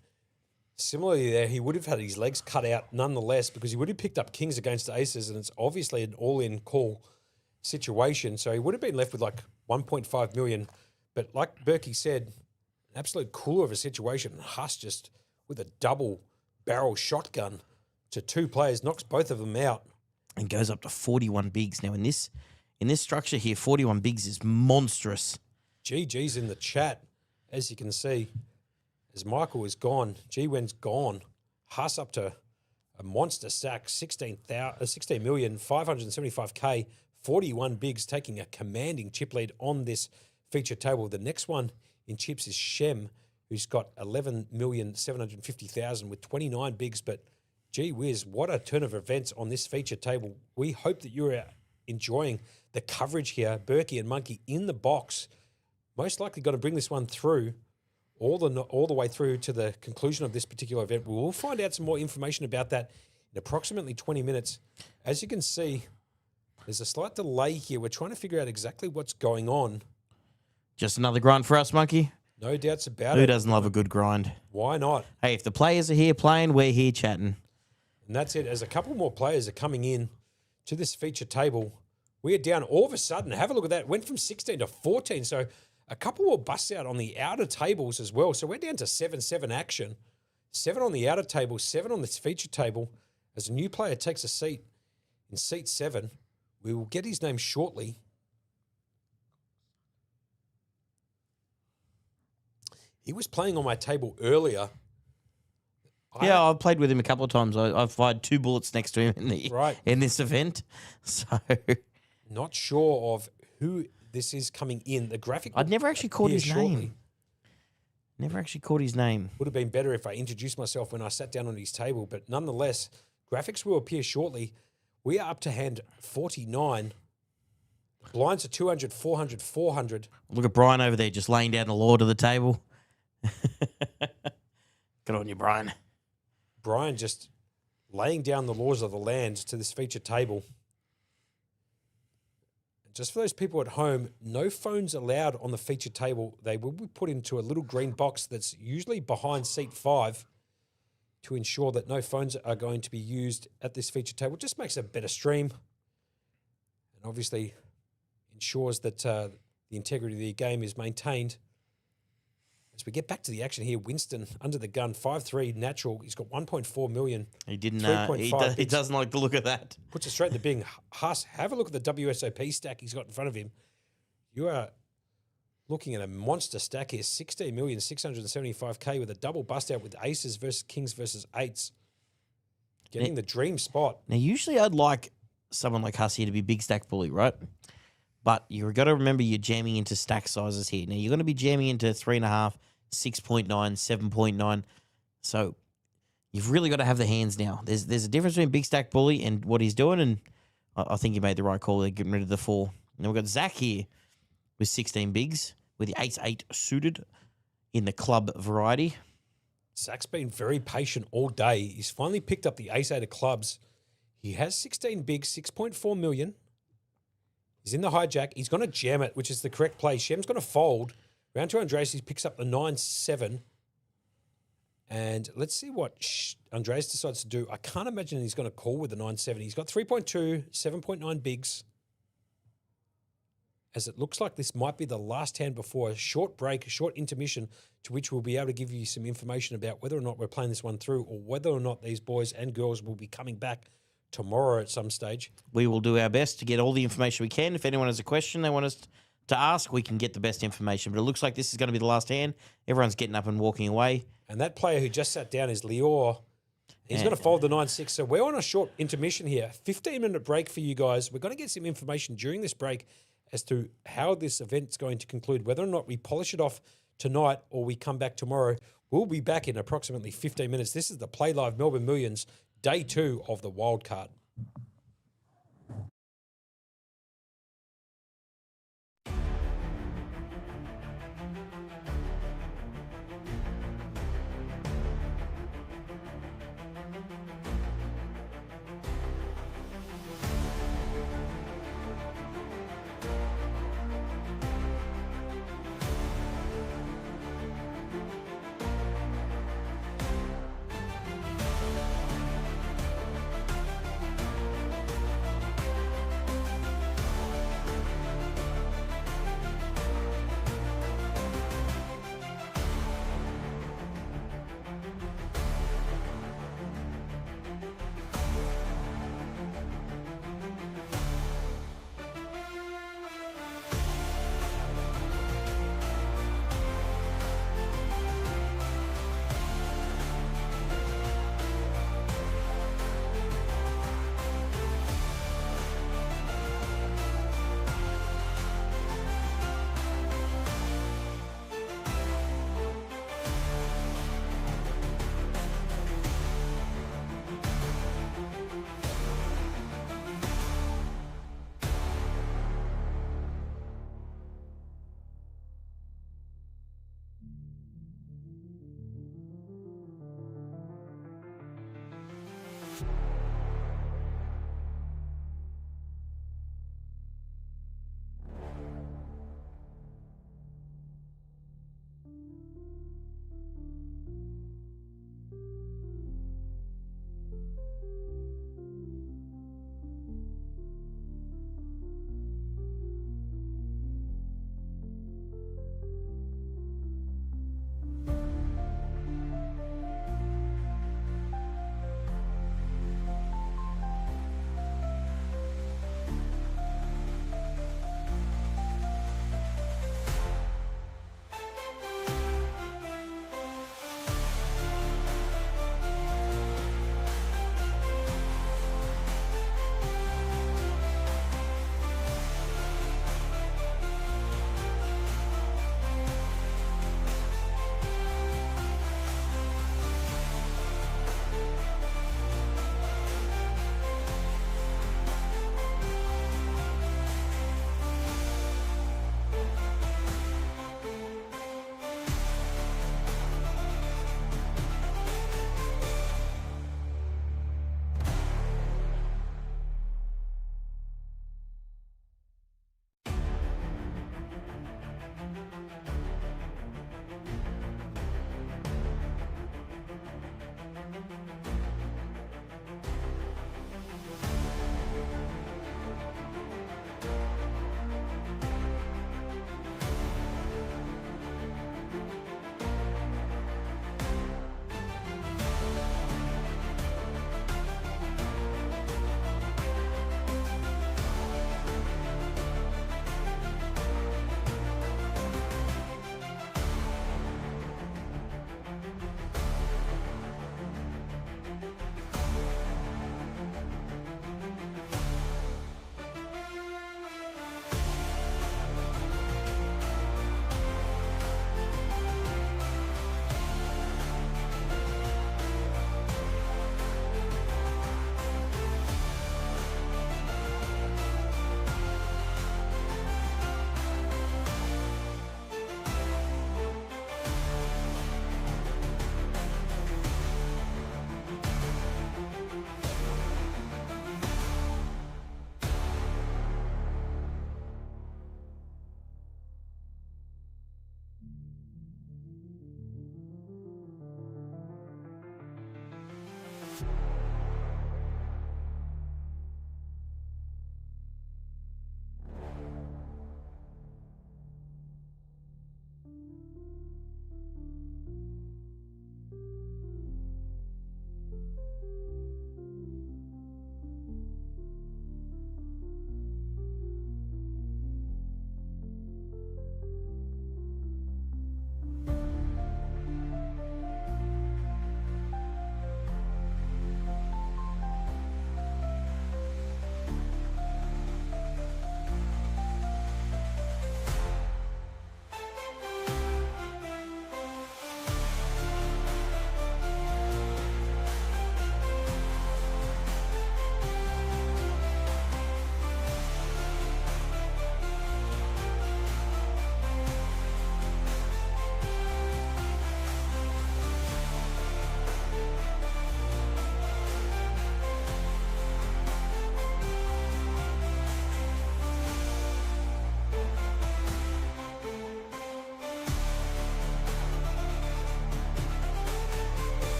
similarly there, he would have had his legs cut out nonetheless because he would have picked up kings against aces, and it's obviously an all-in call situation. So he would have been left with like 1.5 million. But like Berkey said, an absolute cooler of a situation. Huss just with a double barrel shotgun to 2 players, knocks both of them out. And goes up to 41 bigs. Now in this structure here, 41 bigs is monstrous. GG's in the chat, as you can see. As Michael is gone, G-Wen's gone. Huss up to a monster sack, 16,575,000, 41 bigs, taking a commanding chip lead on this feature table. The next one in chips is Shem, who's got 11,750,000 with 29 bigs. But gee whiz, what a turn of events on this feature table. We hope that you're enjoying the coverage here. Berkey and Monkey in the box, most likely going to bring this one through all the way through to the conclusion of this particular event. We will find out some more information about that in approximately 20 minutes. As you can see, there's a slight delay here. We're trying to figure out exactly what's going on. Just another grind for us, Monkey. No doubts about it. Who doesn't love a good grind? Why not? Hey, if the players are here playing, we're here chatting. And that's it. As a couple more players are coming in to this feature table, we are down all of a sudden. Have a look at that. Went from 16 to 14. So a couple more busts out on the outer tables as well. So we're down to 7-7 action. 7 on the outer table, 7 on this feature table. As a new player takes a seat in seat 7, we will get his name shortly. He was playing on my table earlier. Yeah, I've played with him a couple of times. I've fired 2 bullets next to him in this event. So not sure of who this is coming in. The graphic. I'd never actually caught his name. Never actually caught his name. Would have been better if I introduced myself when I sat down on his table, but nonetheless, graphics will appear shortly. We are up to hand 49. Blinds are 200, 400, 400. Look at Brian over there just laying down the law to the table. Good on you, Brian. Brian just laying down the laws of the land to this feature table. Just for those people at home, no phones allowed on the feature table. They will be put into a little green box that's usually behind seat 5 to ensure that no phones are going to be used at this feature table. It just makes a better stream and obviously ensures that the integrity of the game is maintained. As we get back to the action here, Winston under the gun, 5-3 natural. He's got 1.4 million. He didn't. He doesn't like the look of that. Puts it straight in the bin. Huss, have a look at the WSOP stack he's got in front of him. You are looking at a monster stack here, 16,675,000 with a double bust out with aces versus kings versus eights. Getting the dream spot. Now, usually I'd like someone like Huss here to be big stack bully, right? But you've got to remember you're jamming into stack sizes here. Now, you're going to be jamming into 3.5, 6.9, 7.9. So you've really got to have the hands now. There's a difference between big stack bully and what he's doing, and I think he made the right call there, getting rid of the 4. Now we've got Zach here with 16 bigs, with the ace-8 suited in the club variety. Zach's been very patient all day. He's finally picked up the ace-8 of clubs. He has 16 bigs, 6.4 million. He's in the hijack. He's going to jam it, which is the correct play. Shem's going to fold. Round to Andreas. He picks up the 9-7. And let's see what Andreas decides to do. I can't imagine he's going to call with the 9-7. He's got 3.2, 7.9 bigs. As it looks like this might be the last hand before a short break, a short intermission, to which we'll be able to give you some information about whether or not we're playing this one through or whether or not these boys and girls will be coming back tomorrow at some stage. We will do our best to get all the information we can. If anyone has a question they want us to ask, we can get the best information. But it looks like this is going to be the last hand. Everyone's getting up and walking away. And that player who just sat down is Lior. He's going to fold the 9-6. So we're on a short intermission here. 15-minute break for you guys. We're going to get some information during this break as to how this event's going to conclude, whether or not we polish it off tonight or we come back tomorrow. We'll be back in approximately 15 minutes. This is the Playlive Melbourne Millions, Day 2 of the Wildcard.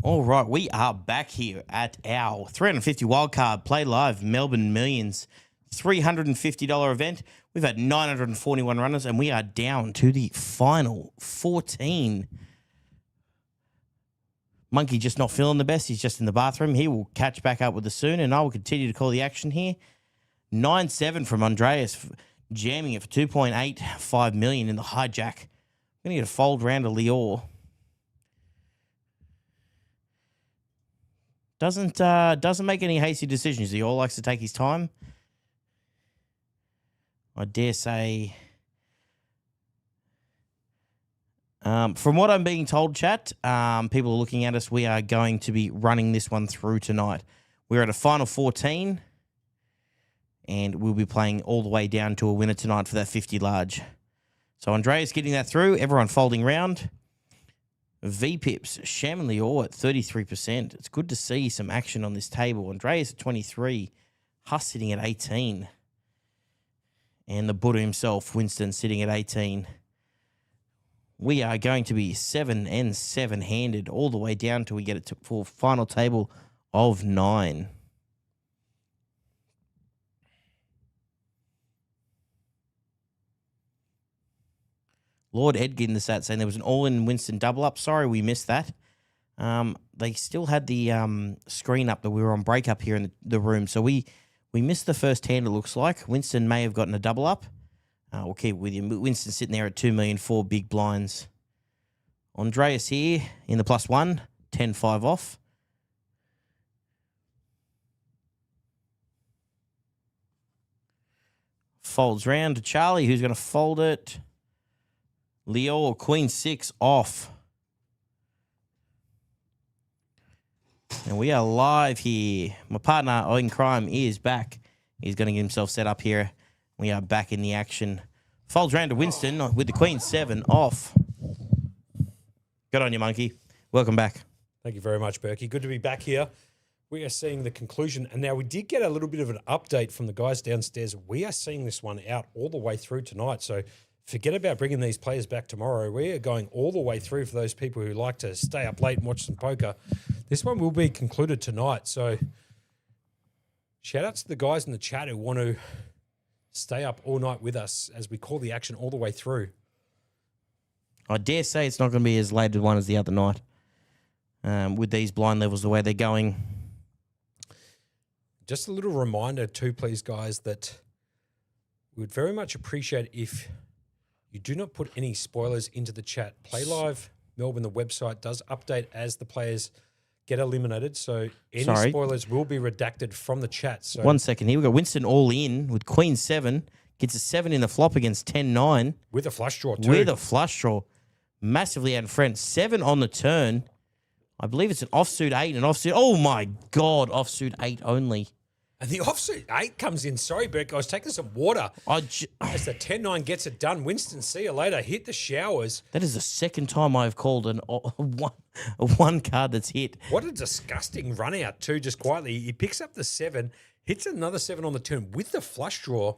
All right, we are back here at our 350 Wildcard Play Live Melbourne Millions $350 event. We've had 941 runners, and we are down to the final 14. Monkey just not feeling the best. He's just in the bathroom. He will catch back up with us soon, and I will continue to call the action here. 9-7 from Andreas, jamming it for 2.85 million in the hijack. I'm going to get a fold round to Lior. Doesn't make any hasty decisions. He all likes to take his time. I dare say, from what I'm being told, chat, people are looking at us. We are going to be running this one through tonight. We're at a final 14, and we'll be playing all the way down to a winner tonight for that 50 large. So Andreas getting that through. Everyone folding round. V-Pips, Sham and Lior at 33%. It's good to see some action on this table. Andreas at 23, Huss sitting at 18. And the Buddha himself, Winston, sitting at 18. We are going to be 7 and 7-handed all the way down till we get it to for final table of 9. Lord Edgar in the stat saying there was an all-in Winston double-up. Sorry, we missed that. They still had the screen up that we were on break-up here in the room. So we missed the first hand, it looks like. Winston may have gotten a double-up. We'll keep it with you. Winston sitting there at 2 million, 4 big blinds. Andreas here in the +1, 10-5 off. Folds round to Charlie, who's going to fold it. Leo, Queen 6 off. And we are live here. My partner in crime is back. He's going to get himself set up here. We are back in the action. Folds round to Winston with the Queen 7 off. Good on you, Monkey. Welcome back. Thank you very much, Berkey. Good to be back here. We are seeing the conclusion. And now we did get a little bit of an update from the guys downstairs. We are seeing this one out all the way through tonight. So forget about bringing these players back tomorrow. We are going all the way through for those people who like to stay up late and watch some poker. This one will be concluded tonight. So shout out to the guys in the chat who want to stay up all night with us as we call the action all the way through. I dare say it's not going to be as late a one as the other night with these blind levels the way they're going. Just a little reminder too, please, guys, that we would very much appreciate if you do not put any spoilers into the chat. Playlive Melbourne, the website, does update as the players get eliminated. So any spoilers will be redacted from the chat. So 1 second here. We've got Winston all in with Queen 7. Gets a 7 in the flop against 10-9. With a flush draw too. With a flush draw. Massively out in front. 7 on the turn. I believe it's an offsuit 8 and offsuit. Oh, my God. Offsuit 8 only. And the offsuit 8 comes in. Sorry, Beck. I was taking some water. As the 10-9 gets it done, Winston, see you later. Hit the showers. That is the second time I've called a one card that's hit. What a disgusting run out, too, just quietly. He picks up the 7, hits another 7 on the turn with the flush draw,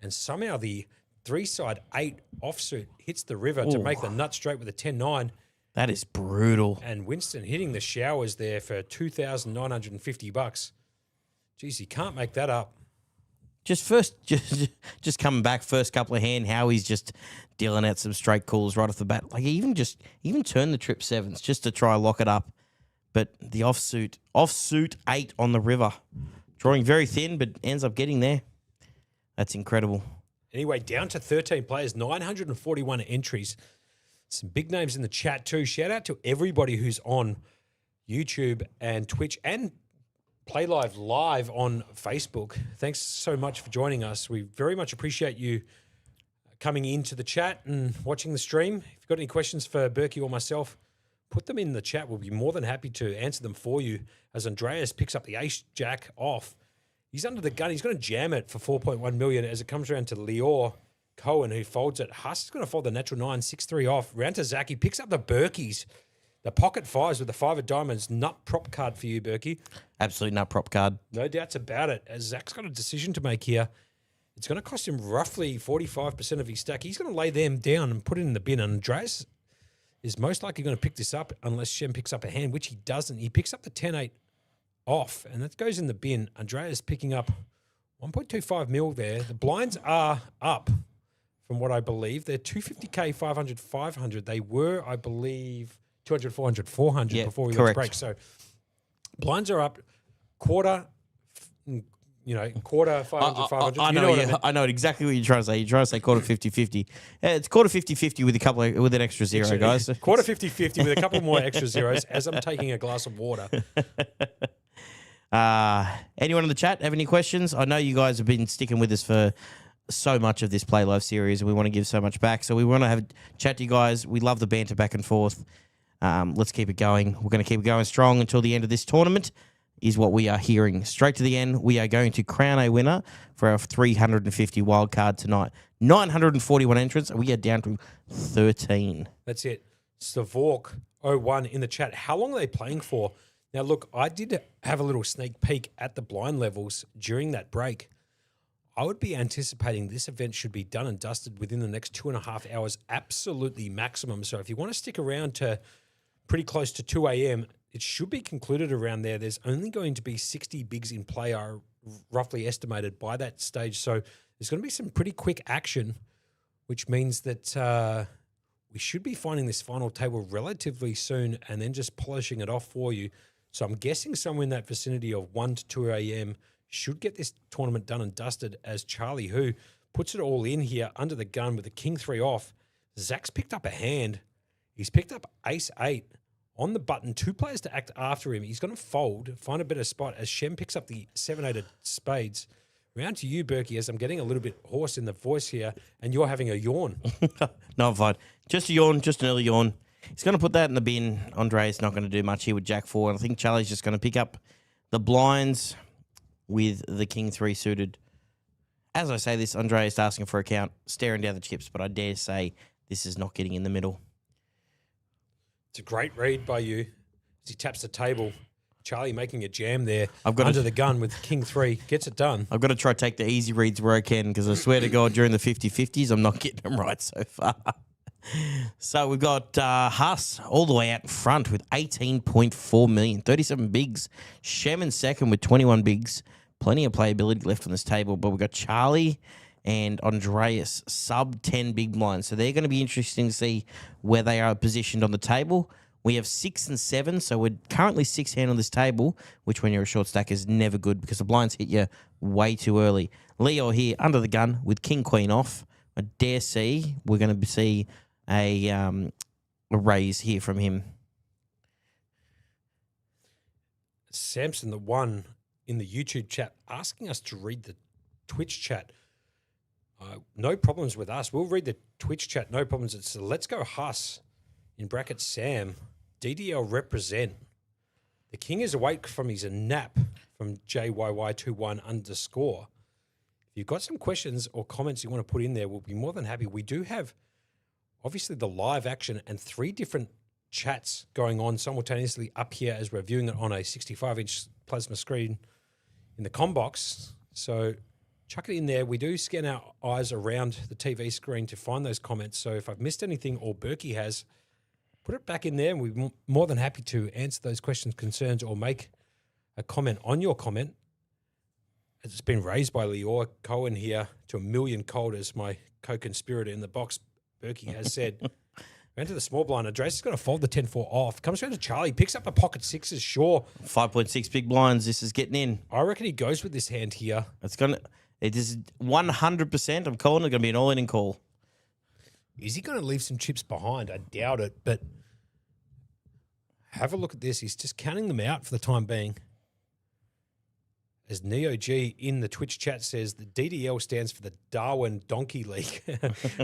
and somehow the 3-side 8 offsuit hits the river to make the nut straight with a 10-9. That is brutal. And Winston hitting the showers there for $2,950. Jeez, you can't make that up. Just coming back first couple of hand, Howie's just dealing out some straight calls right off the bat. Like he even turned the trip 7s just to try lock it up. But the offsuit 8 on the river. Drawing very thin, but ends up getting there. That's incredible. Anyway, down to 13 players, 941 entries. Some big names in the chat too. Shout out to everybody who's on YouTube and Twitch and Playlive Live on Facebook. Thanks so much for joining us. We very much appreciate you coming into the chat and watching the stream. If you've got any questions for Berkey or myself, put them in the chat. We'll be more than happy to answer them for you as Andreas picks up the ace-jack off. He's under the gun. He's going to jam it for 4.1 million as it comes around to Lior Cohen, who folds it. Huss is going to fold the natural 9, 6-3 off. Round to Zach. He picks up the Berkeys. The pocket 5s with the 5 of diamonds. Nut prop card for you, Berkey. Absolute nut prop card. No doubts about it. As Zach's got a decision to make here, it's going to cost him roughly 45% of his stack. He's going to lay them down and put it in the bin. And Andreas is most likely going to pick this up unless Shem picks up a hand, which he doesn't. He picks up the 10-8 off, and that goes in the bin. Andreas picking up 1.25 mil there. The blinds are up from what I believe. They're 250K, 500, 500. They were, I believe, 200, 400, 400 before we went to break. So blinds are up, quarter, quarter, 500, 500. I know exactly what you're trying to say. You're trying to say quarter 50-50. It's quarter 50-50 with an extra zero, guys. Quarter 50-50 with a couple more extra zeros as I'm taking a glass of water. Anyone in the chat have any questions? I know you guys have been sticking with us for so much of this Play Live series, and we want to give so much back. So we want to have a chat to you guys. We love the banter back and forth. Let's keep it going. We're going to keep it going strong until the end of this tournament is what we are hearing. Straight to the end, we are going to crown a winner for our 350 wildcard tonight. 941 entrants, and we are down to 13. That's it. Savork01 in the chat. How long are they playing for? Now, look, I did have a little sneak peek at the blind levels during that break. I would be anticipating this event should be done and dusted within the next 2.5 hours, absolutely maximum. So if you want to stick around to pretty close to 2 a.m., it should be concluded around there. There's only going to be 60 bigs in play, are roughly estimated by that stage. So there's going to be some pretty quick action, which means that we should be finding this final table relatively soon and then just polishing it off for you. So I'm guessing somewhere in that vicinity of 1 to 2 a.m. should get this tournament done and dusted as Charlie, who puts it all in here under the gun with the king 3 off. Zach's picked up a hand. He's picked up ace 8 on the button. 2 players to act after him. He's going to fold, find a better spot as Shem picks up the 7-8 of spades. Round to you, Berkey, as I'm getting a little bit hoarse in the voice here, and you're having a yawn. No, I'm fine. Just a yawn, just an early yawn. He's going to put that in the bin. Andreas not going to do much here with Jack 4. And I think Charlie's just going to pick up the blinds with the king 3 suited. As I say this, Andreas asking for a count, staring down the chips, but I dare say this is not getting in the middle. It's a great read by you as he taps the table. Charlie making a jam there under the gun with king 3. Gets it done. I've got to try to take the easy reads where I can because I swear to God, during the 50-50s, I'm not getting them right so far. So we've got Huss all the way out in front with 18.4 million, 37 bigs. Shem in second with 21 bigs. Plenty of playability left on this table, but we've got Charlie and Andreas sub 10 big blinds. So they're going to be interesting to see where they are positioned on the table. We have 6 and 7, so we're currently 6 hand on this table, which when you're a short stack is never good because the blinds hit you way too early. Leo here under the gun with king queen off. I dare see we're going to see a raise here from him. Samson, the one in the YouTube chat, asking us to read the Twitch chat. No problems with us. We'll read the Twitch chat. No problems. It's Let's Go Huss, in brackets Sam. DDL represent. The king is awake from his nap from JYY21 _. If you've got some questions or comments you want to put in there, we'll be more than happy. We do have obviously the live action and 3 different chats going on simultaneously up here as we're viewing it on a 65-inch plasma screen in the combox. So chuck it in there. We do scan our eyes around the TV screen to find those comments. So if I've missed anything or Berkey has, put it back in there and we're more than happy to answer those questions, concerns, or make a comment on your comment. It's been raised by Lior Cohen here to 1 million cold as my co-conspirator in the box. Berkey has said, round to the small blind. Andreas is going to fold the 10-4 off. Comes around to Charlie, picks up a pocket 6s, sure. 5.6 big blinds. This is getting in. I reckon he goes with this hand here. It is 100%. I'm calling it going to be an all-in call. Is he going to leave some chips behind? I doubt it, but have a look at this. He's just counting them out for the time being. As Neo G in the Twitch chat says, the DDL stands for the Darwin Donkey League.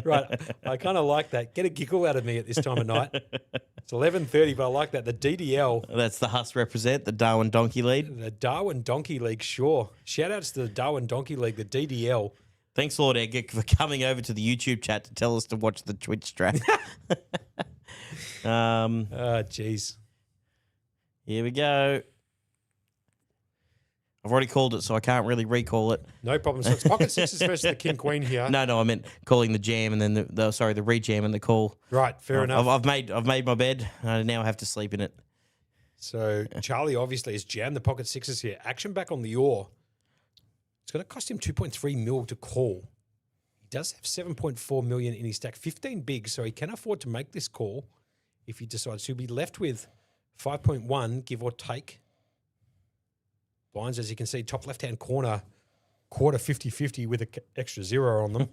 Right. I kind of like that. Get a giggle out of me at this time of night. It's 11:30, but I like that. The DDL. That's the Huss represent, the Darwin Donkey League. The Darwin Donkey League, sure. Shout outs to the Darwin Donkey League, the DDL. Thanks, Lord Edgar, for coming over to the YouTube chat to tell us to watch the Twitch track. Jeez. Here we go. I've already called it, so I can't really recall it. No problem. So it's pocket sixes versus the king queen here. No, I meant calling the jam and then the rejam and the call. Right, fair enough. I've made my bed. I now have to sleep in it. So Charlie obviously has jammed the pocket sixes here. Action back on the Lior. It's going to cost him 2.3 mil to call. He does have 7.4 million in his stack, 15 big, so he can afford to make this call if he decides to. Be left with 5.1, give or take. Blinds, as you can see, top left-hand corner, quarter 50-50 with an extra 0 on them.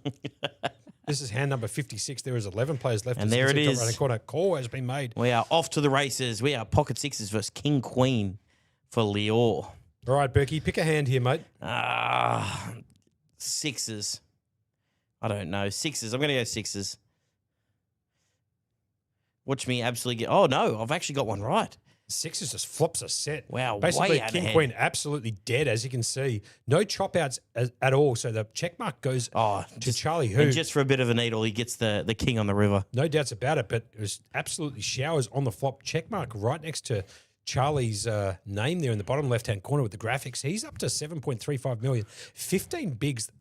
This is hand number 56. There is 11 players left. And there it is. Right corner. Call has been made. We are off to the races. We are pocket sixes versus king queen for Lior. All right, Berkey, pick a hand here, mate. Sixes. I don't know. Sixes. I'm going to go sixes. Watch me absolutely get... Oh, no. I've actually got one right. Sixes just flops a set. Wow, basically way out king ahead. queen absolutely dead, as you can see. No chop outs at all. So the check mark goes to Charlie Who. And just for a bit of a needle, he gets the king on the river. No doubts about it, but it was absolutely showers on the flop. Check mark right next to Charlie's name there in the bottom left-hand corner with the graphics. He's up to 7.35 million. 15 bigs.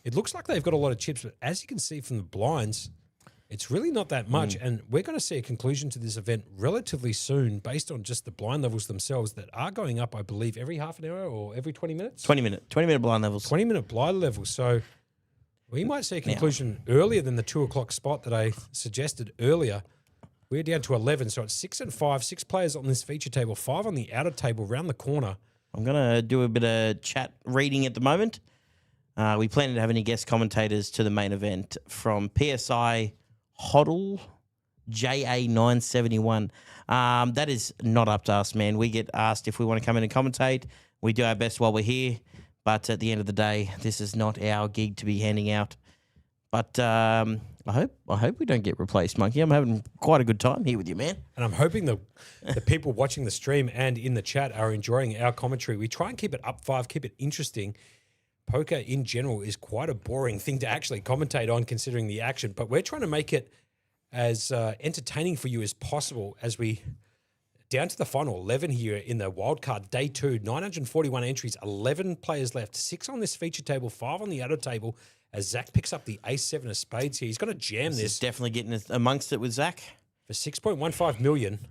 It looks like they've got a lot of chips, but as you can see from the blinds, it's really not that much, and we're going to see a conclusion to this event relatively soon based on just the blind levels themselves that are going up, I believe, every half an hour or every 20 minutes? 20 minute blind levels. 20-minute blind levels. So we might see a conclusion earlier than the 2 o'clock spot that I suggested earlier. We're down to 11, so it's 6 and 5, 6 players on this feature table, 5 on the outer table round the corner. I'm going to do a bit of chat reading at the moment. We plan to have any guest commentators to the main event from PSI Hoddle JA971. That is not up to us, man. We get asked if we want to come in and commentate. We do our best while we're here, but at the end of the day, this is not our gig to be handing out. But I hope we don't get replaced, Monkey. I'm having quite a good time here with you, man. And I'm hoping the people watching the stream and in the chat are enjoying our commentary. We try and keep it up 5, keep it interesting. Poker in general is quite a boring thing to actually commentate on considering the action, but we're trying to make it as entertaining for you as possible as we down to the final 11 here in the wildcard day 2, 941 entries, 11 players left, 6 on this feature table, 5 on the outer table as Zach picks up the ace-7 of spades here. He's going to jam this. Is definitely getting amongst it with Zach. For 6.15 million.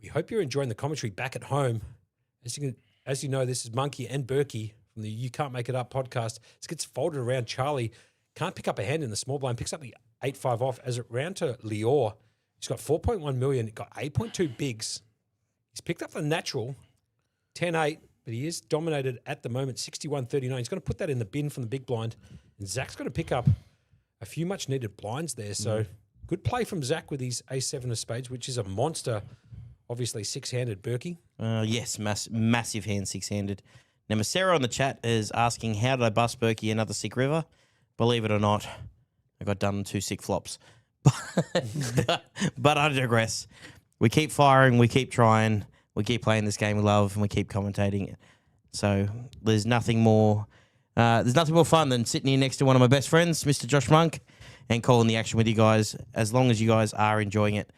We hope you're enjoying the commentary back at home. As you know, this is Monkey and Berkey from the You Can't Make It Up podcast. This gets folded around. Charlie can't pick up a hand in the small blind, picks up the 8-5 off as it round to Lior. He's got 4.1 million, got 8.2 bigs. He's picked up the natural, 10-8, but he is dominated at the moment, 61-39. He's going to put that in the bin from the big blind. And Zach's going to pick up a few much-needed blinds there. So good play from Zach with his ace-7 of spades, which is a monster, obviously six-handed Berkey. Yes, massive hand, six-handed. Now, Sarah on the chat is asking, how did I bust Berkey another sick river? Believe it or not, I got done 2 sick flops. But I digress. We keep firing, we keep trying, we keep playing this game we love, and we keep commentating it. So there's nothing more fun than sitting here next to one of my best friends, Mr. Josh Monk, and calling the action with you guys, as long as you guys are enjoying it.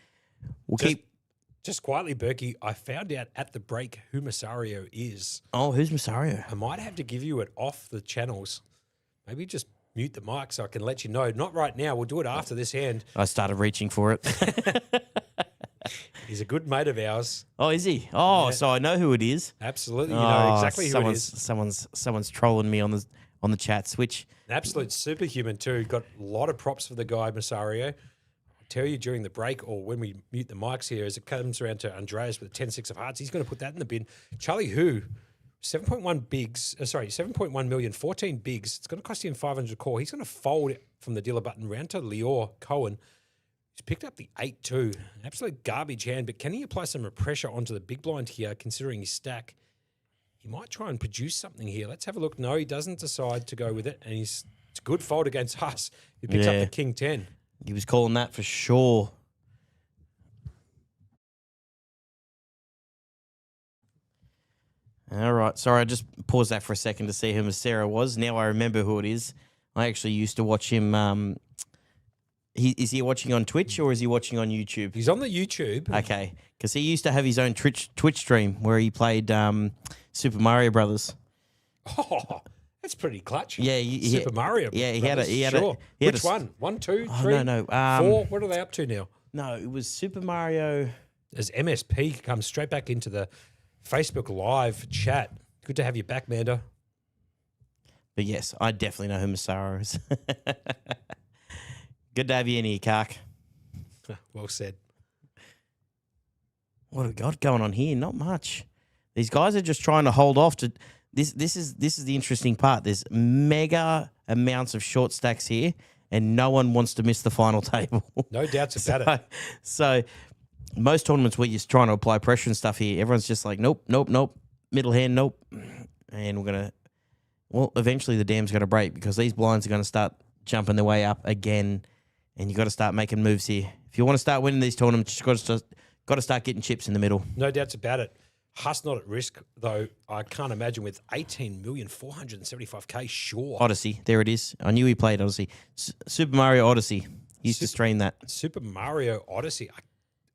Just quietly, Berkey, I found out at the break who Masario is. Oh, who's Masario? I might have to give you it off the channels. Maybe just mute the mic so I can let you know. Not right now. We'll do it after this hand. I started reaching for it. He's a good mate of ours. Oh, is he? Oh, Yeah. So I know who it is. Absolutely. You know exactly who it is. Someone's trolling me on the chat switch. An absolute superhuman too. Got a lot of props for the guy, Masario. I'll tell you during the break or when we mute the mics here as it comes around to Andreas with 10-6 of hearts. He's going to put that in the bin. Charlie Who, 7.1 million, 14 bigs. It's going to cost him 500 core. He's going to fold from the dealer button round to Lior Cohen. He's picked up the 8-2. Absolute garbage hand, but can he apply some pressure onto the big blind here considering his stack? He might try and produce something here. Let's have a look. No, he doesn't decide to go with it, and it's a good fold against us. He picks up the king 10. He was calling that for sure. All right. Sorry, I just paused that for a second to see who Sarah was. Now I remember who it is. I actually used to watch him Is he watching on Twitch or is he watching on YouTube? He's on the YouTube. Okay, because he used to have his own Twitch stream where he played Super Mario Brothers. Oh, that's pretty clutch. Yeah, Super Mario. Yeah, he Brothers, had sure. a. He had Which a, one? 1, 2, 3, no. 4. What are they up to now? No, it was Super Mario. As MSP comes straight back into the Facebook Live chat. Good to have you back, Manda. But yes, I definitely know who Massaro is. Good to have you in here, Kark. Well said. What have we got going on here? Not much. These guys are just trying to hold off to this. This is the interesting part. There's mega amounts of short stacks here, and no one wants to miss the final table. No doubts about it. So most tournaments where you're trying to apply pressure and stuff here, everyone's just like, nope. Middle hand, nope. And we're gonna. Well, eventually the dam's going to break because these blinds are going to start jumping their way up again, and you got to start making moves here. If you want to start winning these tournaments, you've got to start getting chips in the middle. No doubts about it. Huss not at risk, though. I can't imagine with 18,475,000 sure. Odyssey, there it is. I knew he played Odyssey. Super Mario Odyssey. He used to stream that. Super Mario Odyssey.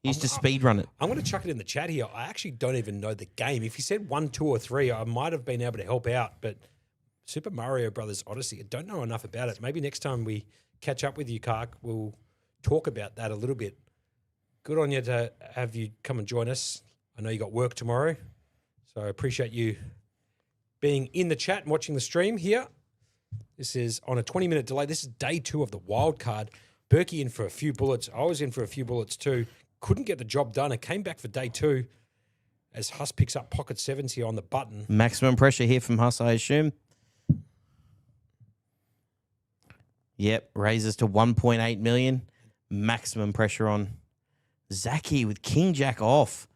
He used to speed run it. I'm going to chuck it in the chat here. I actually don't even know the game. If you said 1, 2, or 3, I might have been able to help out, but Super Mario Brothers Odyssey, I don't know enough about it. Maybe next time we catch up with you, Kark, we'll talk about that a little bit. Good on you to have you come and join us. I know you got work tomorrow, so I appreciate you being in the chat and watching the stream here. This is on a 20-minute delay. This is day 2 of the Wildcard. Berkey in for a few bullets. I was in for a few bullets too. Couldn't get the job done. I came back for day 2 as Huss picks up pocket 7s here on the button. Maximum pressure here from Huss, I assume. Yep, raises to 1.8 million. Maximum pressure on Zaki with King Jack off.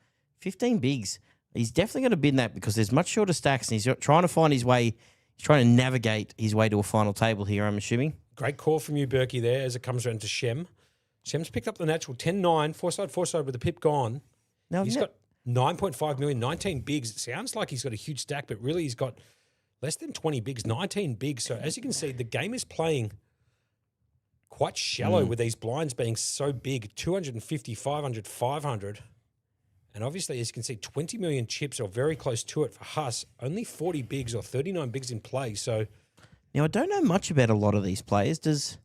15 bigs. He's definitely going to bin that because there's much shorter stacks and he's trying to find his way. He's trying to navigate his way to a final table here, I'm assuming. Great call from you, Berkey, there as it comes around to Shem. Shem's picked up the natural 10-9, four-side with the pip gone. Now He's got 9.5 million, 19 bigs. It sounds like he's got a huge stack, but really he's got less than 20 bigs, 19 bigs. So as you can see, the game is playing quite shallow with these blinds being so big, 250, 500, 500. And obviously, as you can see, 20 million chips or very close to it for Huss. Only 40 bigs or 39 bigs in play. So now I don't know much about a lot of these players.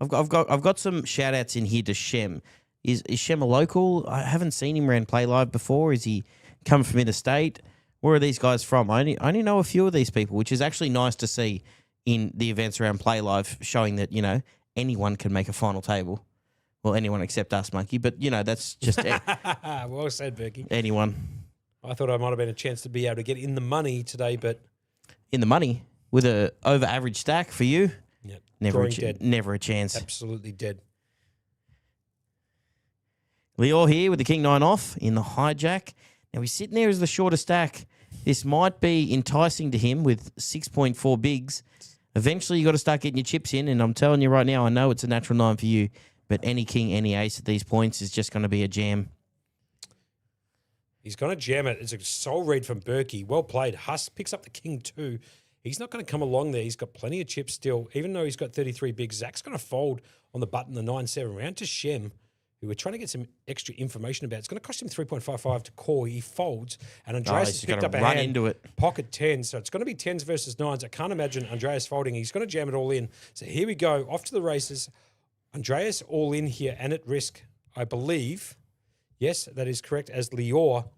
I've got some shout outs in here to Shem. Is Shem a local? I haven't seen him around Playlive before. Is he come from interstate? Where are these guys from? I only know a few of these people, which is actually nice to see in the events around Playlive, showing that, anyone can make a final table. Well, anyone except us, Monkey. But, that's just well said, Berkey. anyone. I thought I might have been a chance to be able to get in the money today, but In the money with a over average stack for you? yep, Never a chance. absolutely dead. Leo here with the King 9 off in the hijack. Now he's sitting there as the shorter stack. This might be enticing to him with 6.4 bigs. Eventually, you got to start getting your chips in, and I'm telling you right now, I know it's a natural 9 for you, but any king, any ace at these points is just going to be a jam. He's going to jam it. It's a soul read from Berkey. Well played. Huss picks up the king 2. He's not going to come along there. He's got plenty of chips still. Even though he's got 33 bigs, Zach's going to fold on the button, the 9-7, round to Shem, who we're trying to get some extra information about. It's going to cost him 3.55 to call. He folds, and Andreas has picked up a hand. Into it. Pocket 10. So it's going to be 10s versus 9s. I can't imagine Andreas folding. He's going to jam it all in. So here we go. Off to the races. Andreas all in here and at risk, I believe. Yes, that is correct, as Lior.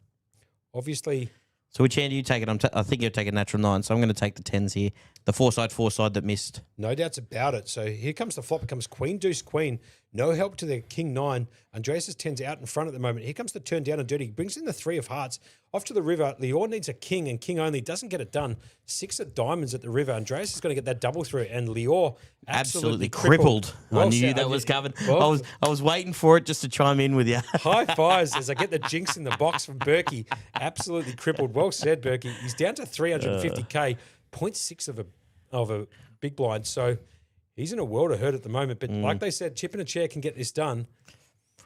Obviously. So which hand are you taking? I think you're taking natural 9, so I'm going to take the 10s here. The four-side that missed. No doubts about it. So here comes the flop. It comes queen, deuce, queen. No help to the king 9. Andreas' 10's out in front at the moment. Here comes the turn down and dirty. He brings in the 3 of hearts. Off to the river. Lior needs a king and king only. Doesn't get it done. 6 of diamonds at the river. Andreas is going to get that double through. And Lior absolutely crippled. Well, I knew that was covered. Well, I was waiting for it just to chime in with you. High fives as I get the jinx in the box from Berkey. Absolutely crippled. Well said, Berkey. He's down to 350k. 0.6 of a big blind. So he's in a world of hurt at the moment. But like they said, chip in a chair can get this done.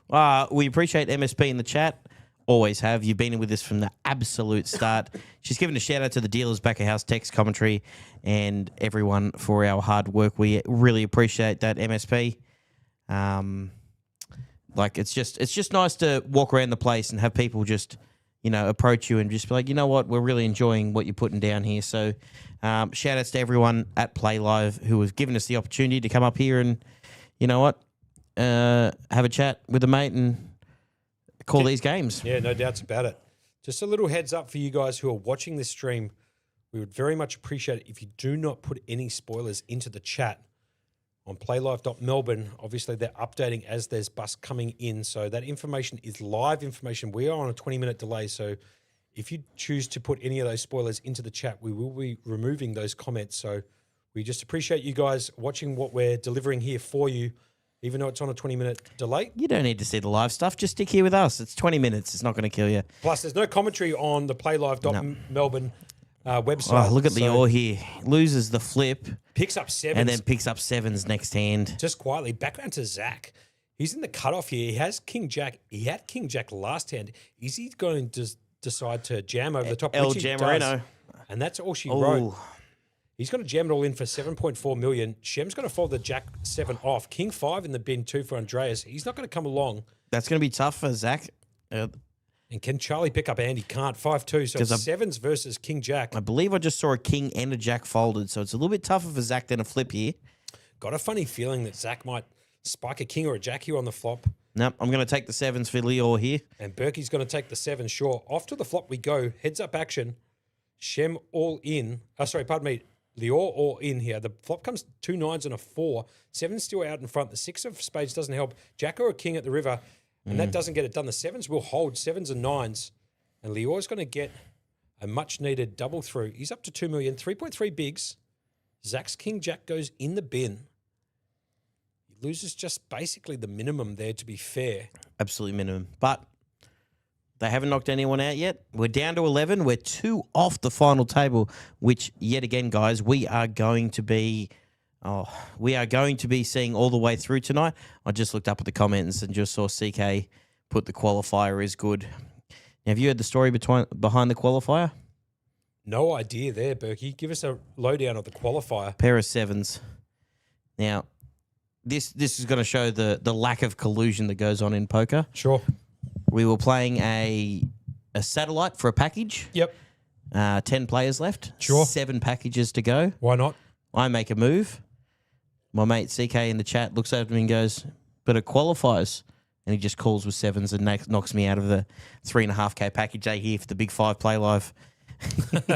We appreciate MSP in the chat. Always have. You've been in with us from the absolute start. She's given a shout out to the dealers, back of house, text commentary, and everyone for our hard work. We really appreciate that, MSP. Like it's just nice to walk around the place and have people just, approach you and just be like, you know what, we're really enjoying what you're putting down here. So shout outs to everyone at Playlive who has given us the opportunity to come up here and, you know what, have a chat with a mate and call these games. Yeah, no doubts about it. Just a little heads up for you guys who are watching this stream. We would very much appreciate it if you do not put any spoilers into the chat on playlive.melbourne. Obviously, they're updating as there's bus coming in. So that information is live information. We are on a 20-minute delay. So if you choose to put any of those spoilers into the chat, we will be removing those comments. So we just appreciate you guys watching what we're delivering here for you, even though it's on a 20-minute delay. You don't need to see the live stuff. Just stick here with us. It's 20 minutes. It's not going to kill you. Plus, there's no commentary on the playlive.melbourne website. Oh, look at Lior here. Loses the flip. Picks up sevens. And then picks up sevens next hand. Just quietly, back around to Zach. He's in the cutoff here. He has King Jack. He had King Jack last hand. Is he going to decide to jam over the top? El Jamarino. And that's all she wrote. He's going to jam it all in for 7.4 million. Shem's going to fold the Jack 7 off. King 5 in the bin too for Andreas. He's not going to come along. That's going to be tough for Zach. And can Charlie pick up Andy? Can't. 5-2. So it's sevens versus King Jack. I believe I just saw a king and a jack folded, so it's a little bit tougher for Zach than a flip here. Got a funny feeling that Zach might spike a king or a jack here on the flop. Nope, I'm going to take the sevens for Lior here. And Berkey's going to take the 7, sure. Off to the flop we go. Heads up action. Shem all in. Lior all in here. The flop comes 2 9s and a 4. 7's still out in front. The 6 of spades doesn't help. Jack or a king at the river. And that doesn't get it done. The 7s will hold 7s and 9s. And Lior's going to get a much-needed double through. He's up to 2 million, 3.3 bigs. Zach's King Jack goes in the bin. He loses just basically the minimum there, to be fair. Absolutely minimum. But they haven't knocked anyone out yet. We're down to 11. We're 2 off the final table, which, yet again, guys, we are going to be seeing all the way through tonight. I just looked up at the comments and just saw CK put the qualifier is good. Now, have you heard the story behind the qualifier? No idea there, Berkey. Give us a lowdown of the qualifier. Pair of 7s. Now, this is going to show the lack of collusion that goes on in poker. Sure. We were playing a satellite for a package. Yep. 10 players left. Sure. 7 packages to go. Why not? I make a move. My mate CK in the chat looks at me and goes, but it qualifies. And he just calls with 7s and knocks me out of the 3.5K package A here for the big 5 play live.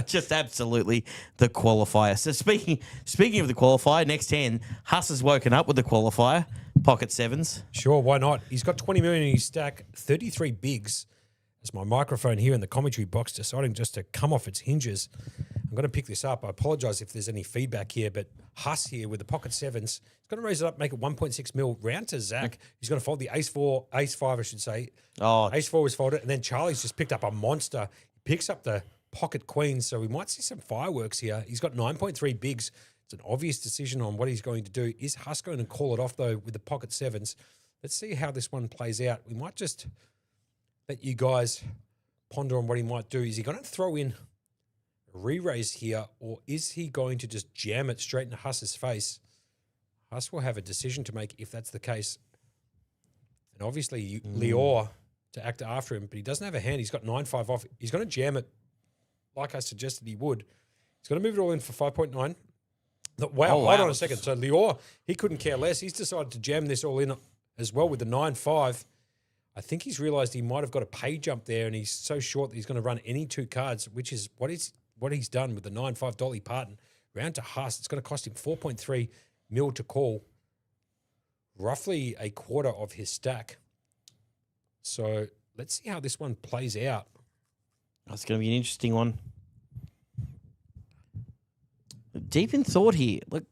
Just absolutely the qualifier. So speaking of the qualifier, next hand, Huss has woken up with the qualifier, pocket 7s. Sure, why not? He's got 20 million in his stack, 33 bigs. That's my microphone here in the commentary box deciding just to come off its hinges. I'm going to pick this up. I apologise if there's any feedback here, but Huss here with the pocket 7s. He's going to raise it up, make it 1.6 mil, round to Zach. He's going to fold the ace 5, I should say. Oh, ace 4 was folded, and then Charlie's just picked up a monster. He picks up the pocket queens, so we might see some fireworks here. He's got 9.3 bigs. It's an obvious decision on what he's going to do. Is Huss going to call it off, though, with the pocket 7s? Let's see how this one plays out. We might just let you guys ponder on what he might do. Is he going to throw in a re-raise here, or is he going to just jam it straight into Huss's face? Huss will have a decision to make if that's the case. And obviously, Lior to act after him, but he doesn't have a hand. He's got 9-5 off. He's going to jam it like I suggested he would. He's going to move it all in for 5.9. Wow, hold on a second. So Lior, he couldn't care less. He's decided to jam this all in as well with the 9-5. I think he's realised he might have got a pay jump there, and he's so short that he's going to run any 2 cards, which is what he's done with the 9-5 Dolly Parton. Round to Huss, it's going to cost him 4.3 mil to call. Roughly a quarter of his stack. So let's see how this one plays out. That's going to be an interesting one. Deep in thought here. Look,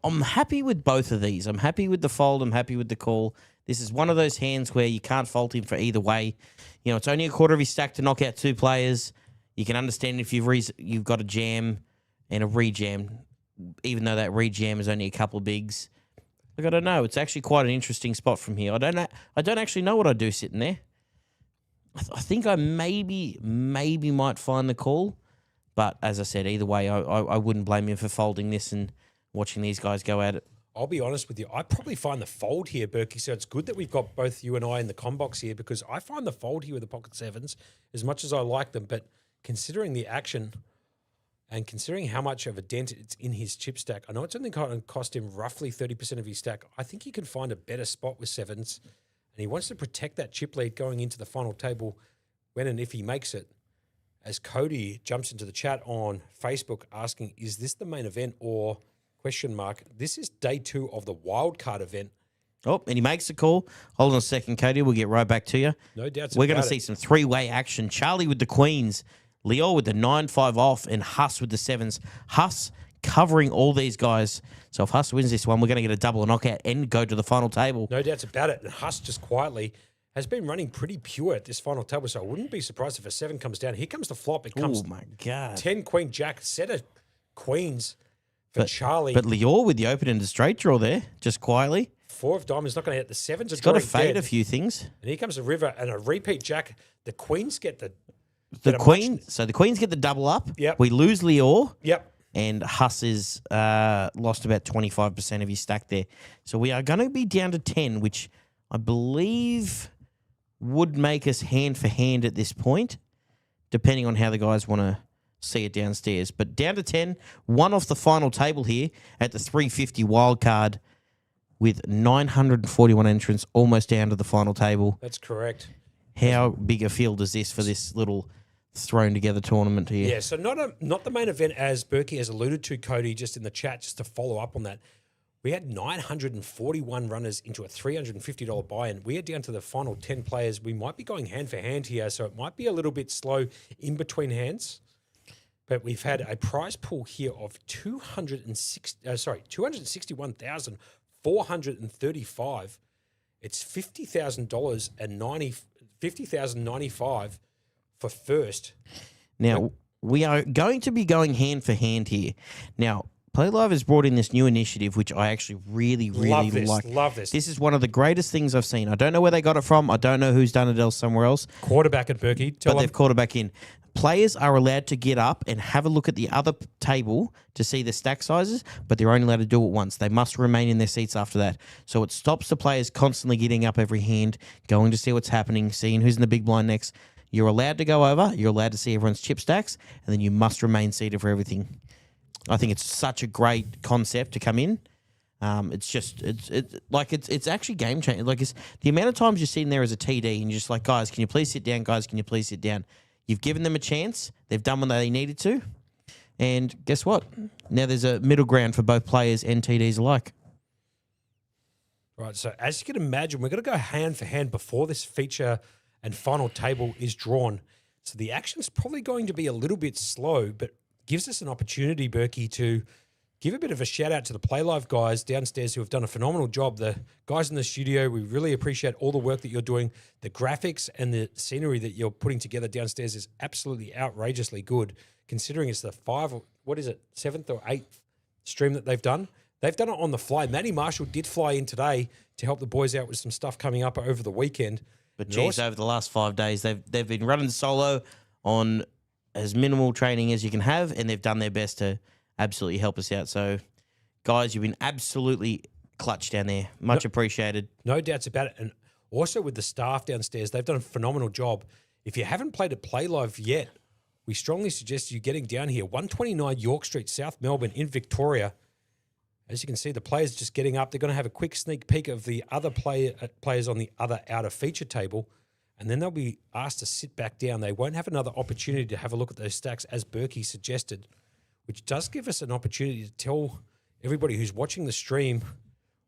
I'm happy with both of these. I'm happy with the fold. I'm happy with the call. This is one of those hands where you can't fault him for either way. You know, it's only a quarter of his stack to knock out 2 players. You can understand if you've got a jam and a re-jam, even though that re-jam is only a couple of bigs. Look, I don't know. It's actually quite an interesting spot from here. I don't actually know what I'd do sitting there. I think I maybe might find the call. But as I said, either way, I wouldn't blame him for folding this and watching these guys go at it. I'll be honest with you. I probably find the fold here, Berkey. So it's good that we've got both you and I in the com box here because I find the fold here with the pocket sevens as much as I like them. But considering the action and considering how much of a dent it's in his chip stack, I know it's only going to cost him roughly 30% of his stack. I think he can find a better spot with sevens. And he wants to protect that chip lead going into the final table when and if he makes it. As Cody jumps into the chat on Facebook asking, is this the main event or... ? This is day 2 of the Wildcard event. Oh, and he makes the call. Hold on a second, Cody. We'll get right back to you. No doubt. We're going to see some three-way action. Charlie with the queens, Leo with the 9-5 off, and Huss with the sevens. Huss covering all these guys. So if Huss wins this one, we're going to get a double knockout and go to the final table. No doubts about it. And Huss just quietly has been running pretty pure at this final table, so I wouldn't be surprised if a 7 comes down. Here comes the flop. It comes. Oh, my God. 10 queen jack, set of queens. For Charlie. But Lior with the open and the straight draw there, just quietly. 4 of diamonds, not going to hit the 7s. He's got to fade a few things. And here comes a river and a repeat jack. The queens get the queen. So the queens get the double up. Yep. We lose Lior. Yep. And Huss is lost about 25% of his stack there. So we are going to be down to 10, which I believe would make us hand for hand at this point, depending on how the guys want to see it downstairs. But down to 10, one off the final table here at the 350 wildcard with 941 entrants almost down to the final table. That's correct. How big a field is this for this little thrown together tournament here? Yeah, so not the main event as Berkey has alluded to, Cody, just in the chat, just to follow up on that. We had 941 runners into a $350 buy-in. We are down to the final 10 players. We might be going hand for hand here, so it might be a little bit slow in between hands. But we've had a prize pool here of $261,435. It's $50,000 and $50,095 for first. Now, we are going to be going hand for hand here. Now, Playlive has brought in this new initiative, which I actually really like. Love this. This is one of the greatest things I've seen. I don't know where they got it from. I don't know who's done it else somewhere else. Quarterback at Berkey. They've quarterback in. Players are allowed to get up and have a look at the other table to see the stack sizes, but they're only allowed to do it once. They must remain in their seats after that. So it stops the players constantly getting up every hand, going to see what's happening, seeing who's in the big blind next. You're allowed to go over. You're allowed to see everyone's chip stacks, and then you must remain seated for everything. I think it's such a great concept to come in. It's actually game changing. Like, it's the amount of times you're sitting there as a TD and you're just like, guys, can you please sit down? Guys, can you please sit down? You've given them a chance. They've done what they needed to. And guess what? Now there's a middle ground for both players and TDs alike. Right, so as you can imagine, we're going to go hand for hand before this feature and final table is drawn. So the action's probably going to be a little bit slow, but gives us an opportunity, Berkey, to give a bit of a shout out to the Playlive guys downstairs who have done a phenomenal job. The guys in the studio, we really appreciate all the work that you're doing. The graphics and the scenery that you're putting together downstairs is absolutely outrageously good, considering it's the 7th or 8th stream that they've done. They've done it on the fly. Matty Marshall did fly in today to help the boys out with some stuff coming up over the weekend. But geez, over the last 5 days, they've been running solo on as minimal training as you can have, and they've done their best to absolutely help us out. So, guys, you've been absolutely clutch down there. Much appreciated. No doubts about it. And also with the staff downstairs, they've done a phenomenal job. If you haven't played at Playlive yet, we strongly suggest you getting down here. 129 York Street, South Melbourne in Victoria. As you can see, the players just getting up. They're going to have a quick sneak peek of the other players on the other outer feature table, and then they'll be asked to sit back down. They won't have another opportunity to have a look at those stacks, as Berkey suggested, which does give us an opportunity to tell everybody who's watching the stream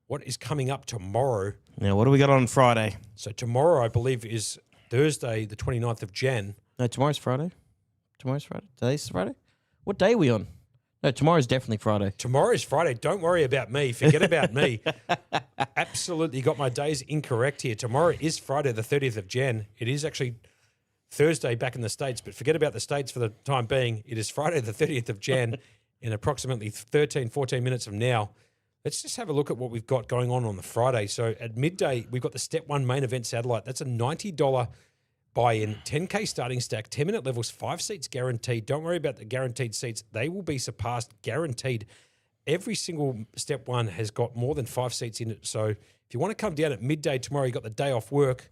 what is coming up tomorrow. Now, what do we got on Friday? So tomorrow, I believe, is Thursday, the 29th of Jan. No, tomorrow's Friday. Today's Friday? What day are we on? No, tomorrow's definitely Friday. Tomorrow's Friday. Don't worry about me. Forget about me. Absolutely got my days incorrect here. Tomorrow is Friday, the 30th of Jan. It is actually Thursday back in the States, but forget about the States for the time being. It is Friday, the 30th of Jan in approximately 13, 14 minutes from now. Let's just have a look at what we've got going on the Friday. So at midday, we've got the Step 1 main event satellite. That's a $90 buy-in, 10K starting stack, 10-minute levels, 5 seats guaranteed. Don't worry about the guaranteed seats. They will be surpassed, guaranteed, every single step one has got more than 5 seats in it. So if you want to come down at midday tomorrow, you got the day off work,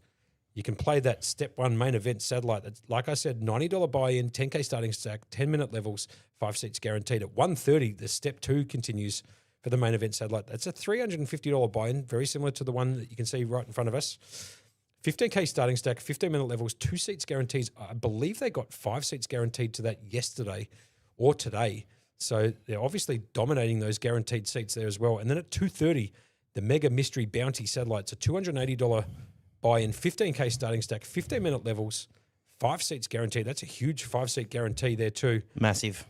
you can play that step one main event satellite. That's, like I said, $90 buy-in, 10K starting stack, 10-minute levels, 5 seats guaranteed. At 1:30, the step two continues for the main event satellite. That's a $350 buy-in, very similar to the one that you can see right in front of us. 15K starting stack, 15-minute levels, 2 seats guarantees. I believe they got 5 seats guaranteed to that yesterday or today. So they're obviously dominating those guaranteed seats there as well. And then at 2:30, the Mega Mystery Bounty Satellites, a $280 buy-in, 15K starting stack, 15-minute levels, 5 seats guaranteed. That's a huge 5-seat guarantee there too. Massive.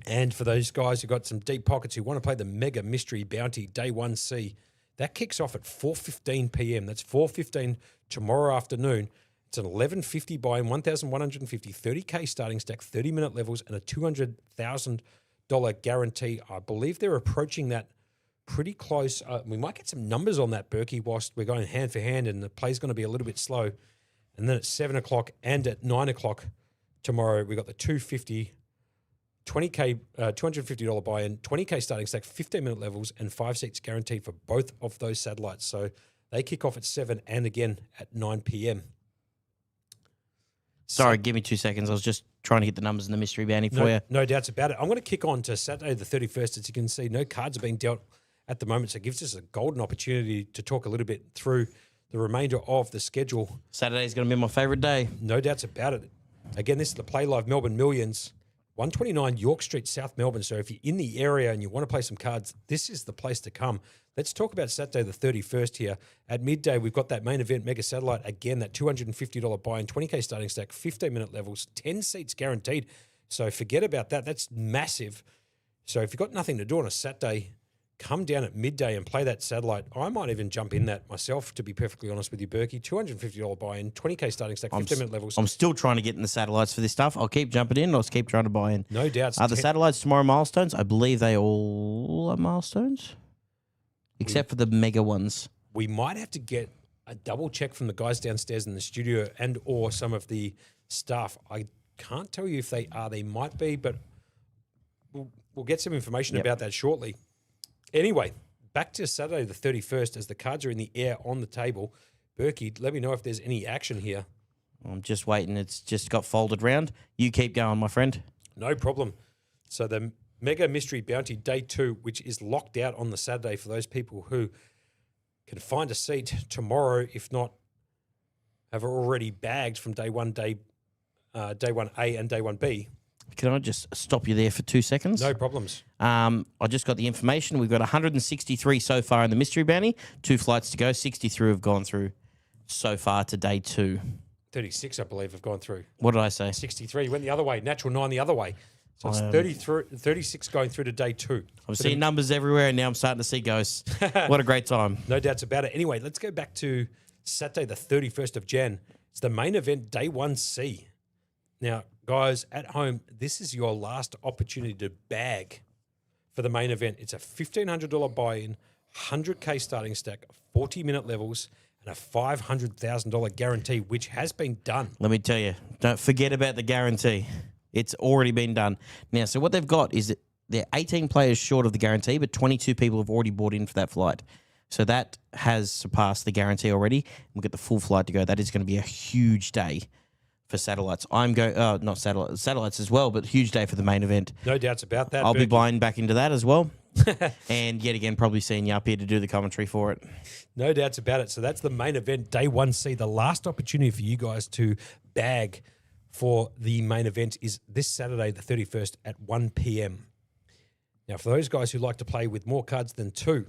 And for those guys who got some deep pockets who want to play the Mega Mystery Bounty Day 1C, that kicks off at 4:15 p.m. That's 4:15 tomorrow afternoon. It's an $1,150 buy-in, 1,150, 30K starting stack, 30-minute levels, and a $200,000 guarantee. I believe they're approaching that pretty close. We might get some numbers on that, Berkey, whilst we're going hand for hand, and the play's going to be a little bit slow. And then at 7 o'clock and at 9 o'clock tomorrow, we got the 250, 20K, $250 buy-in, 20K starting stack, 15-minute levels, and 5 seats guaranteed for both of those satellites. So they kick off at 7 and again at 9 p.m. Sorry, give me 2 seconds. I was just trying to get the numbers in the mystery bounty for you. No doubts about it. I'm going to kick on to Saturday the 31st. As you can see, no cards are being dealt at the moment, so it gives us a golden opportunity to talk a little bit through the remainder of the schedule. Saturday's going to be my favourite day. No doubts about it. Again, this is the Playlive Melbourne Millions, 129 York Street, South Melbourne. So if you're in the area and you want to play some cards, this is the place to come. Let's talk about Saturday the 31st here. At midday, we've got that main event Mega Satellite. Again, that $250 buy-in, 20K starting stack, 15-minute levels, 10 seats guaranteed. So forget about that. That's massive. So if you've got nothing to do on a Saturday, come down at midday and play that satellite. I might even jump in that myself, to be perfectly honest with you, Berkey. $250 buy-in, 20K starting stack, 15-minute levels. I'm still trying to get in the satellites for this stuff. I'll keep jumping in. I'll keep trying to buy in. No doubts. The satellites tomorrow milestones? I believe they all are milestones, except for the mega ones. We might have to get a double check from the guys downstairs in the studio and or some of the staff. I can't tell you if they are. They might be, but we'll get some information about that shortly. Anyway, back to Saturday the 31st as the cards are in the air on the table. Berkey, let me know if there's any action here. I'm just waiting. It's just got folded round. You keep going, my friend. No problem. So the Mega Mystery Bounty Day 2, which is locked out on the Saturday for those people who can find a seat tomorrow, if not have already bagged from day 1A and day 1B. Can I just stop you there for 2 seconds? No problems. I just got the information. We've got 163 so far in the mystery bounty. 2 flights to go. 63 have gone through so far to day 2. 36, I believe, have gone through. What did I say? 63 went the other way. Natural 9 the other way. So it's 36 going through to day 2. I'm seeing numbers everywhere, and now I'm starting to see ghosts. What a great time. No doubts about it. Anyway, let's go back to Saturday the 31st of Jan. It's the main event, Day 1C. Now, guys, at home, this is your last opportunity to bag for the main event. It's a $1,500 buy-in, 100K starting stack, 40-minute levels, and a $500,000 guarantee, which has been done. Let me tell you, don't forget about the guarantee. It's already been done. Now, so what they've got is that they're 18 players short of the guarantee, but 22 people have already bought in for that flight. So that has surpassed the guarantee already. We'll get the full flight to go. That is going to be a huge day for satellites. I'm going, not satellites as well, but huge day for the main event. No doubts about that. I'll be buying back into that as well. And yet again, probably seeing you up here to do the commentary for it. No doubts about it. So that's the main event, Day 1C. The last opportunity for you guys to bag for the main event is this Saturday, the 31st at 1 p.m. Now, for those guys who like to play with more cards than 2,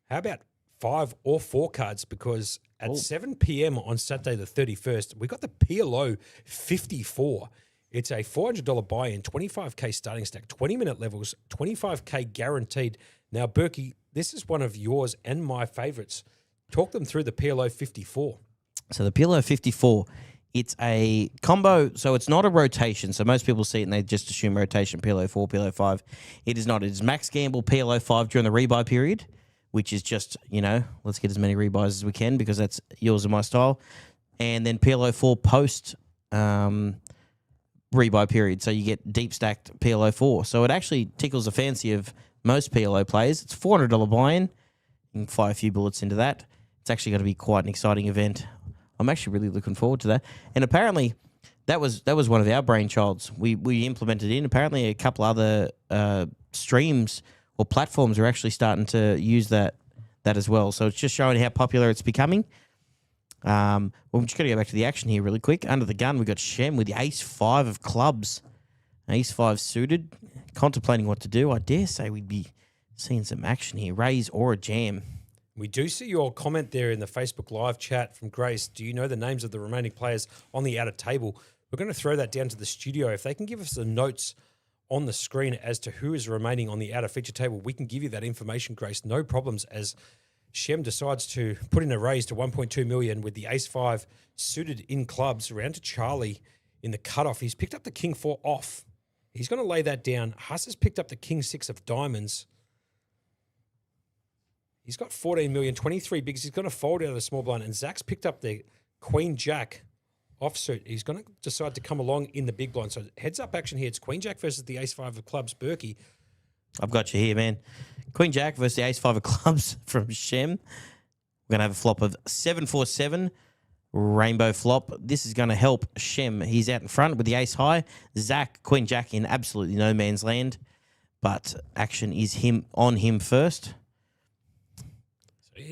how about 5 or 4 cards? Because at 7 p.m. on Saturday, the 31st, we got the PLO 54. It's a $400 buy-in, 25K starting stack, 20-minute levels, 25K guaranteed. Now, Berkey, this is one of yours and my favorites. Talk them through the PLO 54. So the PLO 54, it's a combo, so it's not a rotation. So most people see it and they just assume rotation, PLO 4, PLO 5. It is not. It is max gamble PLO 5 during the rebuy period, which is just, let's get as many rebuys as we can because that's yours and my style. And then PLO 4 post rebuy period, so you get deep stacked PLO 4. So it actually tickles the fancy of most PLO players. It's $400 buy-in. You can fire a few bullets into that. It's actually going to be quite an exciting event. I'm actually really looking forward to that. And apparently, that was one of our brainchilds. We implemented in. Apparently, a couple other streams or platforms are actually starting to use that as well. So it's just showing how popular it's becoming. Well, we're just going to go back to the action here really quick. Under the gun, we got Shem with the ace-5 of clubs. Ace-5 suited, contemplating what to do. I dare say we'd be seeing some action here. Raise or a jam. We do see your comment there in the Facebook Live chat from Grace. Do you know the names of the remaining players on the outer table? We're going to throw that down to the studio. If they can give us the notes on the screen as to who is remaining on the outer feature table, we can give you that information, Grace. No problems, as Shem decides to put in a raise to 1.2 million with the ace-5 suited in clubs around to Charlie in the cutoff. He's picked up the king-4 off. He's going to lay that down. Huss has picked up the king-6 of diamonds. He's got 14 million, 23 bigs. He's going to fold out of the small blind. And Zach's picked up the queen-jack offsuit. He's going to decide to come along in the big blind. So heads up action here. It's queen-jack versus the ace-5 of clubs. Berkey. I've got you here, man. Queen-jack versus the ace-5 of clubs from Shem. We're going to have a flop of 7-4-7. Rainbow flop. This is going to help Shem. He's out in front with the ace high. Zach, queen-jack in absolutely no man's land. But action is on him first.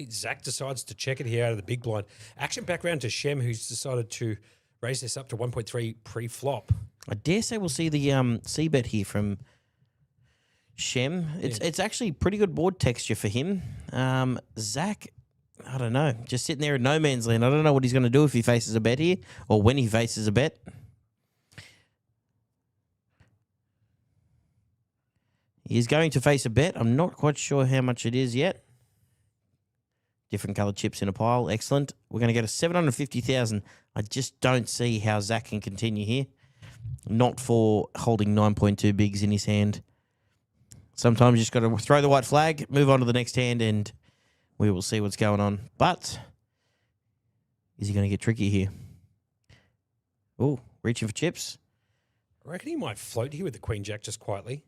Zach decides to check it here out of the big blind. Action back round to Shem, who's decided to raise this up to 1.3 pre-flop. I dare say we'll see the C-bet here from Shem. It's actually pretty good board texture for him. Zach, I don't know, just sitting there in no man's land. I don't know what he's going to do if he faces a bet here or when he faces a bet. He's going to face a bet. I'm not quite sure how much it is yet. Different coloured chips in a pile. Excellent. We're going to get a 750,000. I just don't see how Zach can continue here. Not for holding 9.2 bigs in his hand. Sometimes you just got to throw the white flag, move on to the next hand, and we will see what's going on. But is he going to get tricky here? Oh, reaching for chips. I reckon he might float here with the queen-jack just quietly.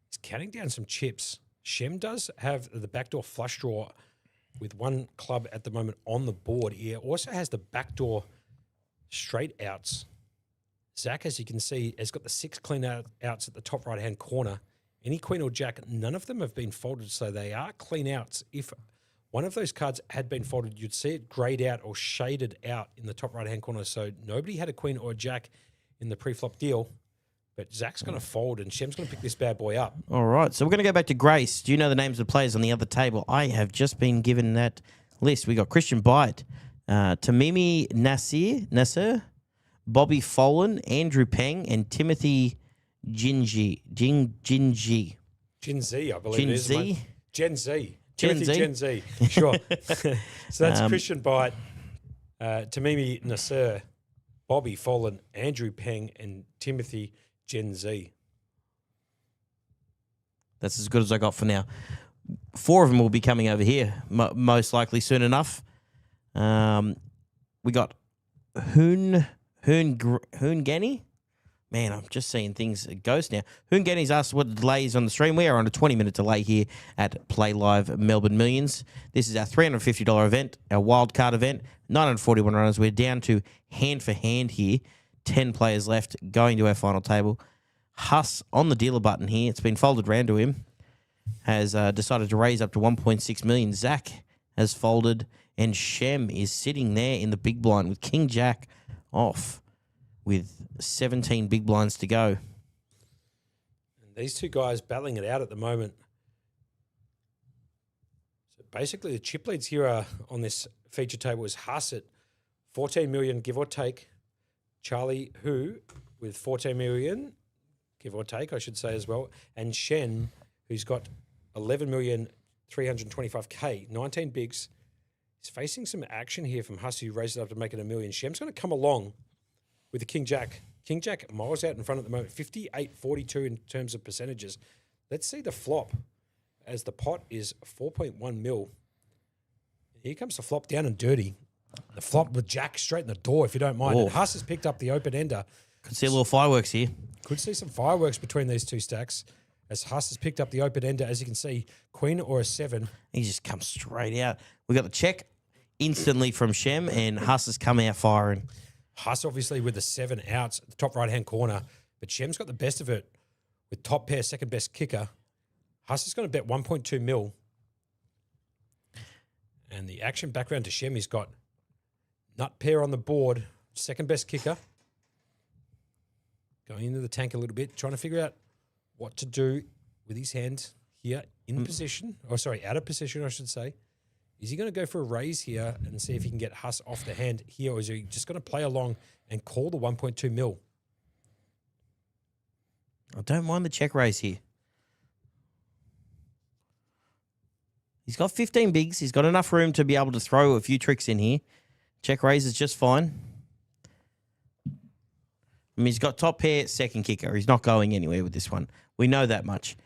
He's counting down some chips. Shem does have the backdoor flush draw with one club at the moment on the board. He also has the backdoor straight outs. Zach, as you can see, has got the 6 clean outs at the top right-hand corner. Any queen or jack, none of them have been folded, so they are clean outs. If one of those cards had been folded, you'd see it grayed out or shaded out in the top right-hand corner. So nobody had a queen or a jack in the pre-flop deal. But Zach's going to fold and Shem's going to pick this bad boy up. All right, so we're going to go back to Grace. Do you know the names of the players on the other table? I have just been given that list. We got Christian Bite, Tamimi Nasser, Bobby Folan, Andrew Peng, and Timothy Jinji. Jinzi, I believe Gen it is. Z? Mate. Gen Z. Gen Timothy Z? Gen Z. Sure. So that's Christian Bite, Tamimi Nasser, Bobby Folan, Andrew Peng, and Timothy Gen Z. That's as good as I got for now. 4 of them will be coming over here, most likely soon enough. We got Hoongani. Man, I'm just seeing things ghost now. Hoongani's asked what the delay is on the stream. We are on a 20-minute delay here at Playlive Melbourne Millions. This is our $350 event, our wildcard event, 941 runners. We're down to hand for hand here. 10 players left going to our final table. Huss on the dealer button here. It's been folded round to him. Has decided to raise up to 1.6 million. Zach has folded, and Shem is sitting there in the big blind with King Jack off with 17 big blinds to go. And these two guys battling it out at the moment. So basically the chip leads here are on this feature table is Huss at 14 million, give or take. Charlie, who with 14 million, give or take, I should say as well. And Shen, who's got 11,325,000, 19 bigs. He's facing some action here from Huss, who raised it up to make it $1 million. Shem's going to come along with the King Jack. King Jack miles out in front at the moment, 58.42 in terms of percentages. Let's see the flop as the pot is 4.1 mil. Here comes the flop down and dirty. The flop with Jack straight in the door, if you don't mind. Oh. And Huss has picked up the open ender. Could see a little fireworks here. Could see some fireworks between these two stacks as Huss has picked up the open ender. As you can see, queen or a 7. He just comes straight out. We got the check instantly from Shem, and Huss has come out firing. Huss obviously with the 7 outs at the top right-hand corner, but Shem's got the best of it with top pair, second best kicker. Huss is going to bet 1.2 mil. And the action background to Shem, he's got nut pair on the board, second best kicker. Going into the tank a little bit, trying to figure out what to do with his hand here in position. Oh, sorry, out of position, I should say. Is he going to go for a raise here and see if he can get Huss off the hand here, or is he just going to play along and call the 1.2 mil? I don't mind the check raise here. He's got 15 bigs. He's got enough room to be able to throw a few tricks in here. Check raise is just fine. I mean, he's got top pair, second kicker. He's not going anywhere with this one. We know that much.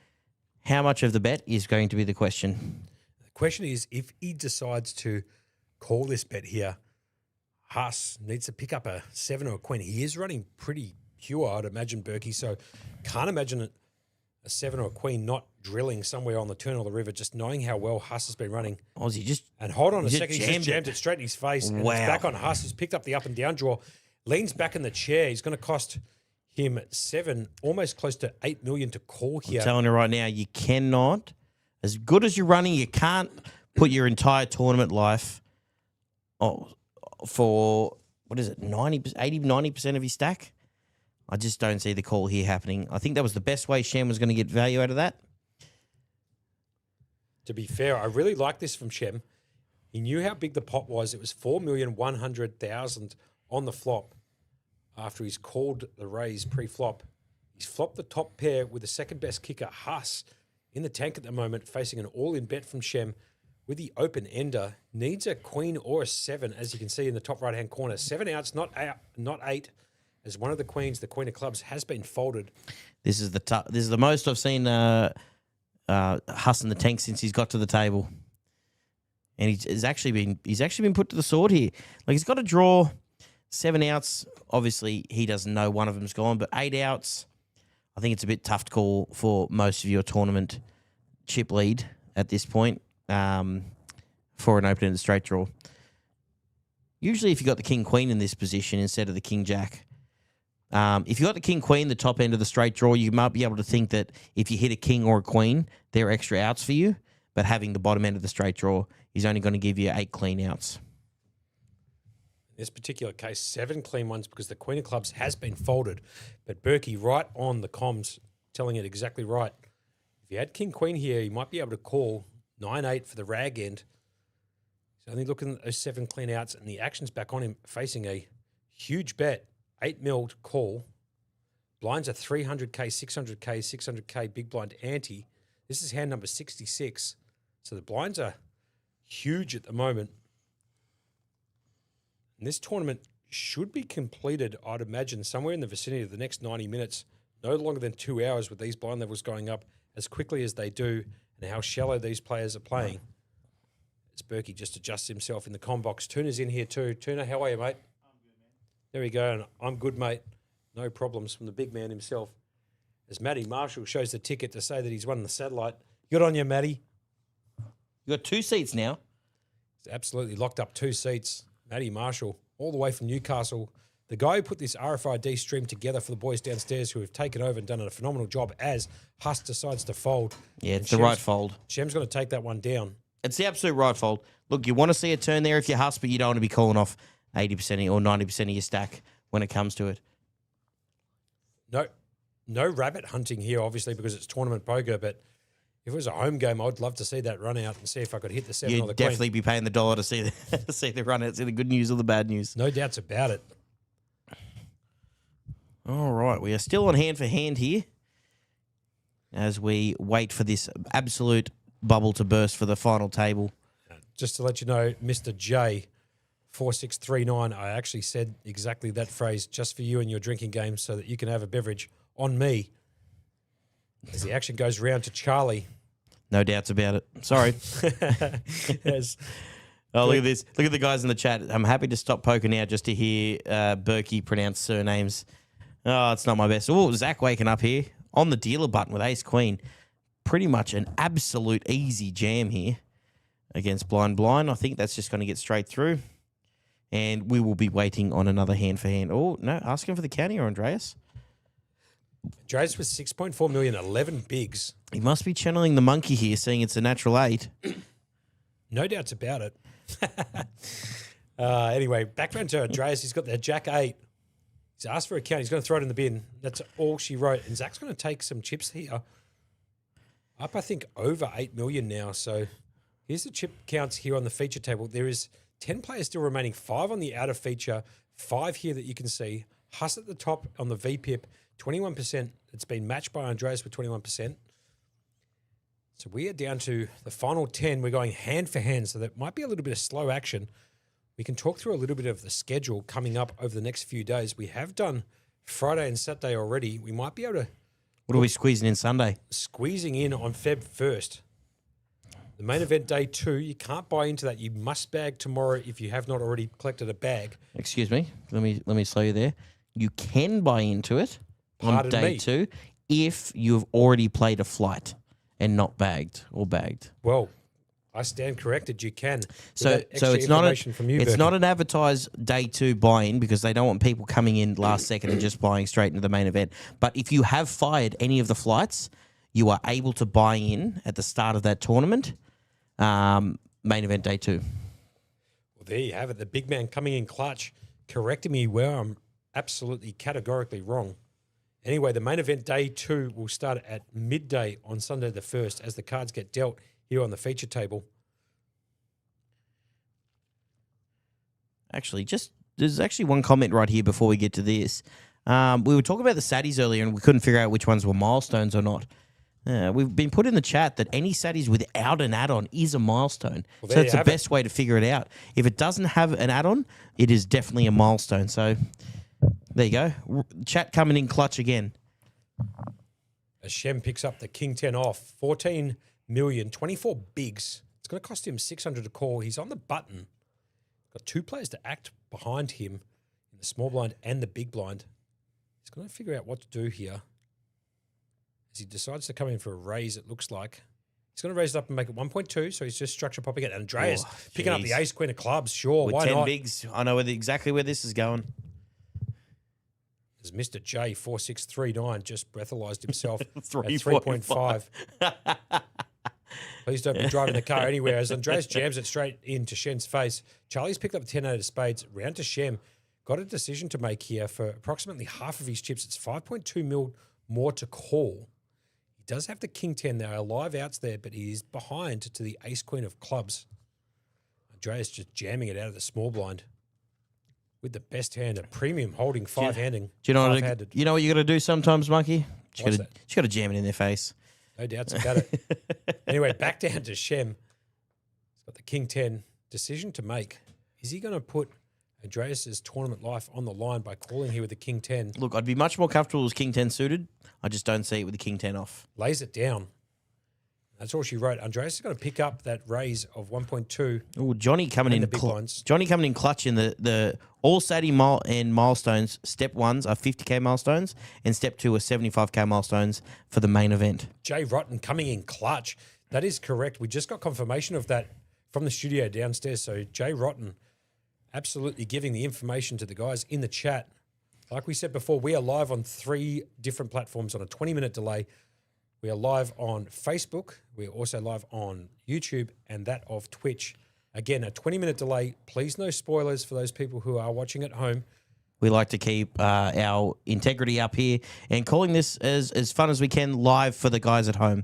How much of the bet is going to be the question? The question is, if he decides to call this bet here, Huss needs to pick up a 7 or a queen. He is running pretty pure, I'd imagine, Berkey. So can't imagine a 7 or a queen not drilling somewhere on the turn or the river, just knowing how well Huss has been running. Aussie just... And hold on a second, just he just jammed it straight in his face. And Wow. it's back on Huss, who's picked up the up and down draw, leans back in the chair. He's going to cost him 7, almost close to 8 million to call here. I'm telling you right now, you cannot, as good as you're running, you can't put your entire tournament life for, what is it, 90%, 80, 90% of your stack? I just don't see the call here happening. I think that was the best way Shem was going to get value out of that. To be fair, I really like this from Shem. He knew how big the pot was. It was 4,100,000 on the flop after he's called the raise pre-flop. He's flopped the top pair with the second best kicker, Huss, in the tank at the moment, facing an all-in bet from Shem with the open ender. Needs a queen or a 7, as you can see in the top right-hand corner. 7 outs, not 8, as one of the queens, the queen of clubs, has been folded. This is the most I've seen Huss in the tank since he's got to the table, and he's actually been put to the sword here. Like, he's got to draw 7 outs. Obviously, he doesn't know one of them's gone, but 8 outs, I think it's a bit tough to call for most of your tournament chip lead at this point for an open-ended straight draw. Usually, if you got the king queen in this position instead of the king jack. If you got the king queen, the top end of the straight draw, you might be able to think that if you hit a king or a queen, there are extra outs for you. But having the bottom end of the straight draw, he's only going to give you 8 clean outs. In this particular case, 7 clean ones because the queen of clubs has been folded. But Berkey right on the comms, telling it exactly right. If you had king queen here, you might be able to call 9-8 for the rag end. He's only looking at those 7 clean outs, and the action's back on him, facing a huge bet. 8 mil to call. Blinds are 300K, 600K, 600K, big blind ante. This is hand number 66. So the blinds are huge at the moment. And this tournament should be completed, I'd imagine, somewhere in the vicinity of the next 90 minutes, no longer than 2 hours with these blind levels going up as quickly as they do and how shallow these players are playing. As Berkey just adjusts himself in the comm box. Tuna's in here too. Tuna, how are you, mate? There we go, and I'm good, mate. No problems from the big man himself. As Matty Marshall shows the ticket to say that he's won the satellite. Good on you, Matty. You got 2 seats now. He's absolutely locked up 2 seats. Matty Marshall, all the way from Newcastle. The guy who put this RFID stream together for the boys downstairs who have taken over and done a phenomenal job as Huss decides to fold. Yeah, it's the right fold. Shem's going to take that one down. It's the absolute right fold. Look, you want to see a turn there if you're Huss, but you don't want to be calling off 80% or 90% of your stack when it comes to it. No rabbit hunting here, obviously, because it's tournament poker, but if it was a home game, I'd love to see that run out and see if I could hit the 7 or the You'd queen. definitely be paying the dollar to see the run out, see the good news or the bad news. No doubts about it. All right, we are still on hand for hand here as we wait for this absolute bubble to burst for the final table. Just to let you know, Mr. J, 4639, I actually said exactly that phrase just for you and your drinking game so that you can have a beverage on me. As the action goes round to Charlie. No doubts about it. Sorry. Yes. Oh, look at this. Look at the guys in the chat. I'm happy to stop poker now just to hear Berkey pronounce surnames. Oh, it's not my best. Oh, Zach waking up here on the dealer button with ace queen. Pretty much an absolute easy jam here against blind. I think that's just going to get straight through. And we will be waiting on another hand for hand. Oh, no, asking for the county or Andreas? Andreas with 6.4 million, 11 bigs. He must be channeling the monkey here, seeing it's a natural 8. No doubts about it. Anyway, back round to Andreas. He's got the Jack 8. He's asked for a count. He's going to throw it in the bin. That's all she wrote. And Zach's going to take some chips here. Up, I think, over 8 million now. So here's the chip counts here on the feature table. There is 10 players still remaining, 5 on the outer feature, 5 here that you can see. Huss at the top on the VPIP, 21%. It's been matched by Andreas with 21%. So we are down to the final 10. We're going hand for hand, so that might be a little bit of slow action. We can talk through a little bit of the schedule coming up over the next few days. We have done Friday and Saturday already. We might be able to... What are we squeezing in Sunday? Squeezing in on Feb 1st. The main event day 2, you can't buy into that. You must bag tomorrow if you have not already collected a bag. Excuse me. Let me slow you there. You can buy into it on Pardon day me. 2 if you've already played a flight and not bagged or bagged. Well, I stand corrected. You can. So it's not an advertised day 2 buy-in because they don't want people coming in last second and just buying straight into the main event. But if you have fired any of the flights, you are able to buy in at the start of that tournament. Main event day 2. Well, there you have it. The big man coming in clutch, correcting me where I'm absolutely categorically wrong. Anyway, the main event day 2 will start at midday on Sunday the 1st as the cards get dealt here on the feature table. Actually, there's actually one comment right here before we get to this. We were talking about the Saddies earlier and we couldn't figure out which ones were milestones or not. We've been put in the chat that any Saddies without an add-on is a milestone. Well, so it's the best way to figure it out. If it doesn't have an add-on, it is definitely a milestone. So there you go. Chat coming in clutch again. As Shem picks up the King 10 off, 14 million, 24 bigs. It's going to cost him 600 to call. He's on the button. Got 2 players to act behind him in the small blind and the big blind. He's going to figure out what to do here. As he decides to come in for a raise, it looks like. He's going to raise it up and make it 1.2, so he's just structure popping it. Andreas picking up the ace, queen of clubs. Sure, with why 10 not? bigs, I know exactly where this is going. As Mr. J, 4639, just breathalyzed himself at 3.5. 3.5. Please don't be driving the car anywhere. As Andreas jams it straight into Shem's face, Charlie's picked up the 10 out of spades, round to Shem. Got a decision to make here for approximately half of his chips. It's 5.2 mil more to call. He does have the King 10. There are live outs there, but he is behind to the ace queen of clubs. Andreas just jamming it out of the small blind with the best hand, a premium holding five-handing. Do you know what you got to do sometimes, Monkey? You got to jam it in their face. No doubts about it. Anyway, back down to Shem. He's got the King 10 decision to make. Is he going to put Andreas's tournament life on the line by calling here with the King 10? Look, I'd be much more comfortable with King 10 suited. I just don't see it with the King 10 off. Lays it down. That's all she wrote. Andreas is going to pick up that raise of 1.2. Oh, Johnny coming in Johnny coming in clutch in the all Sadie and milestones. Step 1s are 50k milestones, and step 2 are 75k milestones for the main event. Jay Rotten coming in clutch. That is correct. We just got confirmation of that from the studio downstairs. So Jay Rotten absolutely giving the information to the guys in the chat. Like we said before, we are live on 3 different platforms on a 20-minute delay. We are live on Facebook. We are also live on YouTube and that of Twitch. Again, a 20-minute delay. Please no spoilers for those people who are watching at home. We like to keep our integrity up here and calling this as fun as we can live for the guys at home.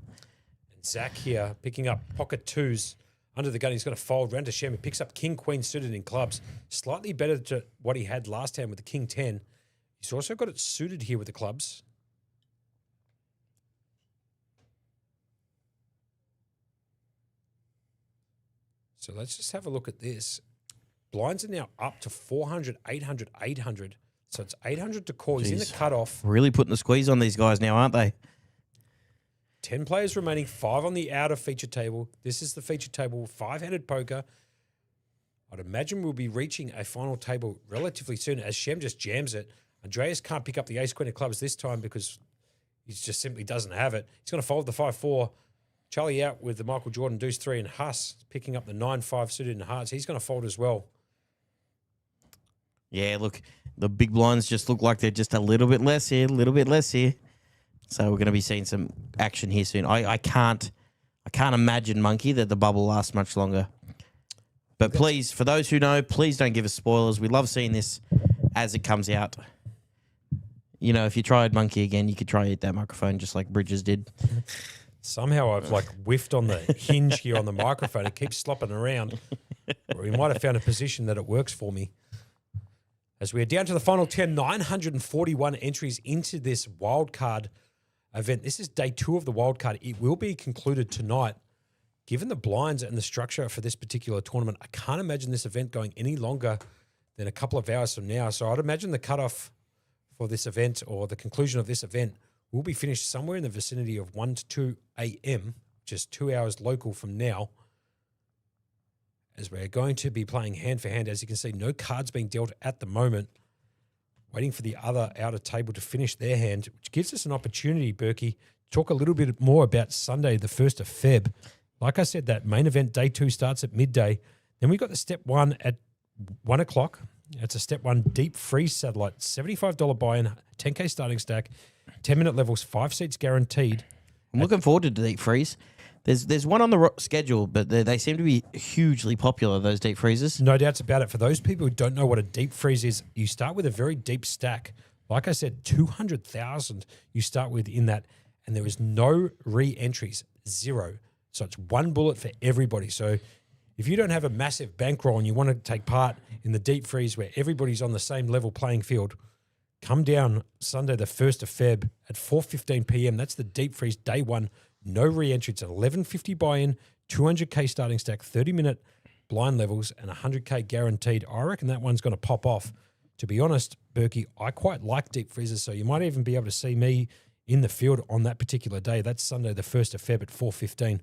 And Zach here picking up pocket 2s under the gun. He's going to fold round to Shem. He picks up King Queen suited in clubs. Slightly better to what he had last time with the King 10. He's also got it suited here with the clubs. So let's just have a look at this. Blinds are now up to 400, 800, 800. So it's 800 to call. He's in the cutoff. Really putting the squeeze on these guys now, aren't they? 10 players remaining, 5 on the outer feature table. This is the feature table, 5-handed poker. I'd imagine we'll be reaching a final table relatively soon as Shem just jams it. Andreas can't pick up the ace queen of clubs this time because he just simply doesn't have it. He's going to fold the 5-4. Charlie out with the Michael Jordan deuce 3, and Huss picking up the 9-5 suited in hearts. He's going to fold as well. Yeah, look, the big blinds just look like they're just a little bit less here, So we're going to be seeing some action here soon. I can't imagine, Monkey, that the bubble lasts much longer. But please, for those who know, please don't give us spoilers. We love seeing this as it comes out. You know, if you tried Monkey again, you could try hit that microphone just like Bridges did. Somehow I've whiffed on the hinge here on the microphone. It keeps slopping around. We might have found a position that it works for me. As we are down to the final 10, 941 entries into this wildcard event. This is day 2 of the wildcard. It will be concluded tonight. Given the blinds and the structure for this particular tournament, I can't imagine this event going any longer than a couple of hours from now. So I'd imagine the cutoff for this event, or the conclusion of this event, will be finished somewhere in the vicinity of 1 to 2 a.m., just 2 hours local from now, as we're going to be playing hand for hand. As you can see, no cards being dealt at the moment. Waiting for the other outer table to finish their hand, which gives us an opportunity, Berkey, to talk a little bit more about Sunday, the 1st of Feb. Like I said, that main event, day 2, starts at midday. Then we got the step 1 at 1 o'clock. It's a step 1 deep freeze satellite, $75 buy-in, 10K starting stack, 10-minute levels, 5 seats guaranteed. I'm looking forward to deep freeze. There's one on the schedule, but they seem to be hugely popular, those deep freezes. No doubts about it. For those people who don't know what a deep freeze is, you start with a very deep stack. Like I said, 200,000 you start with in that, and there is no re-entries, 0. So it's one bullet for everybody. So if you don't have a massive bankroll and you want to take part in the deep freeze where everybody's on the same level playing field, come down Sunday, the 1st of Feb at 4:15 p.m. That's the deep freeze, day 1. No re-entry. It's an 1150 buy-in, 200K starting stack, 30-minute blind levels, and 100K guaranteed. I reckon that one's going to pop off. To be honest, Berkey, I quite like deep freezes, so you might even be able to see me in the field on that particular day. That's Sunday, the 1st of Feb at 4:15.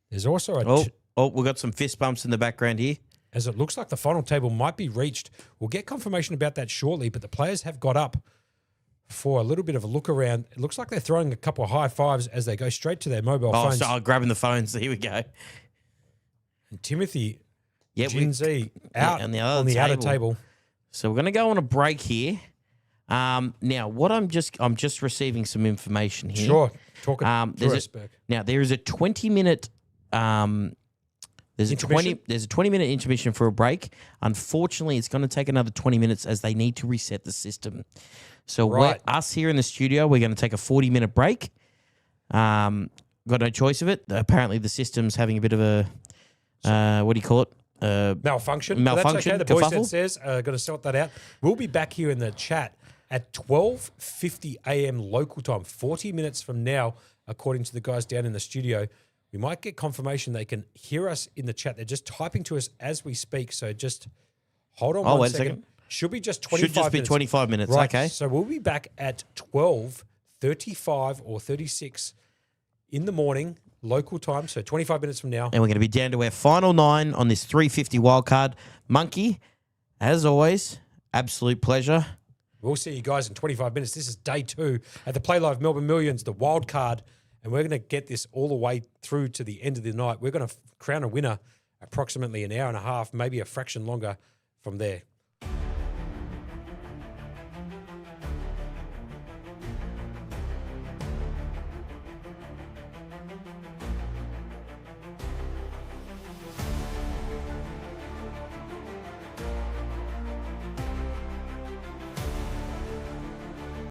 There's also a... we've got some fist bumps in the background here. As it looks like the final table might be reached. We'll get confirmation about that shortly, but the players have got up for a little bit of a look around. It looks like they're throwing a couple of high fives as they go straight to their mobile phones. Oh, grabbing the phones. Here we go. And Timothy, yeah, Jinzi out on the outer table. So we're going to go on a break here. Now, what I'm just receiving some information here. Sure, talk it through us, Berk. Now there is a 20-minute. There's a 20-minute intermission for a break. Unfortunately, it's going to take another 20 minutes as they need to reset the system. So us here in the studio, we're going to take a 40-minute break. Got no choice of it. Apparently, the system's having a bit of a what do you call it? Malfunction. Malfunction. That's okay. The voice says, got to sort that out. We'll be back here in the chat at 12:50 a.m. local time, 40 minutes from now, according to the guys down in the studio. We might get confirmation they can hear us in the chat. They're just typing to us as we speak. So just hold on one second. Should be just 25 minutes. Should just be 25 minutes. Right. Okay. So we'll be back at 12:35 or 36 in the morning, local time. So 25 minutes from now. And we're going to be down to our final 9 on this 350 wildcard. Monkey, as always, absolute pleasure. We'll see you guys in 25 minutes. This is day 2 at the Playlive Melbourne Millions, the wildcard. And we're going to get this all the way through to the end of the night. We're going to crown a winner approximately an hour and a half, maybe a fraction longer from there.